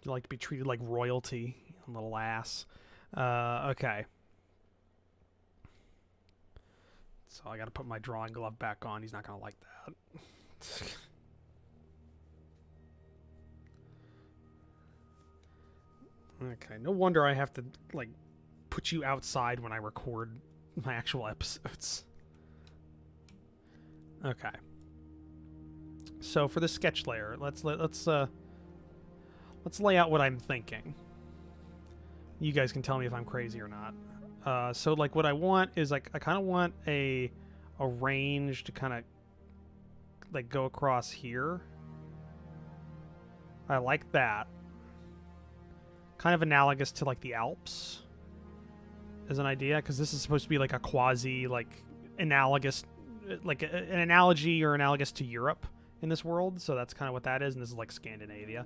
You like to be treated like royalty, little ass. Okay. So I gotta put my drawing glove back on. He's not gonna like that. Okay, no wonder I have to, like, put you outside when I record my actual episodes. Okay. So for the sketch layer, let's lay out what I'm thinking. You guys can tell me if I'm crazy or not. So like what I want is like I kind of want a range to kind of like go across here. I like that. Kind of analogous to like the Alps as an idea, because this is supposed to be like a quasi like analogous, like an analogy or analogous to Europe in this world. So that's kind of what that is, and this is like Scandinavia.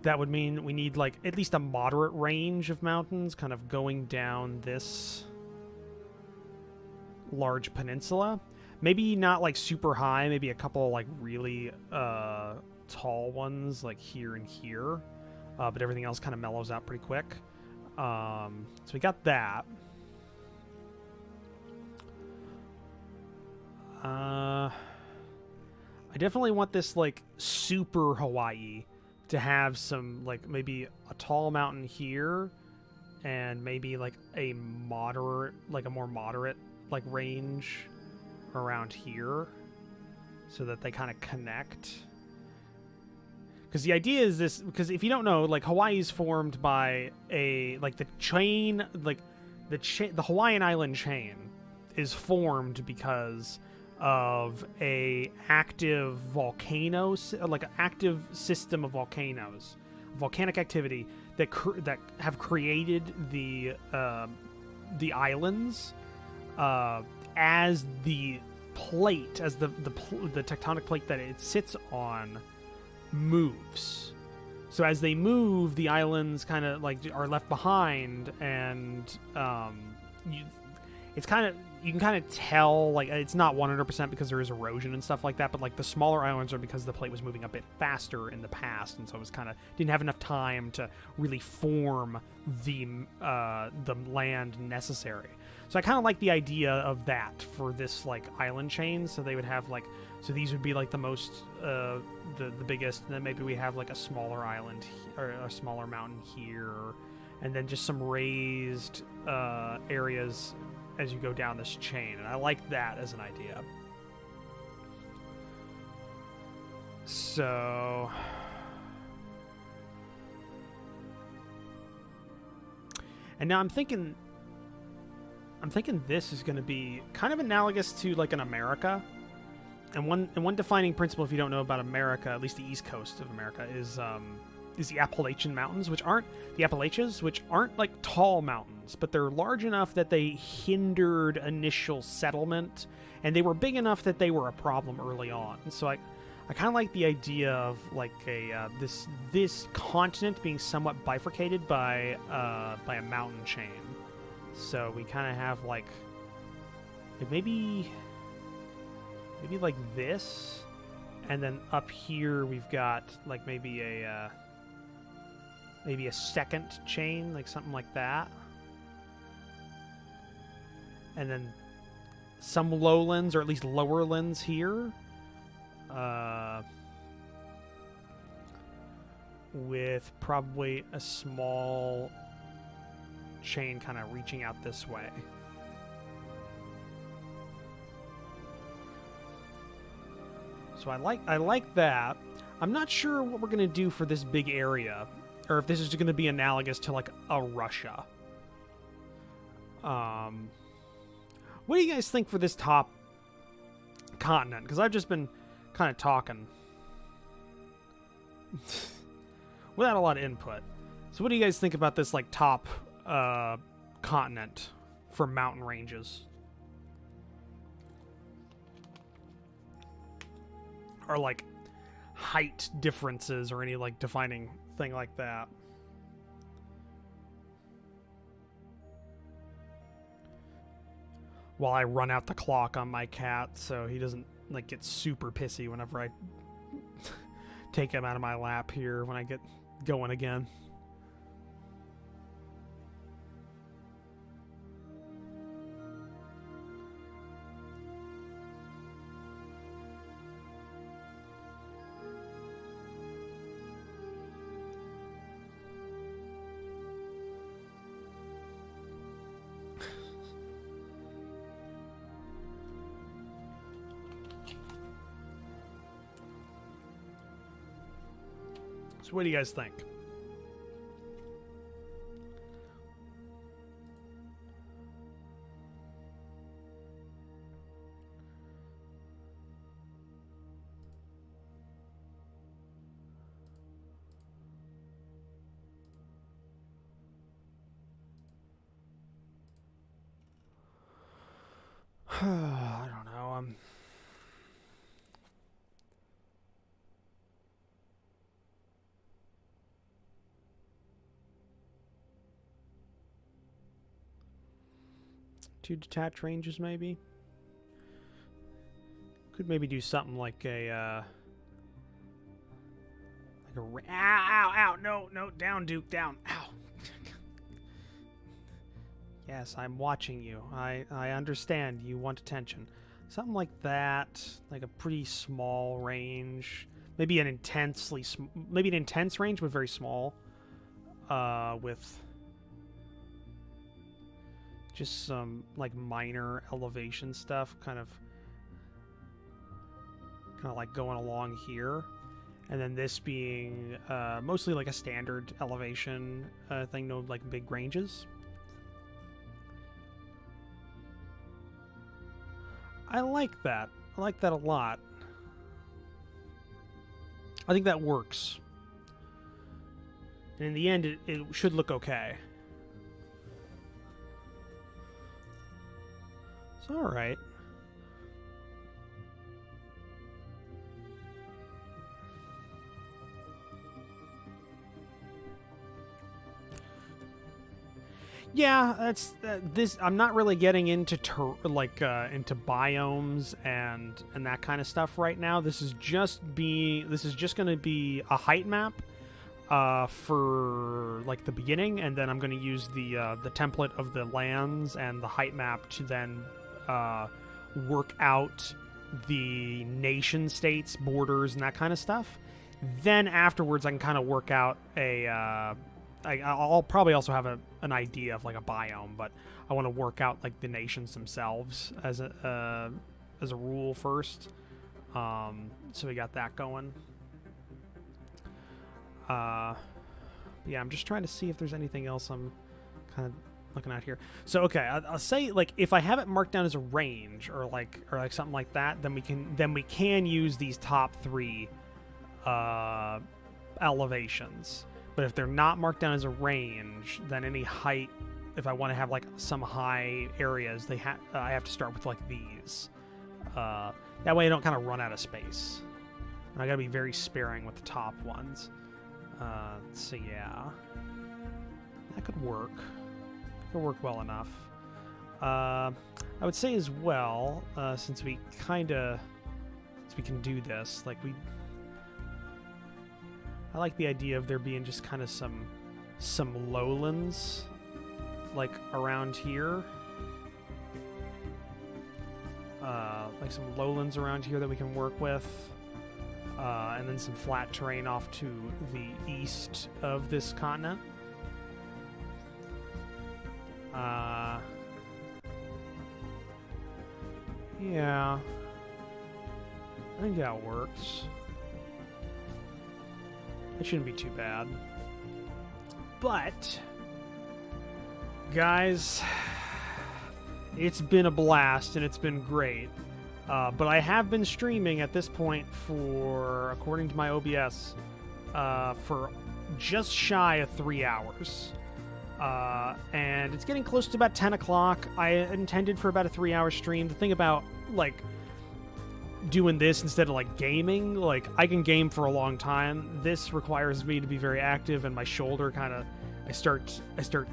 That would mean we need like at least a moderate range of mountains kind of going down this large peninsula. Maybe not like super high, maybe a couple like really tall ones like here and here, but everything else kind of mellows out pretty quick. So we got that. I definitely want this like super Hawaii to have some like maybe a tall mountain here and maybe like a moderate, like a more moderate like range around here so that they kind of connect. Because the idea is this, because if you don't know, like Hawaii is formed by a like the chain, like the Hawaiian island chain is formed because of a active volcano, like an active system of volcanoes, volcanic activity that have created the islands as the plate, as the tectonic plate that it sits on moves. So as they move, the islands kind of like are left behind, and you can kind of tell, like, it's not 100% because there is erosion and stuff like that, but like the smaller islands are because the plate was moving a bit faster in the past, and so it was kind of didn't have enough time to really form the land necessary. So I kind of like the idea of that for this like island chain. So they would have like, so these would be like the most the biggest, and then maybe we have like a smaller island or a smaller mountain here, and then just some raised areas as you go down this chain, and I like that as an idea. So and now I'm thinking this is going to be kind of analogous to like an America. And one defining principle, if you don't know about America, at least the East Coast of America, is the Appalachian Mountains, which aren't the Appalachians, which aren't like tall mountains, but they're large enough that they hindered initial settlement, and they were big enough that they were a problem early on. And so I kind of like the idea of like a this continent being somewhat bifurcated by a mountain chain. So we kind of have like maybe like this, and then up here we've got like maybe a second chain, like something like that, and then some lowlands, or at least lowerlands here, with probably a small chain kind of reaching out this way. So I like that. I'm not sure what we're gonna do for this big area, or if this is going to be analogous to like a Russia. What do you guys think for this top continent? Because I've just been kind of talking without a lot of input. So what do you guys think about this like top continent for mountain ranges? Or like height differences, or any like defining thing like that? While I run out the clock on my cat so he doesn't like get super pissy whenever I take him out of my lap here when I get going again. So what do you guys think? I don't know. Two detached ranges, maybe. Could maybe do something like a ow, no, down, Duke, down, ow. Yes, I'm watching you. I understand you want attention. Something like that, like a pretty small range. Maybe an intense range, but very small. With just some like minor elevation stuff, kind of like going along here, and then this being mostly like a standard elevation thing, no like big ranges. I like that. I like that a lot. I think that works. And in the end, it should look okay. It's alright. Yeah, that's this. I'm not really getting into into biomes and that kind of stuff right now. This is just going to be a height map for like the beginning, and then I'm going to use the template of the lands and the height map to then work out the nation states, borders, and that kind of stuff. Then afterwards, I can kind of work out I'll probably also have an idea of like a biome, but I want to work out like the nations themselves as a rule first. So we got that going. Yeah, I'm just trying to see if there's anything else I'm kind of looking at here. So okay, I'll say like if I have it marked down as a range or like something like that, then we can use these top 3 elevations. But if they're not marked down as a range, then any height, if I want to have like some high areas, I have to start with like these. That way I don't kind of run out of space. And I gotta be very sparing with the top ones. So yeah, that could work. Could work well enough. I would say as well, since we can do this, like I like the idea of there being just kind of some lowlands, like around here. Like some lowlands around here that we can work with. And then some flat terrain off to the east of this continent. Yeah. I think that works. It shouldn't be too bad. But, guys, it's been a blast and it's been great. But I have been streaming at this point for, according to my OBS, for just shy of 3 hours. And it's getting close to about 10 o'clock. I intended for about a 3-hour stream. The thing about, like, doing this instead of like gaming, like I can game for a long time. This requires me to be very active, and my shoulder kind of I start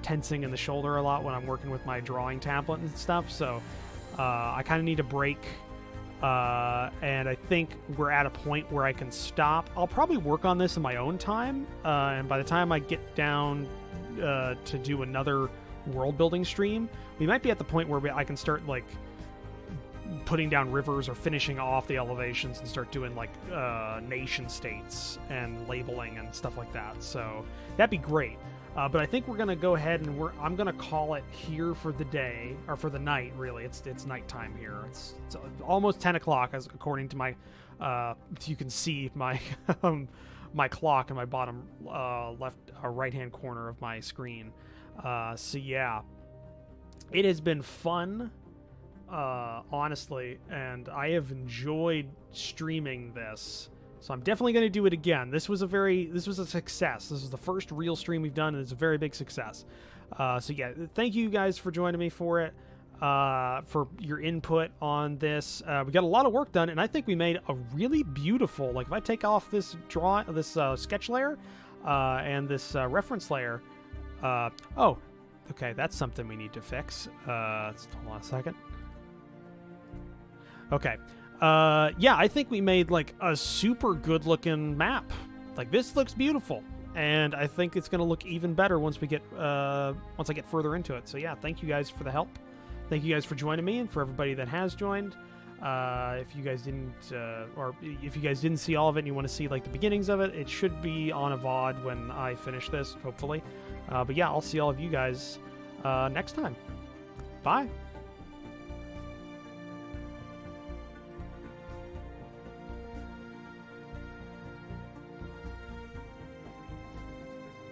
tensing in the shoulder a lot when I'm working with my drawing tablet and stuff. So I kind of need a break, and I think we're at a point where I can stop. I'll probably work on this in my own time, and by the time I get down to do another world building stream, we might be at the point where I can start like putting down rivers or finishing off the elevations and start doing like nation states and labeling and stuff like that. So that'd be great. But I think we're gonna go ahead and I'm gonna call it here for the day, or for the night. Really, it's nighttime here. It's almost 10 o'clock, as according to my. You can see my my clock in my bottom left right hand corner of my screen. So yeah, it has been fun. Honestly, and I have enjoyed streaming this, so I'm definitely going to do it again. This was a success. This is the first real stream we've done, and it's a very big success. So yeah, thank you guys for joining me for it, for your input on this. We got a lot of work done, and I think we made a really beautiful, like if I take off this sketch layer, and this reference layer, oh, okay, that's something we need to fix. Hold on a second. Okay. Yeah, I think we made like a super good looking map. Like this looks beautiful, and I think it's going to look even better once we get once I get further into it. So yeah, thank you guys for the help. Thank you guys for joining me, and for everybody that has joined. If you guys didn't or if you guys didn't see all of it and you want to see like the beginnings of it, it should be on a VOD when I finish this, hopefully. But yeah, I'll see all of you guys next time. Bye.